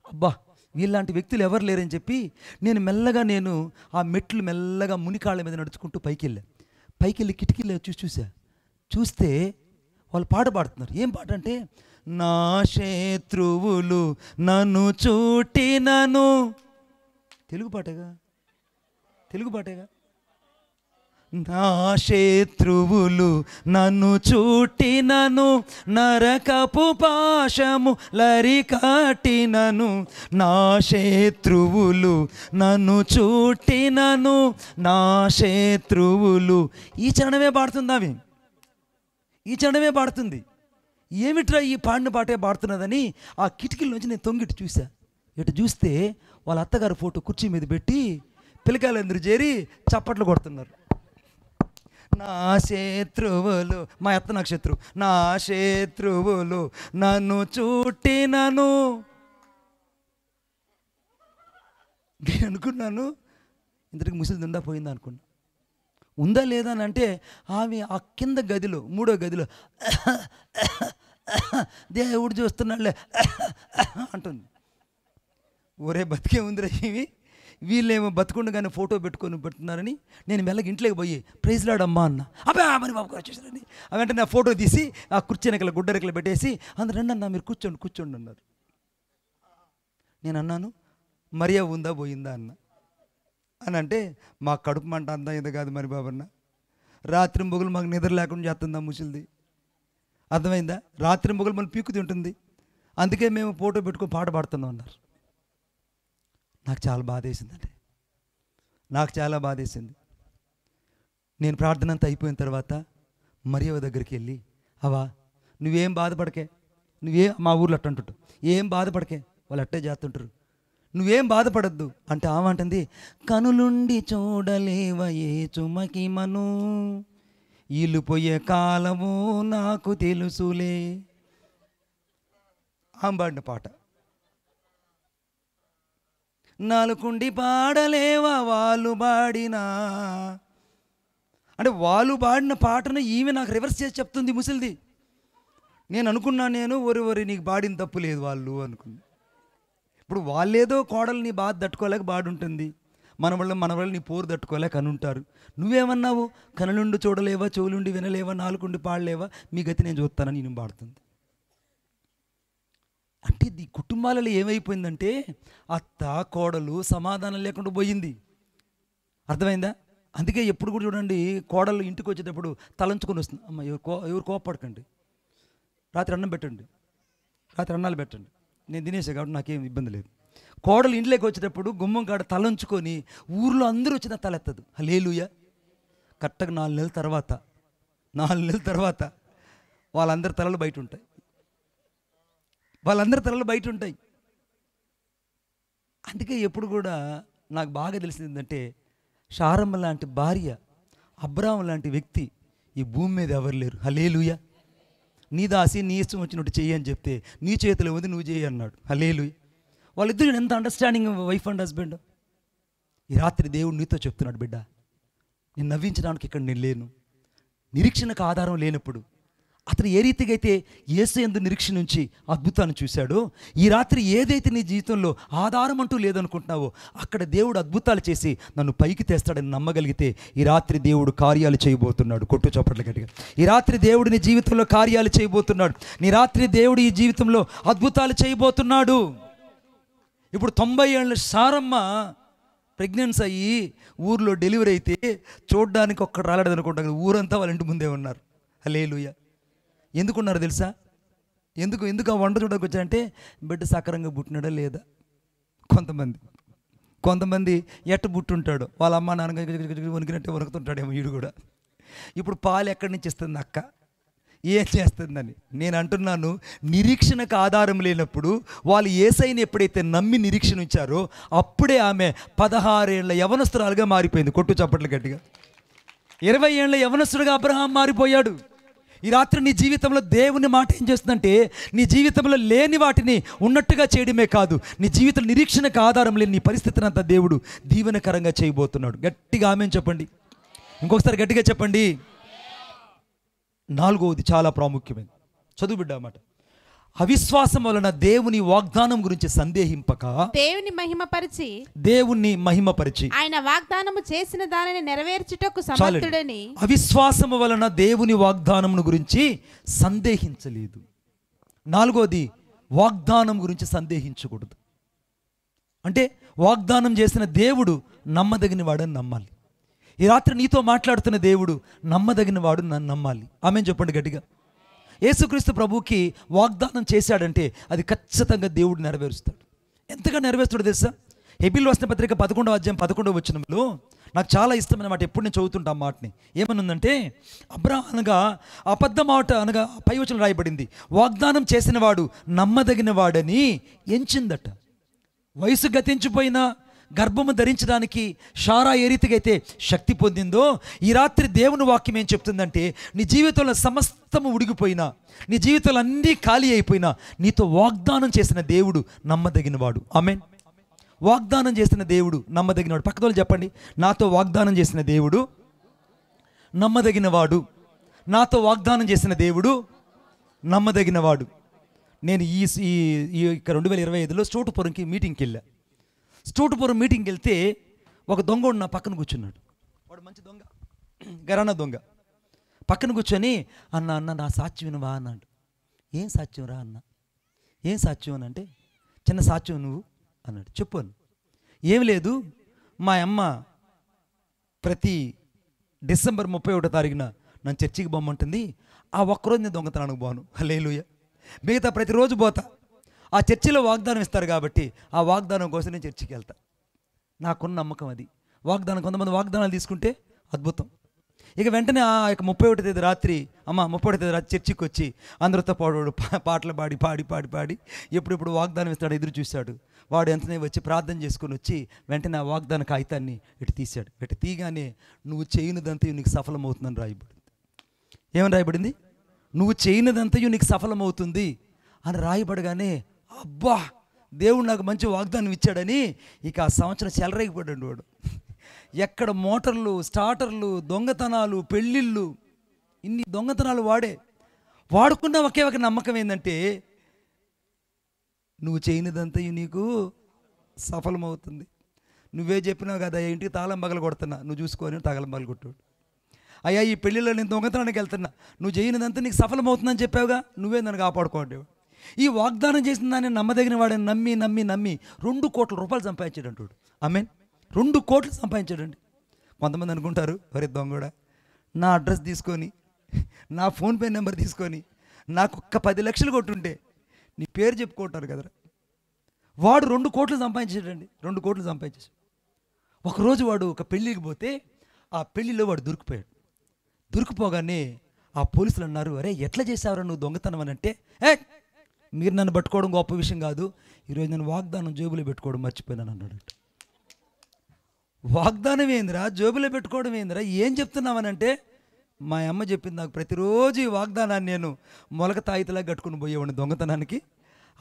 అబ్బా వీళ్ళంటి వ్యక్తులు ఎవరు లేరని చెప్పి నేను మెల్లగా ఆ మెట్లు మెల్లగా మునికాళ్ళ మీద నడుచుకుంటూ పైకి వెళ్ళి కిటికీలో చూస్తే వాళ్ళు పాట పాడుతున్నారు. ఏం పాట అంటే, నా శత్రువులు నన్ను చూటినను, తెలుగు పాటేగా, నా శత్రువులు నన్ను చుట్టినను, నరకపు పాశము లరికట్టినను. నా శత్రువులు నన్ను చుట్టినను, నా శత్రువులు. ఈ చరణమే పాడుతుంది ఆమె, ఈ చరణమే పాడుతుంది. ఏమిట్రా ఈ పాడిన పాటే పాడుతున్నదని ఆ కిటికీల నుంచి నేను తొంగిటి చూసా. ఇటు చూస్తే వాళ్ళ అత్తగారు ఫోటో కుర్చీ మీద పెట్టి పిల్లకాయలందరూ చేరి చప్పట్లు కొడుతున్నారు. నా శత్రువులు, మా అత్త నాకు శత్రువు, నా శత్రువులు నన్ను చుట్టినను. నేను అనుకున్నాను ఇంతటికి ముసలిది ఉందా పోయిందా అనుకున్నా. ఉందా లేదా అని అంటే ఆమె ఆ కింద గదిలో, 3వ గదిలో దేవుడు చూస్తున్నాడులే అంటుంది. ఒరే బతికే ఉందిరా ఇవి, వీళ్ళేమో బతుకుండగానే ఫోటో పెట్టుకొని పెట్టున్నారని నేను మెల్లగా ఇంట్లోకి పోయి ప్రైజ్ లార్డ్ అమ్మా అన్న. అబ్బా మరి బాబు గారు వచ్చేసారని అవంటే నా ఫోటో తీసి ఆ కుర్చీ వెనకల గుడ్డరెక్కలు పెట్టేసి అందరు రండి అన్న మీరు కూర్చోండి కూర్చోండి అన్నారు. నేను అన్నాను మరియా ఉందా పోయిందా అన్న అని అంటే మా కడుపు మంట అంతా ఇది కాదు మరి బాబన్న, రాత్రి మొగులు మాకు నిద్ర లేకుండా చేస్తుందా ముసలిది, అర్థమైందా? రాత్రి మొగులు మళ్ళీ పీకు తింటుంది, అందుకే మేము ఫోటో పెట్టుకొని పాట పాడుతున్నాం అన్నారు. నాకు చాలా బాధేసిందండి, నాకు చాలా బాధేసింది. నేను ప్రార్థన అంతా అయిపోయిన తర్వాత మరియవ దగ్గరికి వెళ్ళి, అవా నువ్వేం బాధపడకే, మా ఊర్లో అట్ట అంటుంటావు, ఏం బాధపడకే, వాళ్ళు అట్టే చేస్తుంటారు, నువ్వేం బాధపడద్దు అంటే ఆమె అంటుంది, కనులుండి చూడలేవ ఏ చుమకి మను, ఇల్లు పోయే కాలము నాకు తెలుసులే. ఆమె పాడిన పాట. నాలుకుండి పాడలేవా వాళ్ళు పాడినా అంటే వాళ్ళు పాడిన పాటను ఈమె నాకు రివర్స్ చేసి చెప్తుంది ముసలిది. నేను అనుకున్నా, నేను ఒరి నీకు పాడిన తప్పు లేదు వాళ్ళు అనుకున్నా. ఇప్పుడు వాళ్ళేదో కోడలు నీ బాధ తట్టుకోలేక బాడుంటుంది, మన వల్ల నీ పోరు తట్టుకోలేక అనుంటారు. నువ్వేమన్నావు, కనులుండి చూడలేవా, చెవులుండి వినలేవా, నాలుగుండి పాడలేవా, మీ గతి నేను చూస్తానని నేను పాడుతుంది. అంటే ఈ కుటుంబాలలో ఏమైపోయిందంటే అత్త కోడలు సమాధానం లేకుండా పోయింది, అర్థమైందా? అందుకే ఎప్పుడు కూడా చూడండి, కోడలు ఇంటికి వచ్చేటప్పుడు తలంచుకొని వస్తుంది, అమ్మ ఎవరు కోపడకండి, రాత్రి అన్నం పెట్టండి, రాత్రి అన్నాలు పెట్టండి, నేను తినేసా కాబట్టి నాకేం ఇబ్బంది లేదు. కోడలు ఇంట్లోకి వచ్చేటప్పుడు గుమ్మం కాడ తలంచుకొని ఊర్లో అందరూ వచ్చిన తలెత్తదు. హల్లెలూయా. కరెక్ట్గా 4 నెలల తర్వాత వాళ్ళందరి తలలు బయట ఉంటాయి, వాళ్ళందరి తలలు బయట ఉంటాయి. అందుకే ఎప్పుడు కూడా నాకు బాగా తెలిసింది ఏంటంటే, శారమ్మ లాంటి భార్య, అబ్రాహాము లాంటి వ్యక్తి ఈ భూమి మీద ఎవరు లేరు. హల్లెలూయా. నీ దాసి నీ ఇష్టం వచ్చినట్టు చెయ్యి అని చెప్తే నీ చేతిలో ఉంది, నువ్వు చేయి అన్నాడు. హల్లెలూయా. వాళ్ళిద్దరు ఎంత అండర్స్టాండింగ్ వైఫ్ అండ్ హస్బెండ్. ఈ రాత్రి దేవుడు నీతో చెప్తున్నాడు, బిడ్డ నేను నవ్వించడానికి ఇక్కడ నేను లేను. నిరీక్షణకు ఆధారం లేనప్పుడు అతను ఏ రీతిగా అయితే యేసు యందు నిరీక్షణ నుంచి అద్భుతాన్ని చూశాడో, ఈ రాత్రి ఏదైతే నీ జీవితంలో ఆధారం అంటూ లేదనుకుంటున్నావో అక్కడ దేవుడు అద్భుతాలు చేసి నన్ను పైకి తెస్తాడని నమ్మగలిగితే ఈ రాత్రి దేవుడు కార్యాలు చేయబోతున్నాడు. కొట్టు చప్పట్ల గట్టిగా. ఈ రాత్రి దేవుడు నీ జీవితంలో కార్యాలు చేయబోతున్నాడు. నీ రాత్రి దేవుడు ఈ జీవితంలో అద్భుతాలు చేయబోతున్నాడు. ఇప్పుడు 90 ఏళ్ళ శారమ్మ ప్రెగ్నెన్సీ అయ్యి ఊర్లో డెలివరీ అయితే చూడడానికి ఒక్కడు రాలేడు అనుకుంటాను, ఊరంతా వాళ్ళ ఇంటి ముందే ఉన్నారు. హల్లెలూయా. ఎందుకున్నారు తెలుసా? ఎందుకు ఆ వంట చూడడానికి వచ్చారంటే బిడ్డ సకరంగా పుట్టినాడా లేదా. కొంతమంది ఎట్ట పుట్టుంటాడు, వాళ్ళ అమ్మ నాన్న వణికినట్టే వణుకుతుంటాడేమో వీడు కూడా. ఇప్పుడు పాలు ఎక్కడి నుంచి ఇస్తుంది అక్క, ఏం చేస్తుందని. నేను అంటున్నాను, నిరీక్షణకు ఆధారం లేనప్పుడు వాళ్ళు యేసయ్యని ఎప్పుడైతే నమ్మి నిరీక్షణ ఉంచారో అప్పుడే ఆమె 16 ఏళ్ల యవనస్తురాలుగా మారిపోయింది. కొట్టు చప్పట్లు గట్టిగా. 20 ఏళ్ల యవనస్తుడుగా అబ్రహాం మారిపోయాడు. ఈ రాత్రి నీ జీవితంలో దేవుని మాట ఏం చేస్తుందంటే, నీ జీవితంలో లేని వాటిని ఉన్నట్టుగా చేయడమే కాదు, నీ జీవితంలో నిరీక్షణకు ఆధారం లేని నీ పరిస్థితిని అంతా దేవుడు దీవెనకరంగా చేయబోతున్నాడు. గట్టిగా ఆమేన్ చెప్పండి. ఇంకొకసారి గట్టిగా చెప్పండి. 4వది చాలా ప్రాముఖ్యమైనది, చదువు బిడ్డ మాట. అవిశ్వాసం వలన దేవుని వాగ్దానం గురించి సందేహింపక దేవుణ్ణి మహిమపరిచి ఆయన వాగ్దానము చేసిన దానిని నెరవేర్చుటకు సమర్థుడని. అవిశ్వాసము వలన దేవుని వాగ్దానమును గురించి సందేహించలేదు. 4వది వాగ్దానం గురించి సందేహించకూడదు. అంటే వాగ్దానం చేసిన దేవుడు నమ్మదగిన వాడని నమ్మాలి. ఈ రాత్రి నీతో మాట్లాడుతున్న దేవుడు నమ్మదగిన వాడు, నన్ను నమ్మాలి. ఆమెన్ చెప్పండి గట్టిగా. యేసుక్రీస్తు ప్రభువుకి వాగ్దానం చేశాడంటే అది ఖచ్చితంగా దేవుడు నెరవేరుస్తాడు. ఎంతగా నెరవేరుస్తాడో తెలుసా? హెబీలు రాసిన పత్రిక 11వ అధ్యాయం 11వ వచనంలో నాకు చాలా ఇష్టమైన మాట, ఎప్పుడు నేను చదువుతుంటా ఆ మాటని. ఏమనుందంటే, అబ్రాహాము అనగా అబద్ధం ఆట అనగా పై వచనం రాయబడింది, వాగ్దానం చేసిన వాడు నమ్మదగిన వాడని ఎంచిందట. వయసు గతించిపోయినా గర్భము ధరించడానికి షారా ఏ రీతిగా అయితే శక్తి పొందిందో, ఈ రాత్రి దేవుని వాక్యం ఏం చెప్తుందంటే, నీ జీవితంలో సమస్తము ఉడిగిపోయినా, నీ జీవితంలో అన్నీ ఖాళీ అయిపోయినా, నీతో వాగ్దానం చేసిన దేవుడు నమ్మదగినవాడు. ఆమేన్. వాగ్దానం చేసిన దేవుడు నమ్మదగినవాడు. పక్కదోళ్ళు చెప్పండి, నాతో వాగ్దానం చేసిన దేవుడు నమ్మదగినవాడు. నాతో వాగ్దానం చేసిన దేవుడు నమ్మదగినవాడు. నేను ఈ 2025లో స్టోటుపురంకి మీటింగ్కి వెళ్ళా. స్టోటుపురం మీటింగ్కి వెళ్తే ఒక దొంగ నా పక్కన కూర్చున్నాడు. వాడు మంచి దొంగ, గరానా దొంగ. పక్కన కూర్చొని, అన్న నా సాక్ష్యం వినవా అన్నాడు. ఏం సాక్ష్యం రా అన్న? ఏం సాక్ష్యం అని అంటే, చిన్న సాక్ష్యం నువ్వు అన్నాడు. చెప్పాను. ఏం లేదు, మా అమ్మ ప్రతి డిసెంబర్ 31వ తారీఖున నన్ను చర్చికి పోమంటుంది. ఆ ఒక్కరోజు నేను దొంగతనానికి పోను, హల్లెలూయా. మిగతా ప్రతిరోజు పోతా. ఆ చర్చిలో వాగ్దానం ఇస్తారు కాబట్టి ఆ వాగ్దానం కోసం నేను చర్చికి వెళ్తా. నాకున్న నమ్మకం అది. వాగ్దానం, కొంతమంది వాగ్దానాలు తీసుకుంటే అద్భుతం. ఇక వెంటనే ఆ యొక్క 31వ తేదీ రాత్రి, 31వ తేదీ రాత్రి చర్చికి వచ్చి అందరితో పాటలు పాడి ఎప్పుడెప్పుడు వాగ్దానం ఇస్తాడు ఎదురు చూశాడు. వాడు వెంటనే వచ్చి ప్రార్థన చేసుకొని వచ్చి వెంటనే ఆ వాగ్దాన కాగితాన్ని ఇటు తీశాడు. ఇటు తీయగానే, నువ్వు చేయనిదంతయు నీకు సఫలమవుతుందని రాయబడింది. ఏమని రాయబడింది? నువ్వు చేయనిదంతయు నీకు సఫలమవుతుంది అని రాయబడగానే, అబ్బా దేవుడు నాకు మంచి వాగ్దానం ఇచ్చాడని ఇక ఆ సంవత్సరం చెలరేగిపోయాడు వాడు. ఎక్కడ మోటార్లు, స్టార్టర్లు, దొంగతనాలు, పెళ్ళిళ్ళు, ఇన్ని దొంగతనాలు వాడుకున్న ఒకే ఒక నమ్మకం ఏంటంటే, నువ్వు చేయనిదంతయు నీకు సఫలమవుతుంది. నువ్వే చెప్పినావు కదా, ఇంటికి తాళం పగలు కొడుతున్నా, నువ్వు చూసుకొని తాళం పగలు కొట్టాడు. అయ్యా ఈ పెళ్ళిలో నేను దొంగతనానికి వెళ్తున్నా, నువ్వు చేయనిదంతా నీకు సఫలమవుతుందని చెప్పావుగా, నువ్వే నన్ను కాపాడుకోండి. ఈ వాగ్దానం చేసిన దాన్ని నమ్మదగిన వాడిని నమ్మి 2 కోట్ల రూపాయలు సంపాదించాడు అంటాడు. ఆమేన్. 2 కోట్లు సంపాదించాడండి. కొంతమంది అనుకుంటారు, వరే దొంగడా, నా అడ్రస్ తీసుకొని, నా ఫోన్పే నెంబర్ తీసుకొని నాకు ఒక్క 10 లక్షలు కొట్టుంటే నీ పేరు చెప్పుకుంటారు కదరా. వాడు 2 కోట్లు సంపాదించాడండి. 2 కోట్లు సంపాదించాడు. ఒకరోజు వాడు ఒక పెళ్ళికి పోతే ఆ పెళ్ళిలో వాడు దొరికిపోగానే ఆ పోలీసులు అన్నారు, అరే ఎట్లా చేసావురా నువ్వు దొంగతనం అని అంటే, మీరు నన్ను పట్టుకోవడం గొప్ప విషయం కాదు, ఈరోజు నేను వాగ్దానం జేబులో పెట్టుకోవడం మర్చిపోయినాను అన్నాడు. వాగ్దానం ఏందిరా, జేబులో పెట్టుకోవడం ఏందిరా, ఏం చెప్తున్నావనంటే, మా అమ్మ చెప్పింది నాకు, ప్రతిరోజు ఈ వాగ్దానాన్ని నేను మొలక తాయితలా కట్టుకుని పోయేవాడిని దొంగతనానికి.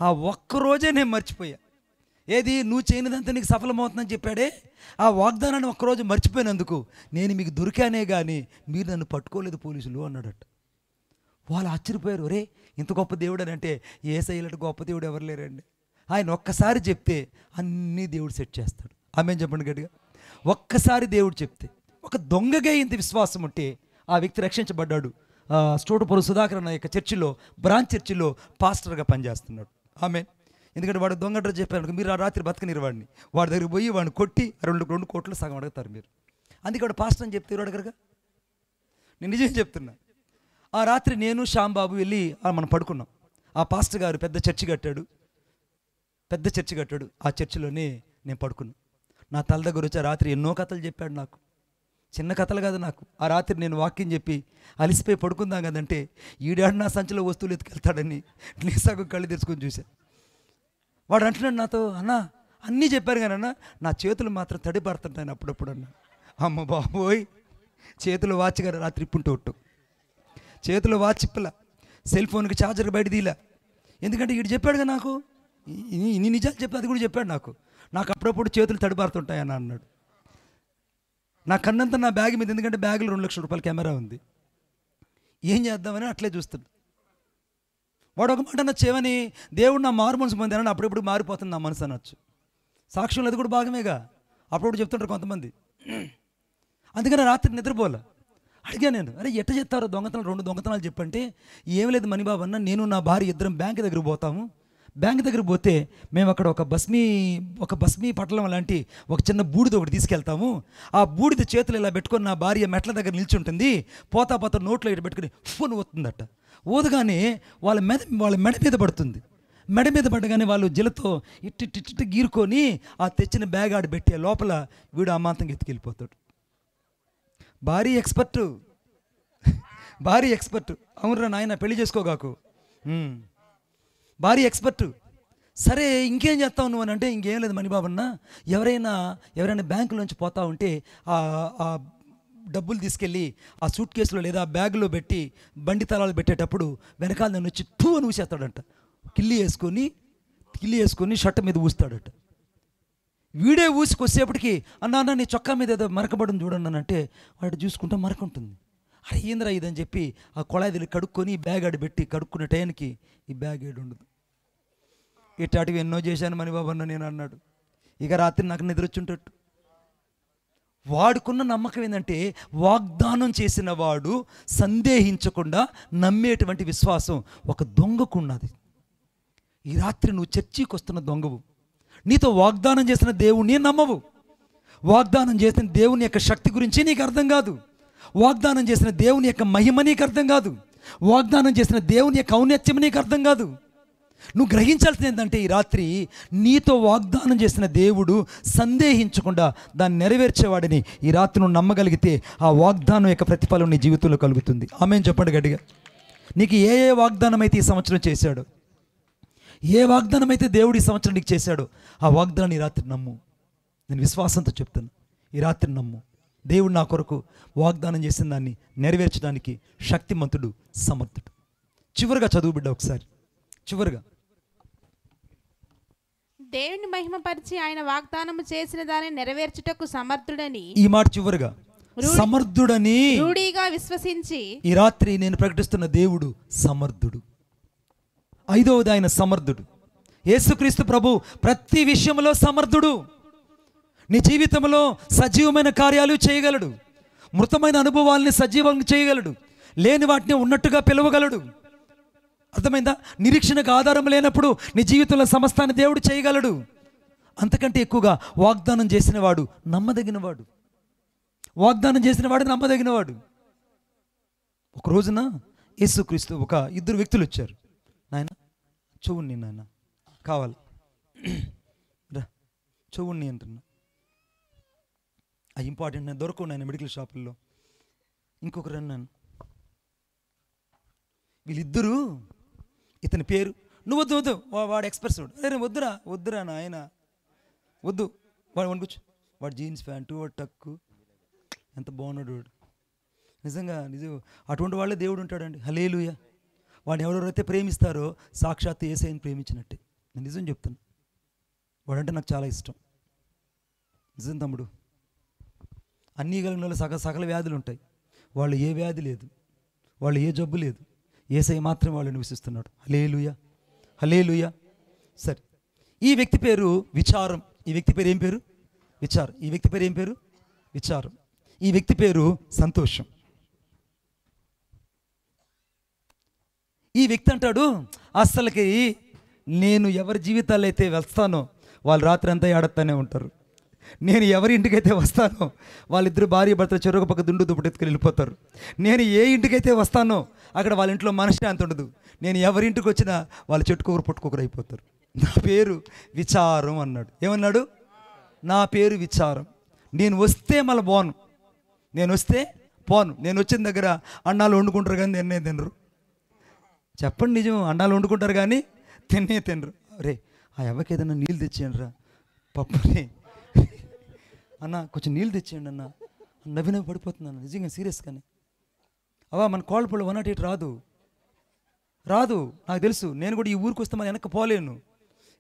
ఆ ఒక్కరోజే నేను మర్చిపోయా. ఏది, నువ్వు చేయనిదంతా నీకు సఫలమవుతుందని చెప్పాడే, ఆ వాగ్దానాన్ని ఒక్కరోజు మర్చిపోయినందుకు నేను మీకు దొరికానే కానీ మీరు నన్ను పట్టుకోలేదు పోలీసులు అన్నాడట. వాళ్ళు ఆశ్చర్యపోయారు. ఒరే ఇంత గొప్ప దేవుడు అని అంటే, యేసయ్యలాంటి గొప్ప దేవుడు ఎవరు లేరండి. ఆయన ఒక్కసారి చెప్తే అన్నీ దేవుడు సెట్ చేస్తాడు. ఆమేన్ చెప్పండి గట్టిగా. ఒక్కసారి దేవుడు చెప్తే, ఒక దొంగగా ఇంత విశ్వాసం ఉంటే ఆ వ్యక్తి రక్షించబడ్డాడు. స్టోటుపురం సుధాకర్ అన్న యొక్క చర్చిలో, బ్రాంచ్ చర్చిలో పాస్టర్గా పనిచేస్తున్నాడు. ఆమేన్. ఎందుకంటే వాడు దొంగ డ్రెస్ చెప్పాను, మీరు ఆ రాత్రి బతకనిరు వాడిని, వాడి దగ్గరికి పోయి వాడిని కొట్టి 2 కోట్లు సగం అడుగుతారు మీరు. అందుకే వాడు పాస్టర్ అని చెప్తే అడగరుగా. నేను నిజం చెప్తున్నా. ఆ రాత్రి నేను శ్యాంబాబు వెళ్ళి మనం పడుకున్నాం. ఆ పాస్టర్ గారు పెద్ద చర్చి కట్టాడు. ఆ చర్చిలోనే నేను పడుకున్నాను. నా తల దగ్గర వచ్చి ఆ రాత్రి ఎన్నో కథలు చెప్పాడు నాకు. చిన్న కథలు కాదు నాకు. ఆ రాత్రి నేను వాక్యం చెప్పి అలిసిపోయి పడుకుందాం కదంటే, ఈడాడు నా సంచిలో వస్తువులు ఎత్తుకెళ్తాడని నేను సగం కళ్ళు తెరుచుకొని చూశాను. వాడు అంటున్నాడు నాతో, అన్న అన్నీ చెప్పారు కానీ అన్న, నా చేతులు మాత్రం తడిపడుతుంటాను అప్పుడప్పుడు అన్న. అమ్మ బాబోయ్, చేతులు వాచ్ గారు రాత్రి ఇప్పుంటూ చేతిలో వాచ్ ఇప్పలా, సెల్ ఫోన్కి ఛార్జర్ బయట తీలా. ఎందుకంటే వీడు చెప్పాడుగా నాకు, ఇన్ని నిజాలు చెప్పి అది కూడా చెప్పాడు నాకు అప్పుడప్పుడు చేతులు తడిపారుతుంటాయని అన్నాడు. నా కన్నంతా నా బ్యాగ్ మీద, ఎందుకంటే బ్యాగ్లో 2 లక్షల రూపాయల కెమెరా ఉంది. ఏం చేద్దామని అట్లే చూస్తాడు. వాడు ఒక మాట నచ్చేవని, దేవుడు నా మారు మనసు పొందానని అప్పుడప్పుడు మారిపోతుంది నా మనసు అనొచ్చు. సాక్ష్యంలో అది కూడా భాగమేగా. అప్పుడప్పుడు చెప్తుంటారు కొంతమంది. అందుకని రాత్రి నిద్రపోలే. అడిగా నేను, అరే ఎట్ట చెప్తారో దొంగతనాలు, 2 దొంగతనాలు చెప్పంటే, ఏం లేదు మణిబాబు అన్న, నేను నా భార్య ఇద్దరం బ్యాంక్ దగ్గర పోతాము, బ్యాంక్ దగ్గర పోతే మేము అక్కడ ఒక భస్మీ పట్టణం లాంటి ఒక చిన్న బూడిద ఒకటి తీసుకెళ్తాము. ఆ బూడిద చేతులు ఇలా పెట్టుకొని నా భార్య మెట్ల దగ్గర నిల్చుంటుంది. పోతా నోట్లో ఇటు పెట్టుకుని ఫోన్ ఊతుందట. ఊదగానే వాళ్ళ మెడ మీద పడుతుంది. మెడ మీద పడగానే వాళ్ళు జిలతో ఇట్టి గీరుకొని ఆ తెచ్చిన బ్యాగ్ ఆడ పెట్టి లోపల వీడు అమాంతంగా ఎత్తుకెళ్ళిపోతాడు. భారీ ఎక్స్పర్ట్. అవునరా నాయన, పెళ్లి చేసుకోగాకు. భారీ ఎక్స్పర్ట్. సరే ఇంకేం చేస్తావు నువ్వు అని అంటే, ఇంకేం లేదు మణిబాబన్న, ఎవరైనా బ్యాంకులోంచి పోతా ఉంటే ఆ డబ్బులు తీసుకెళ్ళి ఆ సూట్ కేసులో లేదా ఆ బ్యాగులో పెట్టి బండి తలాలు పెట్టేటప్పుడు వెనకాల నన్ను వచ్చి టూ అని ఊసేస్తాడంట. కిల్లి వేసుకొని షర్ట్ మీద ఊస్తాడట. వీడే ఊసుకొచ్చేపటికి అన్న నీ చొక్కా మీద ఏదో మరకబడిని చూడండి అని అంటే వాడు చూసుకుంటా మరకుంటుంది. అరే ఏంద్రా ఇదని చెప్పి ఆ కొళాయిదిని కడుక్కొని ఈ బ్యాగ్ ఆడబెట్టి కడుక్కునే టైంకి ఈ బ్యాగ్ ఏడు ఉండదు. ఇట్లాంటివి ఎన్నో చేశాను మణిబాబు అన్న నేను అన్నాడు. ఇక రాత్రి నాకు నిద్రొచ్చుంటట్టు. వాడుకున్న నమ్మకం ఏంటంటే వాగ్దానం చేసిన వాడు సందేహించకుండా నమ్మేటువంటి విశ్వాసం ఒక దొంగకున్నది. ఈ రాత్రి నువ్వు చర్చికి వస్తున్న దొంగవు. నీతో వాగ్దానం చేసిన దేవుణ్ణి నమ్మవు. వాగ్దానం చేసిన దేవుని యొక్క శక్తి గురించి నీకు అర్థం కాదు. వాగ్దానం చేసిన దేవుని యొక్క మహిమ నీకు అర్థం కాదు. వాగ్దానం చేసిన దేవుని యొక్క ఔన్నత్యం నీకు అర్థం కాదు. నువ్వు గ్రహించాల్సింది ఏంటంటే ఈ రాత్రి నీతో వాగ్దానం చేసిన దేవుడు సందేహించకుండా దాన్ని నెరవేర్చేవాడిని ఈ రాత్రి నువ్వు నమ్మగలిగితే ఆ వాగ్దానం యొక్క ప్రతిఫలం నీ జీవితంలో కలుగుతుంది. ఆమేన్ చెప్పండి గట్టిగా. నీకు ఏ వాగ్దానం అయితే ఈ సంవత్సరం చేశాడో, ఏ వాగ్దానం అయితే దేవుడు ఈ సంవత్సరం నీకు చేశాడో ఆ వాగ్దానం ఈ రాత్రి నమ్ము. నేను విశ్వాసంతో చెప్తాను, ఈ రాత్రి నమ్ము. దేవుడు నా కొరకు వాగ్దానం చేసిన దాన్ని నెరవేర్చడానికి శక్తిమంతుడు, సమర్థుడు. చివరిగా చదువు బిడ్డ ఒకసారి. చివరిగా దేవుని మహిమపరిచి ఆయన వాగ్దానము చేసిన దాన్ని నెరవేర్చుటకు సమర్థుడని, ఈ మాట చివరిగా సమర్థుడని రూఢిగా విశ్వసించి ఈ రాత్రి నేను ప్రకటిస్తున్న దేవుడు సమర్థుడు. ఐదవది ఆయన సమర్థుడు. యేసుక్రీస్తు ప్రభు ప్రతి విషయంలో సమర్థుడు. నీ జీవితంలో సజీవమైన కార్యాలు చేయగలడు. మృతమైన అనుభవాల్ని సజీవంగా చేయగలడు. లేని వాటిని ఉన్నట్టుగా పిలవగలడు. అర్థమైందా? నిరీక్షణకు ఆధారం లేనప్పుడు నీ జీవితంలో సమస్తాన్ని దేవుడు చేయగలడు. అంతకంటే ఎక్కువగా వాగ్దానం చేసినవాడు నమ్మదగినవాడు. నమ్మదగినవాడు. ఒక రోజున యేసుక్రీస్తు ఇద్దరు వ్యక్తులు వచ్చారు. నాయన చెవుని నాయన కావాలి రా, చెవుని అంటున్నా. ఇంపార్టెంట్ నేను దొరకవు నాయన మెడికల్ షాపుల్లో. ఇంకొకరు అన్నాను. వీళ్ళిద్దరూ, ఇతని పేరు, నువ్వు వద్దు వాడు ఎక్స్పర్ట్స్. అరే వద్దురా నాయన వద్దు. వాడు వనుకొచ్చు, వాడు జీన్స్ ప్యాంటు, వాడు టక్కు, ఎంత బాగున్నాడు వాడు. నిజం అటువంటి వాళ్ళే దేవుడు ఉంటాడండి. హల్లెలూయా. వాడిని ఎవరెవరైతే ప్రేమిస్తారో సాక్షాత్తు యేసయ్యను ప్రేమించినట్టే. నేను నిజం చెప్తాను. వాడంటే నాకు చాలా ఇష్టం. నిజం తమ్ముడు. అన్నీ కలిగిన వాళ్ళు సకల వ్యాధులు ఉంటాయి. వాళ్ళు ఏ వ్యాధి లేదు, వాళ్ళు ఏ జబ్బు లేదు. యేసయ్య మాత్రమే వాళ్ళు నివసిస్తున్నాడు. హల్లెలూయా. సరే, ఈ వ్యక్తి పేరు విచారం. ఈ వ్యక్తి పేరు ఏం పేరు? విచారం. ఈ వ్యక్తి పేరు ఏం పేరు? విచారం. ఈ వ్యక్తి పేరు సంతోషం. ఈ వ్యక్తి అంటాడు, అస్సలకి నేను ఎవరి జీవితాలు అయితే వస్తానో వాళ్ళు రాత్రి అంతా ఏడతానే ఉంటారు. నేను ఎవరి ఇంటికైతే వస్తానో వాళ్ళిద్దరు భార్య భర్త చెరొక పక్క దుప్పటి ఎత్తుకుని వెళ్ళిపోతారు. నేను ఏ ఇంటికైతే వస్తానో అక్కడ వాళ్ళ ఇంట్లో మనశ్శాంతి ఉండదు. నేను ఎవరింటికి వచ్చినా వాళ్ళు చెట్టుకొకరు పుట్టుకొకరు అయిపోతారు. నా పేరు విచారం అన్నాడు. ఏమన్నాడు? నా పేరు విచారం. నేను వస్తే మళ్ళీ పోను, నేను వచ్చిన దగ్గర అన్నాలు వండుకుంటారు కానీ తిన్నే తినరు. చెప్పండి నిజం, అన్నాలు వండుకుంటారు కానీ తినరు. అరే ఆ ఎవరికి ఏదైనా నీళ్ళు తెచ్చేయండి రా పప్పుని, అన్న కొంచెం నీళ్ళు తెచ్చేయండి అన్న. నవ్వి పడిపోతున్నాను నిజంగా సీరియస్గానే. మన కోళ్ళపళ్ళు 108 రాదు నాకు తెలుసు. నేను కూడా ఈ ఊరికి వస్తే మన వెనక్కి పోలేను.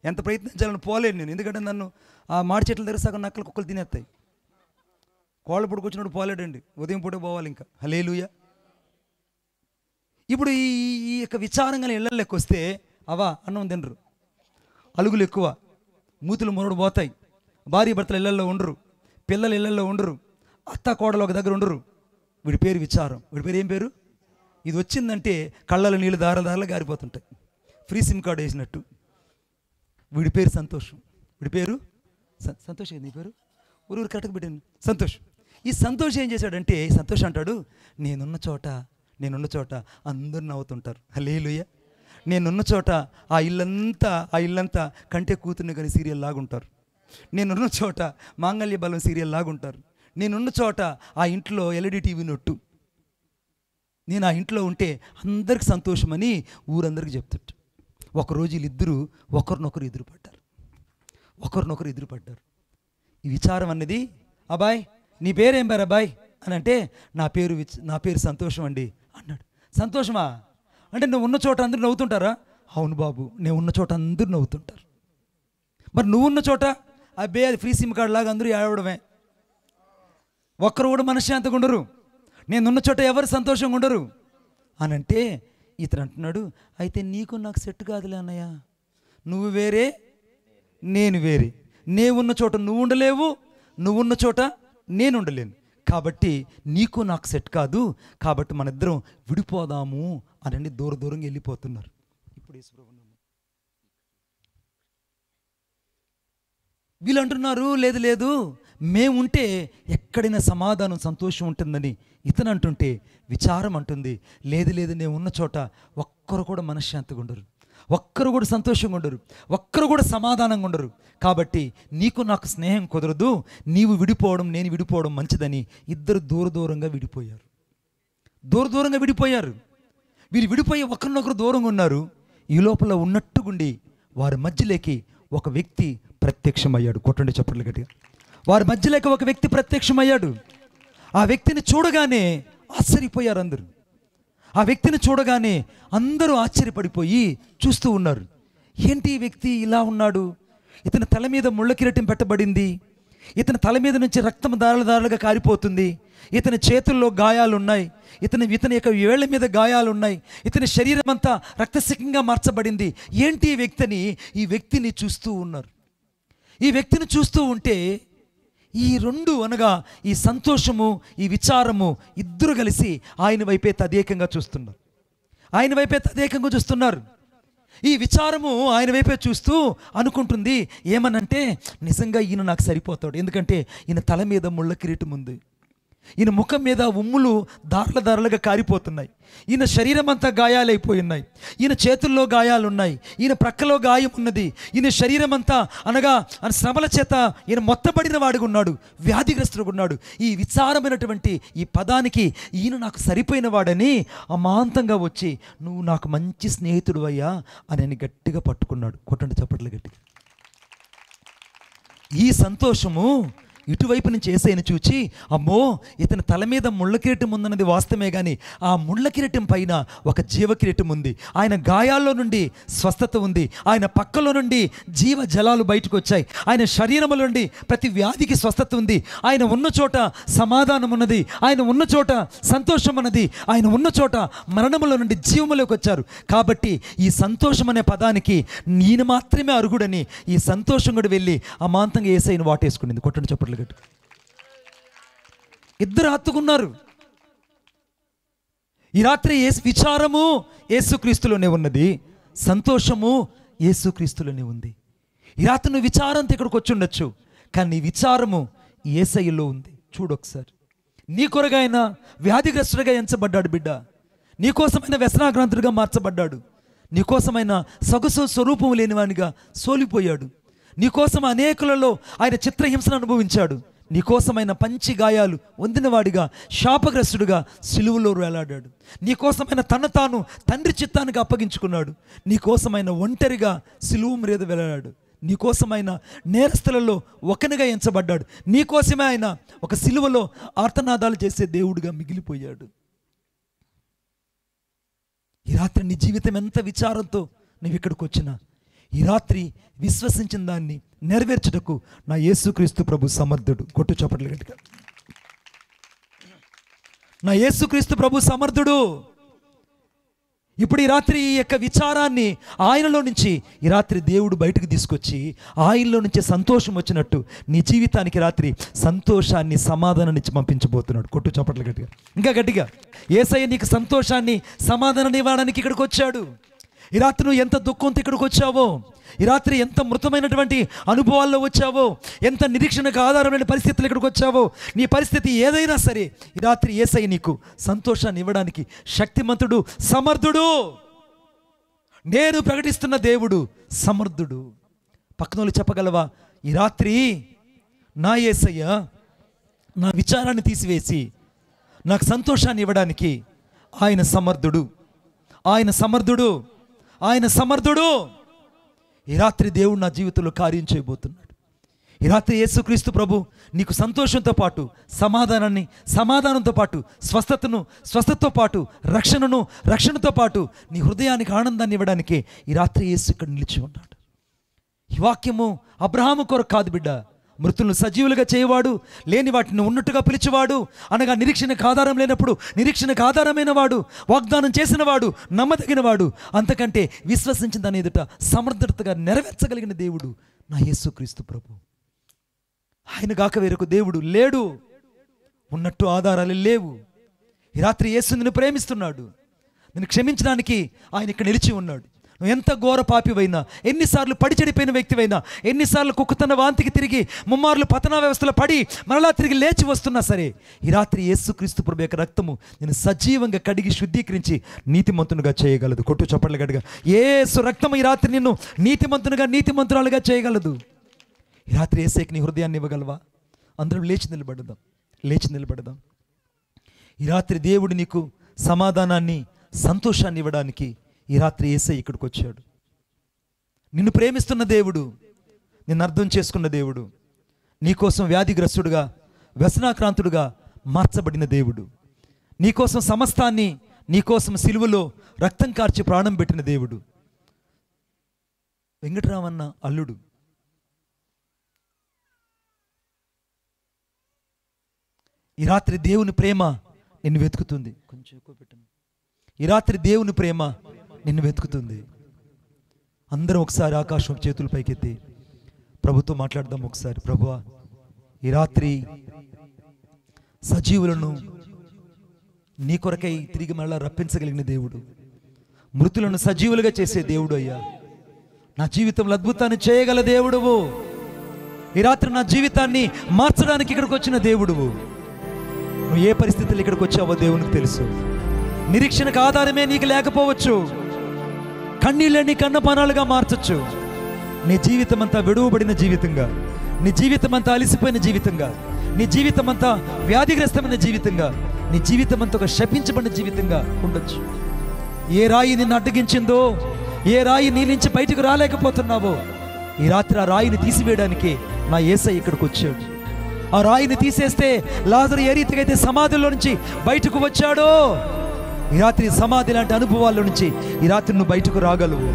ఎంత ప్రయత్నించాలని పోలేను నేను. ఎందుకంటే నన్ను ఆ మాడి చెట్ల దగ్గర సగం నక్కలు కుక్కలు తినేస్తాయి. కోళ్ళపొడికి వచ్చినప్పుడు పోలేడండి, ఉదయం పూట పోవాలి. ఇంకా హల్లెలూయా. ఇప్పుడు ఈ యొక్క విచారంగా ఇళ్ళకి వస్తే అన్నం తినరు, అలుగులు ఎక్కువ, మూతులు మొరడు పోతాయి, భార్య భర్తలు ఇళ్ళల్లో ఉండరు, పిల్లలు ఇళ్ళల్లో ఉండరు, అత్త కోడలు ఒక దగ్గర ఉండరు. వీడి పేరు విచారం. వీడి పేరు ఏం పేరు? ఇది వచ్చిందంటే కళ్ళలో నీళ్ళు దారాలు గారిపోతుంటాయి. ఫ్రీ సిమ్ కార్డు వేసినట్టు. వీడి పేరు సంతోషం. వీడి పేరు సంతోష్. నీ పేరు ఊరు కరెక్ట్గా పెట్టాను, సంతోష్. ఈ సంతోష్ ఏం చేశాడంటే, సంతోష్ అంటాడు, నేనున్న చోట అందరూ నవ్వుతుంటారు. హల్లెలూయా. నేనున్న చోట ఆ ఇల్లంతా కంటే కూతుర్ని కానీ సీరియల్ లాగుంటారు. నేనున్న చోట మాంగళ్య బలం సీరియల్ లాగుంటారు. నేనున్న చోట ఆ ఇంట్లో ఎల్ఈడి టీవీ నొట్టు. నేను ఆ ఇంట్లో ఉంటే అందరికి సంతోషమని ఊరందరికీ చెప్తుంట. ఒకరోజు వీళ్ళిద్దరూ ఒకరినొకరు ఎదురుపడ్డారు. ఈ విచారం అన్నది, అబ్బాయ్ నీ పేరేం పేరు అబ్బాయ్ అని అంటే, నా పేరు సంతోషం అండి అన్నాడు. సంతోషమా అంటే నువ్వు ఉన్న చోట అందరూ నవ్వుతుంటారా? అవును బాబు, నేను ఉన్న చోట అందరూ నవ్వుతుంటారు. మరి నువ్వు ఉన్న చోట అబ్బే అది ఫ్రీ సిమ్ కార్డు లాగా అందరూ ఏడవడమే, ఒక్కరు కూడా మనశ్శాంతిగా ఉండరు. నేనున్న చోట ఎవరు సంతోషంగా ఉండరు అని అంటే, ఇతను అంటున్నాడు, అయితే నీకు నాకు సెట్ కాదులే అన్నయ్య, నువ్వు వేరే నేను వేరే, నేనున్న చోట నువ్వు ఉండలేవు, నువ్వున్న చోట నేను ఉండలేను, కాబట్టి నీకు నాకు సెట్ కాదు, కాబట్టి మన ఇద్దరం విడిపోదాము అని దూరంగా వెళ్ళిపోతున్నారు. ఇప్పుడు వీళ్ళు అంటున్నారు, లేదు మేముంటే ఎక్కడైనా సమాధానం సంతోషం ఉంటుందని ఇతను అంటుంటే, విచారం అంటుంది, లేదు నేను ఉన్న చోట ఒక్కరు కూడా మనశ్శాంతిగా ఉండరు, ఒక్కరు కూడా సంతోషంగా ఉండరు, ఒక్కరు కూడా సమాధానంగా ఉండరు, కాబట్టి నీకు నాకు స్నేహం కుదరదు, నీవు విడిపోవడం నేను విడిపోవడం మంచిదని ఇద్దరు దూరంగా విడిపోయారు. వీరు విడిపోయి ఒకరినొకరు దూరంగా ఉన్నారు. ఈ లోపల ఉన్నట్టుగుండి వారి మధ్యలోకి ఒక వ్యక్తి ప్రత్యక్షమయ్యాడు. కొట్టండి చప్పట్లు గట్టిగా. వారి మధ్యలోకి ఒక వ్యక్తి ప్రత్యక్షమయ్యాడు. ఆ వ్యక్తిని చూడగానే ఆశ్చర్యపోయారు అందరూ. ఆ వ్యక్తిని చూడగానే అందరూ ఆశ్చర్యపడిపోయి చూస్తూ ఉన్నారు. ఏంటి ఈ వ్యక్తి ఇలా ఉన్నాడు? ఇతని తల మీద ముళ్ళ కిరీటం పెట్టబడింది, ఇతని తల మీద నుంచి రక్తం దారాలుగా కారిపోతుంది, ఇతని చేతుల్లో గాయాలున్నాయి, ఇతని యొక్క వేళ్ల మీద గాయాలున్నాయి, ఇతని శరీరం అంతా రక్తసికంగా మార్చబడింది. ఏంటి ఈ వ్యక్తిని చూస్తూ ఉన్నారు. ఈ వ్యక్తిని చూస్తూ ఉంటే ఈ రెండు అనగా ఈ సంతోషము ఈ విచారము ఇద్దరు కలిసి ఆయన వైపే తదేకంగా చూస్తున్నారు. ఈ విచారము ఆయన వైపే చూస్తూ అనుకుంటుంది ఏమనంటే, నిజంగా ఈయన నాకు సరిపోతాడు, ఎందుకంటే ఈయన తల మీద ముళ్ళ కిరీటం ఉంది, ఈయన ముఖం మీద ఉమ్ములు దారులుగా కారిపోతున్నాయి, ఈయన శరీరం అంతా గాయాలైపోయి ఉన్నాయి, ఈయన చేతుల్లో గాయాలున్నాయి, ఈయన ప్రక్కలో గాయం ఉన్నది, ఈయన శరీరం అంతా అనగా శ్రమల చేత ఈయన మొత్తబడిన వాడిగా ఉన్నాడు, వ్యాధిగ్రస్తుడుగా ఉన్నాడు. ఈ విచారమైనటువంటి ఈ పదానికి ఈయన నాకు సరిపోయిన వాడని అమాంతంగా వచ్చి, నువ్వు నాకు మంచి స్నేహితుడు అయ్యా అని గట్టిగా పట్టుకున్నాడు. కొట్టండి చప్పట్లు గట్టిగా. ఈ సంతోషము ఇటువైపు నుంచి యేసయ్యను చూచి, అమ్మో ఇతని తల మీద ముళ్ళ కిరీటం ఉందన్నది వాస్తవమే, కానీ ఆ ముళ్ళ కిరీటం పైన ఒక జీవ కిరీటం ఉంది, ఆయన గాయాల్లో నుండి స్వస్థత ఉంది, ఆయన పక్కలో నుండి జీవ జలాలు బయటకు వచ్చాయి, ఆయన శరీరంలో నుండి ప్రతి వ్యాధికి స్వస్థత ఉంది, ఆయన ఉన్న చోట సమాధానం ఉన్నది, ఆయన ఉన్న చోట సంతోషం ఉన్నది, ఆయన ఉన్న చోట మరణములో నుండి జీవములోకి వచ్చారు. కాబట్టి ఈ సంతోషం అనే పదానికి నేను మాత్రమే అర్హుడని ఈ సంతోషం కూడా వెళ్ళి అమాంతంగా యేసయ్యను వాటేసుకునింది. కొట్టండి చప్పట్లు. ఇద్దరు హత్తుకున్నారు. ఈ రాత్రి విచారము యేసుక్రీస్తులోనే ఉన్నది, సంతోషము యేసుక్రీస్తులోనే ఉంది. ఈ రాత్రి నువ్వు విచారంతో ఇక్కడికి వచ్చి ఉండొచ్చు, కానీ నీ విచారము యేసయ్యలో ఉంది. చూడొకసారి. నీ కొరగాయన వ్యాధిగ్రస్తుడిగా ఎంచబడ్డాడు బిడ్డ, నీకోసమైన వ్యసనాగ్రాంతుడిగా మార్చబడ్డాడు, నీకోసమైన సొగసు స్వరూపము లేనివానిగా సోలిపోయాడు, నీకోసం అనేకులలో ఆయన చిత్రహింసను అనుభవించాడు, నీకోసమైన పంచి గాయాలు పొందినవాడిగా శాపగ్రస్తుడిగా సిలువలో వేలాడాడు, నీకోసమైన తను తాను తండ్రి చిత్తానికి అప్పగించుకున్నాడు, నీకోసమైన ఒంటరిగా సిలువ మీద వేలాడాడు, నీకోసమైన నేరస్తులలో ఒకనిగా ఎంచబడ్డాడు, నీకోసమే ఆయన ఒక సిలువలో ఆర్తనాదాలు చేసే దేవుడిగా మిగిలిపోయాడు. ఈ రాత్రి నీ జీవితం ఎంత విచారంతో నువ్వు ఇక్కడికి వచ్చినా, ఈ రాత్రి విశ్వసించిన దాన్ని నెరవేర్చుటకు నా యేసుక్రీస్తు ప్రభు సమర్థుడు. కొట్టు చప్పట్లు గట్టిగా. నా యేసుక్రీస్తు ప్రభు సమర్థుడు. ఇప్పుడు ఈ రాత్రి ఈ యొక్క విచారాన్ని ఆయనలో నుంచి ఈ రాత్రి దేవుడు బయటకు తీసుకొచ్చి ఆయనలో నుంచి సంతోషం వచ్చినట్టు నీ జీవితానికి రాత్రి సంతోషాన్ని సమాధానాన్ని ఇచ్చి పంపించబోతున్నాడు. కొట్టు చప్పట్లు గట్టిగా, ఇంకా గట్టిగా. యేసయ్య నీకు సంతోషాన్ని సమాధానాన్ని ఇవ్వడానికి ఇక్కడికి వచ్చాడు. ఈ రాత్రి నువ్వు ఎంత దుఃఖంతో ఇక్కడికి వచ్చావో, ఈ రాత్రి ఎంత మృతమైనటువంటి అనుభవాల్లో వచ్చావో, ఎంత నిరీక్షణకు ఆధారమైన పరిస్థితులు ఇక్కడికి వచ్చావో, నీ పరిస్థితి ఏదైనా సరే ఈ రాత్రి యేసయ్య నీకు సంతోషాన్ని ఇవ్వడానికి శక్తిమంతుడు, సమర్థుడు. నేను ప్రకటిస్తున్న దేవుడు సమర్థుడు. పక్కన వాళ్ళు చెప్పగలవా, ఈ రాత్రి నా యేసయ్య నా విచారాన్ని తీసివేసి నాకు సంతోషాన్ని ఇవ్వడానికి ఆయన సమర్థుడు, ఆయన సమర్థుడు, ఆయన సమర్థుడు. ఈ రాత్రి దేవుడు నా జీవితంలో కార్యం చేయబోతున్నాడు. ఈ రాత్రి యేసుక్రీస్తు ప్రభు నీకు సంతోషంతో పాటు సమాధానంతో పాటు స్వస్థతతో పాటు రక్షణతో పాటు నీ హృదయానికి ఆనందాన్ని ఇవ్వడానికి ఈ రాత్రి యేసు ఇక్కడ నిలిచి ఉన్నాడు. ఈ వాక్యము అబ్రహాము కొరకు కాదు బిడ్డ, మృతులను సజీవులుగా చేయవాడు, లేని వాటిని ఉన్నట్టుగా పిలిచేవాడు, అనగా నిరీక్షణకు ఆధారం లేనప్పుడు నిరీక్షణకు ఆధారమైన వాడు, వాగ్దానం చేసిన వాడు, నమ్మదగిన వాడు, అంతకంటే విశ్వసించిన దాని ఎదుట సమర్థతగా నెరవేర్చగలిగిన దేవుడు నా యేసుక్రీస్తు ప్రభు. ఆయన గాక వేరొక దేవుడు లేడు. ఉన్నట్టు ఆధారాలు లేవు. ఈ రాత్రి యేసు నిన్ను ప్రేమిస్తున్నాడు. నిన్ను క్షమించడానికి ఆయన ఇక్కడ నిలిచి ఉన్నాడు. నువ్వు ఎంత ఘోర పాపివైనా, ఎన్నిసార్లు పడి చెడిపోయిన వ్యక్తివైనా, ఎన్నిసార్లు కుక్కతన వాంతికి తిరిగి ముమ్మార్లు పతనా వ్యవస్థలో పడి మరలా తిరిగి లేచి వస్తున్నా సరే, ఈ రాత్రి యేసుక్రీస్తు ప్రభు యొక్క రక్తము నేను సజీవంగా కడిగి శుద్ధీకరించి నీతిమంతునిగా చేయగలదు. కొట్టు చప్పట్లు గట్టిగా. యేసు రక్తము ఈ రాత్రి నిన్ను నీతిమంతురాలుగా చేయగలదు. ఈ రాత్రి యేసుకి నీ హృదయాన్ని ఇవ్వగలవా? అందరం లేచి నిలబడదాం. ఈ రాత్రి దేవుడు నీకు సమాధానాన్ని, సంతోషాన్ని ఇవ్వడానికి ఈ రాత్రి యేసయ్య ఇక్కడికి వచ్చాడు. నిన్ను ప్రేమిస్తున్న దేవుడు, నిన్ను అర్థం చేసుకున్న దేవుడు, నీకోసం వ్యాధిగ్రస్తుడుగా, వ్యసనాక్రాంతుడుగా మార్చబడిన దేవుడు, నీకోసం సమస్తాన్ని, నీకోసం సిలువలో రక్తం కార్చి ప్రాణం పెట్టిన దేవుడు. వెంకటరామన్న అల్లుడు. ఈ రాత్రి దేవుని ప్రేమ నిన్ను వెతుకుతుంది. కొంచెం ఎక్కువ పెట్టండి. ఈ రాత్రి దేవుని ప్రేమ నిన్ను వెతుకుతుంది. అందరం ఒకసారి ఆకాశం చేతుల పైకెత్తి ప్రభుతో మాట్లాడదాం. ఒకసారి, ప్రభువా, ఈ రాత్రి సజీవులను నీ కొరకై తిరిగి మళ్ళా రప్పించగలిగిన దేవుడు, మృతులను సజీవులుగా చేసే దేవుడు అయ్యా. నా జీవితంలో అద్భుతాన్ని చేయగల దేవుడువు. ఈ రాత్రి నా జీవితాన్ని మార్చడానికి ఇక్కడికి వచ్చిన దేవుడువు. నువ్వు ఏ పరిస్థితుల్లో ఇక్కడికి వచ్చావో దేవునికి తెలుసు. నిరీక్షణకు ఆధారమే నీకు లేకపోవచ్చు. కన్నీళ్ళని కన్నపానాలుగా మార్చచ్చు. నీ జీవితం అంతా విడువబడిన జీవితంగా, నీ జీవితం అంతా అలిసిపోయిన జీవితంగా, నీ జీవితం అంతా వ్యాధిగ్రస్తమైన జీవితంగా, నీ జీవితం అంతా ఒక శపించబడిన జీవితంగా ఉండొచ్చు. ఏ రాయి నిన్ను అడ్డగించిందో, ఏ రాయి నీ నుంచి బయటకు రాలేకపోతున్నావో, ఈ రాత్రి ఆ రాయిని తీసివేయడానికి నా యేసయ్య ఇక్కడికి వచ్చాడు. ఆ రాయిని తీసేస్తే లాజరు ఏ రీతిగా అయితే సమాధిలో నుంచి బయటకు వచ్చాడో, ఈ రాత్రి సమాధి లాంటి అనుభవాల్లో నుంచి ఈ రాత్రి నువ్వు బయటకు రాగలవు.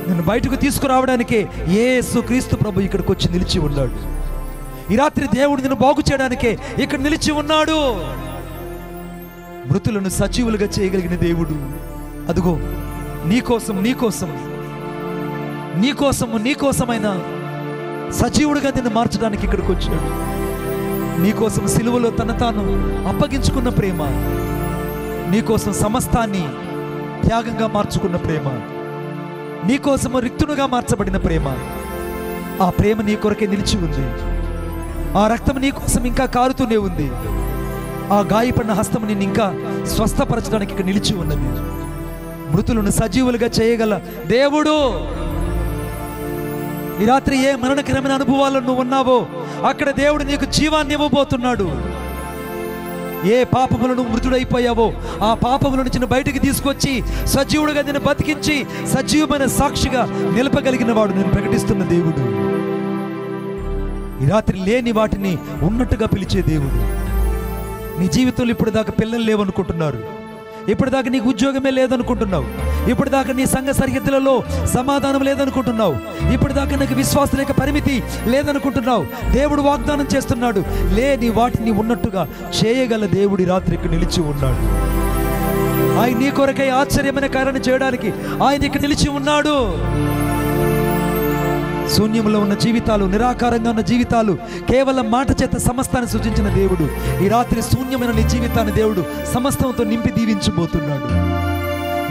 నిన్ను బయటకు తీసుకురావడానికే యేసుక్రీస్తు ప్రభు ఇక్కడికి వచ్చి నిలిచి ఉన్నాడు. ఈ రాత్రి దేవుడు నిన్ను బాగు చేయడానికే ఇక్కడ నిలిచి ఉన్నాడు. మృతులను సజీవులుగా చేయగలిగిన దేవుడు అదుగో నీకోసమైన సజీవుడిగా నిన్ను మార్చడానికి ఇక్కడికి వచ్చాడు. నీకోసం సిలువలో తన తాను అప్పగించుకున్న ప్రేమ, నీకోసం సమస్తాన్ని త్యాగంగా మార్చుకున్న ప్రేమ, నీకోసము రిక్తునుగా మార్చబడిన ప్రేమ, ఆ ప్రేమ నీ కొరకే నిలిచి ఉంది. ఆ రక్తం నీ కోసం ఇంకా కారుతూనే ఉంది. ఆ గాయపడిన హస్తం నిన్ను ఇంకా స్వస్థపరచడానికి ఇక్కడ నిలిచి ఉన్నది. మృతులను సజీవులుగా చేయగల దేవుడు. ఈ రాత్రి ఏ మరణకరమైన అనుభవాల్లో నువ్వు ఉన్నావో అక్కడ దేవుడు నీకు జీవాన్ని ఇవ్వబోతున్నాడు. ఏ పాపములను నువ్వు మృతుడైపోయావో ఆ పాపముల నుంచి బయటికి తీసుకొచ్చి సజీవుడుగా నిన్ను బతికించి సజీవమైన సాక్షిగా నిలపగలిగిన వాడు నేను ప్రకటిస్తున్న దేవుడు. ఈ రాత్రి లేని వాటిని ఉన్నట్టుగా పిలిచే దేవుడు. నీ జీవితంలో ఇప్పుడు దాకా పిల్లలు లేవనుకుంటున్నారు, ఇప్పటిదాకా నీకు ఉద్యోగమే లేదనుకుంటున్నావు, ఇప్పటిదాకా నీ సంఘ సరిహద్దులలో సమాధానం లేదనుకుంటున్నావు, ఇప్పటిదాకా నీకు విశ్వాసం లేక పరిమితి లేదనుకుంటున్నావు. దేవుడు వాగ్దానం చేస్తున్నాడు, లేని వాటిని ఉన్నట్టుగా చేయగల దేవుడి రాత్రికి నిలిచి ఉన్నాడు. ఆయన నీ కొరకై ఆశ్చర్యమైన కార్యాన్ని చేయడానికి ఆయన ఇక్కడ నిలిచి ఉన్నాడు. శూన్యంలో ఉన్న జీవితాలు, నిరాకారంగా ఉన్న జీవితాలు, కేవలం మాట చేత సమస్తాన్ని సృజించిన దేవుడు ఈ రాత్రి శూన్యమైన నీ జీవితాన్ని దేవుడు సమస్తంతో నింపి దీవించబోతున్నాడు.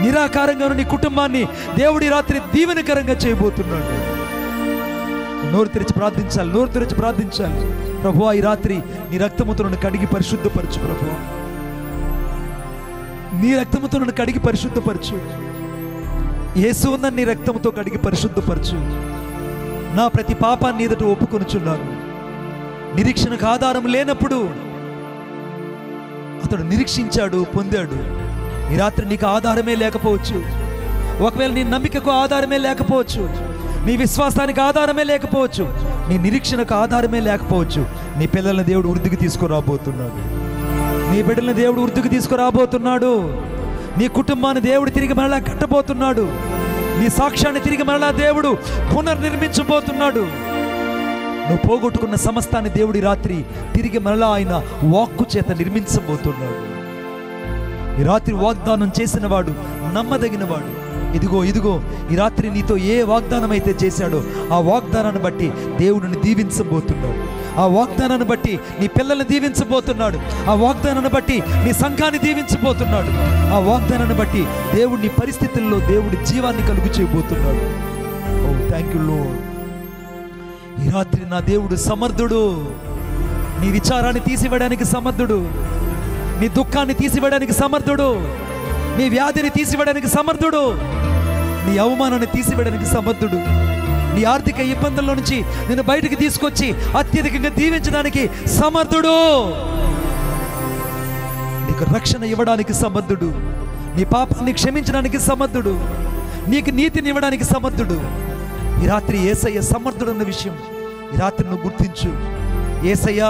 నిరాకారంగా ఉన్న నీ కుటుంబాన్ని దేవుడి రాత్రి దీవెనకరంగా చేయబోతున్నాడు. నోరు తెరిచి ప్రార్థించాలి, నోరు తెరిచి ప్రార్థించాలి. ప్రభువా, ఈ రాత్రి నీ రక్తముతో నన్ను కడిగి పరిశుద్ధపరచు. ప్రభువా, నీ రక్తముతో నన్ను కడిగి పరిశుద్ధపరచు. యేసు నన్ను నీ రక్తముతో కడిగి పరిశుద్ధపరచు. నా ప్రతి పాపాన్ని ఎదుట ఒప్పుకొనుచున్నాను. నిరీక్షణకు ఆధారం లేనప్పుడు అతడు నిరీక్షించాడు, పొందాడు. ఈ రాత్రి నీకు ఆధారమే లేకపోవచ్చు. ఒకవేళ నీ నమ్మికకు ఆధారమే లేకపోవచ్చు, నీ విశ్వాసానికి ఆధారమే లేకపోవచ్చు, నీ నిరీక్షణకు ఆధారమే లేకపోవచ్చు. నీ పిల్లల్ని దేవుడు వృద్ధికి తీసుకురాబోతున్నాడు. నీ బిడ్డల్ని దేవుడు వృద్ధికి తీసుకురాబోతున్నాడు. నీ కుటుంబాన్ని దేవుడు తిరిగి మరలా కట్టబోతున్నాడు. నీ సాక్ష్యాన్ని తిరిగి మరలా దేవుడు పునర్నిర్మించబోతున్నాడు. నువ్వు పోగొట్టుకున్న సమస్తాన్ని దేవుడి రాత్రి తిరిగి మరలా ఆయన వాక్కు చేత నిర్మించబోతున్నాడు. ఈ రాత్రి వాగ్దానం చేసిన వాడు నమ్మదగిన వాడు. ఇదిగో ఇదిగో ఈ రాత్రి నీతో ఏ వాగ్దానం అయితే చేశాడో ఆ వాగ్దానాన్ని బట్టి దేవుడిని దీవించబోతున్నాడు. ఆ వాగ్దానాన్ని బట్టి నీ పిల్లల్ని దీవించబోతున్నాడు. ఆ వాగ్దానాన్ని బట్టి నీ సంఘాన్ని దీవించబోతున్నాడు. ఆ వాగ్దానాన్ని బట్టి దేవుడి పరిస్థితుల్లో దేవుడి జీవాన్ని కలుగు చేయబోతున్నాడు. ఓ థ్యాంక్ యూ లార్డ్. ఈ రాత్రి నా దేవుడు సమర్థుడు. నీ విచారాన్ని తీసివేయడానికి సమర్థుడు. నీ దుఃఖాన్ని తీసివేయడానికి సమర్థుడు. నీ వ్యాధిని తీసివేయడానికి సమర్థుడు. నీ అవమానాన్ని తీసివేయడానికి సమర్థుడు. నీ ఆర్థిక ఇబ్బందుల్లో నుంచి నేను బయటికి తీసుకొచ్చి అత్యధికంగా దీవించడానికి సమర్థుడు. నీకు రక్షణ ఇవ్వడానికి సమర్థుడు. నీ పాపాన్ని క్షమించడానికి సమర్థుడు. నీకు నీతిని ఇవ్వడానికి సమర్థుడు. ఈ రాత్రి యేసయ్య సమర్థుడు అన్న విషయం ఈ రాత్రి నువ్వు గుర్తించు. యేసయ్యా,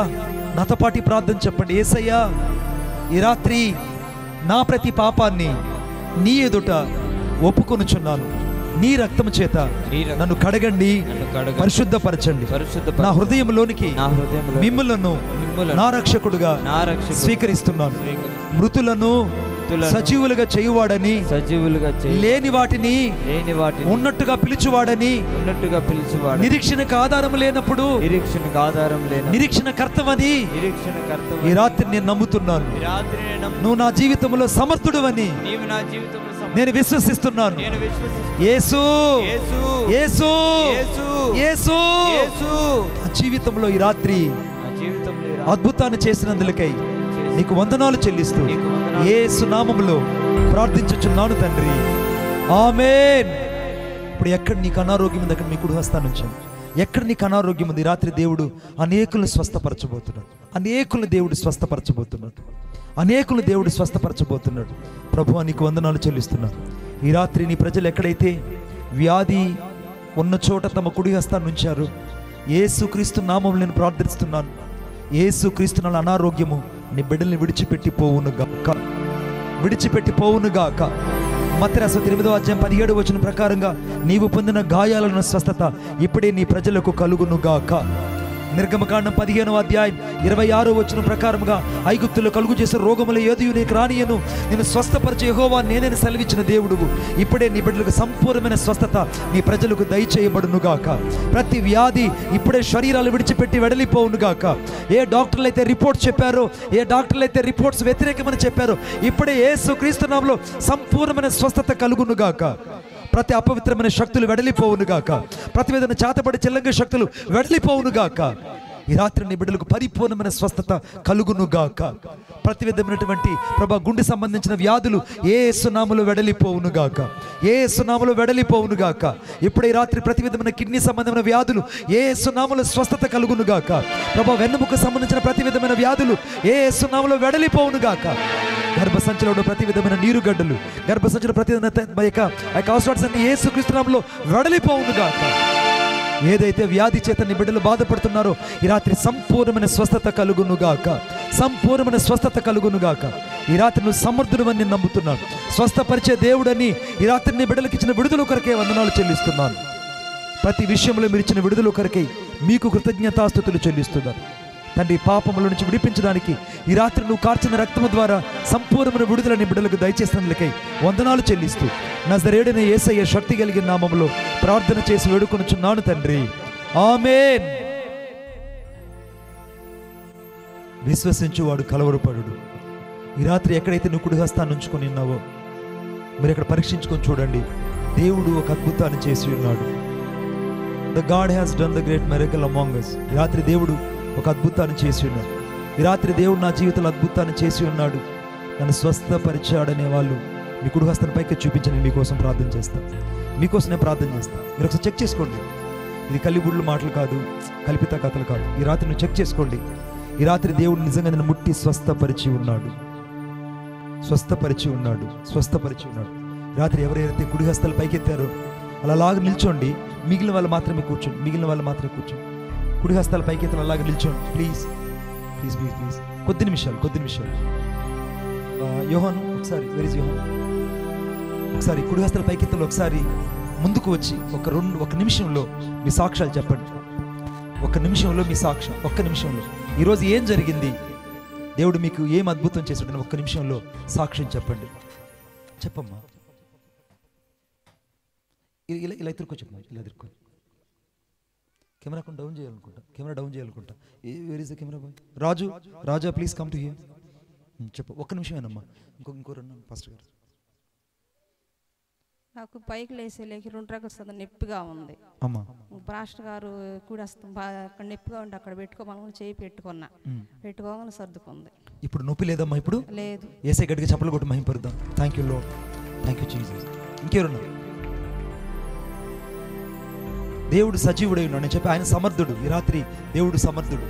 నాతో పాటు ప్రార్థన చెప్పండి. యేసయ్యా, ఈ రాత్రి నా ప్రతి పాపాన్ని నీ ఎదుట ఒప్పుకొనుచున్నాను. నీ రక్తము చేత నన్ను కడగండి, పరిశుద్ధపరచండి. నా హృదయంలోనికి మిమ్ములను నా రక్షకుడుగా స్వీకరిస్తున్నాను. మృతులను సజీవులుగా చేయువాడని, లేని వాటిని ఉన్నట్టుగా పిలుచువాడని, నిరీక్షణకు ఆధారం లేనప్పుడు నిరీక్షణ కర్తవని ఈ రాత్రి నేను నమ్ముతున్నాను. నువ్వు నా జీవితంలో సమర్థుడు అని నేను విశ్వసిస్తున్నాను. యేసు, యేసు, యేసు నా జీవితంలో ఈ రాత్రి అద్భుతాన్ని చేసినందులకై నీకు వందనాలు చెల్లిస్తూ యేసు నామములో ప్రార్థించుచున్నాను తండ్రి, ఆమేన్. ఇప్పుడు ఎక్కడ నీకు అనారోగ్యం ఉంది అక్కడ మీ కుడి హస్తాన్ని ఉంచండి. ఎక్కడ నీకు అనారోగ్యం ఉంది, రాత్రి దేవుడు అనేకులను స్వస్థపరచబోతున్నాడు. అనేకులను దేవుడు స్వస్థపరచబోతున్నాడు. అనేకులు దేవుడు స్వస్థపరచబోతున్నాడు. ప్రభువా, నీకు వందనాలు చెల్లిస్తున్నాను. ఈ రాత్రి నీ ప్రజలు ఎక్కడైతే వ్యాధి ఉన్న చోట తమ కుడి హస్తాన్ని ఉంచారు, యేసుక్రీస్తు నామములో నేను ప్రార్థిస్తున్నాను. యేసుక్రీస్తు నామములో అనారోగ్యము నీ బిడ్డల్ని విడిచిపెట్టి పోవునుగాక. మత్తయి రాసిన 8వ అధ్యాయం 17వ వచనం ప్రకారంగా నీవు పొందిన గాయాలను స్వస్థత ఇప్పుడే నీ ప్రజలకు కలుగునుగాక. నిర్గమకాండం 15వ అధ్యాయం 26వ వచనం ప్రకారంగా ఐగుప్తులో కలుగు చేసిన రోగముల ఏదియు నీకు రానియను, నేను స్వస్థపరిచే యెహోవా నేనే సెలవిచ్చిన దేవుడువు. ఇప్పుడే నీ బిడ్డలకు సంపూర్ణమైన స్వస్థత నీ ప్రజలకు దయచేయబడునుగాక. ప్రతి వ్యాధి ఇప్పుడే శరీరాలు విడిచిపెట్టి వెడలిపోవునుగాక. ఏ డాక్టర్లు అయితే రిపోర్ట్స్ చెప్పారో, ఏ డాక్టర్లు అయితే రిపోర్ట్స్ వ్యతిరేకమని చెప్పారో, ఇప్పుడే యేసుక్రీస్తు నామములో సంపూర్ణమైన స్వస్థత కలుగునుగాక. ప్రతి అపవిత్రమైన శక్తులు వెడలిపోవునుగాక. ప్రతి విధమైన చేతబడి చెల్లంగ శక్తులు వెడలిపోవునుగాక. ఈ రాత్రి నీ బిడ్డలకు పరిపూర్ణమైన స్వస్థత కలుగునుగాక. ప్రతి విధమైనటువంటి ప్రభా గుండె సంబంధించిన వ్యాధులు యేసు నామములో వెడలిపోవునుగాక. యేసు నామములో వెడలిపోవునుగాక. ఇప్పుడు ఈ రాత్రి ప్రతి విధమైన కిడ్నీ సంబంధమైన వ్యాధులు యేసు నామములో స్వస్థత కలుగునుగాక. ప్రభా వెన్నుముక సంబంధించిన ప్రతి విధమైన వ్యాధులు యేసు నామములో వెడలిపోవునుగాక. గర్భసంచిలో ప్రతి విధమైన నీరుగడ్డలు, గర్భసంచిలో ప్రతి అన్ని యేసుక్రీస్తు నామములో వెడలిపోవునుగాక. ఏదైతే వ్యాధి చేత నీ బిడ్డలు బాధపడుతున్నారో ఈ రాత్రి సంపూర్ణమైన స్వస్థత కలుగునుగాక. సంపూర్ణమైన స్వస్థత కలుగునుగాక. ఈ రాత్రి నువ్వు సమర్థుడు అని నేను నమ్ముతున్నాను. స్వస్థపరిచే దేవుడని ఈ రాత్రి నీ బిడ్డలకు ఇచ్చిన విడుదల కొరకే వందనాలు చెల్లిస్తున్నాను. ప్రతి విషయంలో మీరు ఇచ్చిన విడుదల కొరకై మీకు కృతజ్ఞతాస్తుతులు చెల్లిస్తున్నాను తండ్రి. పాపముల నుంచి విడిపించడానికి ఈ రాత్రి నువ్వు కార్చిన రక్తము ద్వారా సంపూర్ణమైన విడుదల నీ బిడ్డలకు దయచేసినందులకై వందనాలు చెల్లిస్తూ నజరేయుడైన యేసయ్య శక్తి కలిగిన నామములో ప్రార్థన చేసి వేడుకొనుచున్నాను తండ్రి, ఆమేన్. విశ్వసించువాడు కలవరపడు. ఈ రాత్రి ఎక్కడైతే నువ్వు కుడి హస్తాన్ని ఉంచుకొని ఉన్నావో మీరు ఇక్కడ పరీక్షించుకొని చూడండి. దేవుడు ఒక అద్భుతాన్ని చేసి ఉన్నాడు. The God has done the great miracle among us. ఈ రాత్రి దేవుడు ఒక అద్భుతాన్ని చేసి ఉన్నాడు. ఈ రాత్రి దేవుడు నా జీవితంలో అద్భుతాన్ని చేసి ఉన్నాడు, నన్ను స్వస్థపరిచాడనే వాళ్ళు మీ కుడి హస్తం పైకి చూపించండి. మీకోసం ప్రార్థన చేస్తాను, మీకోసం నేను ప్రార్థన చేస్తాను. మీరు ఒకసారి చెక్ చేసుకోండి. ఇది కలిబుడ్లు మాటలు కాదు, కల్పిత కథలు కాదు. ఈ రాత్రి నువ్వు చెక్ చేసుకోండి. ఈ రాత్రి దేవుడు నిజంగా నన్ను ముట్టి స్వస్థపరిచి ఉన్నాడు, స్వస్థపరిచి ఉన్నాడు, స్వస్థపరిచి ఉన్నాడు. రాత్రి ఎవరైతే కుడి హస్తాలు పైకెత్తారో అలాగా నిల్చోండి. మిగిలిన వాళ్ళు మాత్రమే కూర్చోండి, మిగిలిన వాళ్ళు మాత్రమే కూర్చోండి. కుడి హస్తాలు పైకెత్తాలు అలాగే నిల్చోండి. Please please please please. కొద్ది నిమిషాలు. యోహాను ఒకసారి, వెర్ ఇస్ యోహాన్? ఒకసారి కుడి హస్తాల పైకెత్తాలు ఒకసారి ముందుకు వచ్చి ఒక నిమిషంలో మీ సాక్ష్యాలు చెప్పండి. ఒక నిమిషంలో మీ సాక్ష్యం, ఒక్క నిమిషంలో ఈరోజు ఏం జరిగింది, దేవుడు మీకు ఏం అద్భుతం చేసాడని ఒక్క నిమిషంలో సాక్ష్యం చెప్పండి. చెప్పమ్మా. ఇలా ఎదుర్కో, చెప్పమ్మా. ఇలా ఎదుర్కో. కెమెరా డౌన్ చేయాలనుకుంటా. Where is the camera boy? Raja please come to here. చెప్పు, ఒక్క నిమిషమేనమ్మా. ఇంకోరు పాస్టర్ గారు. నాకు పైకి లేసేలేకి 2 రకాల నొప్పిగా ఉంది అమ్మా. పాస్టర్ గారు కూడా అక్కడ నొప్పిగా ఉండి అక్కడ పెట్టుకోమని చేయి పెట్టుకోగానే సర్దుకుంది. ఇప్పుడు నొప్పి లేదమ్మా? ఇప్పుడు లేదు. ఏసే గట్టిగా చప్పలు కొట్టి మహింపరుద్దాం. Thank you lord, thank you Jesus. ఇంకెవరున్నారు? దేవుడు సజీవుడై ఉన్నాడు. నేను చెప్పి ఆయన సమర్థుడు. ఈ రాత్రి దేవుడు సమర్థుడు.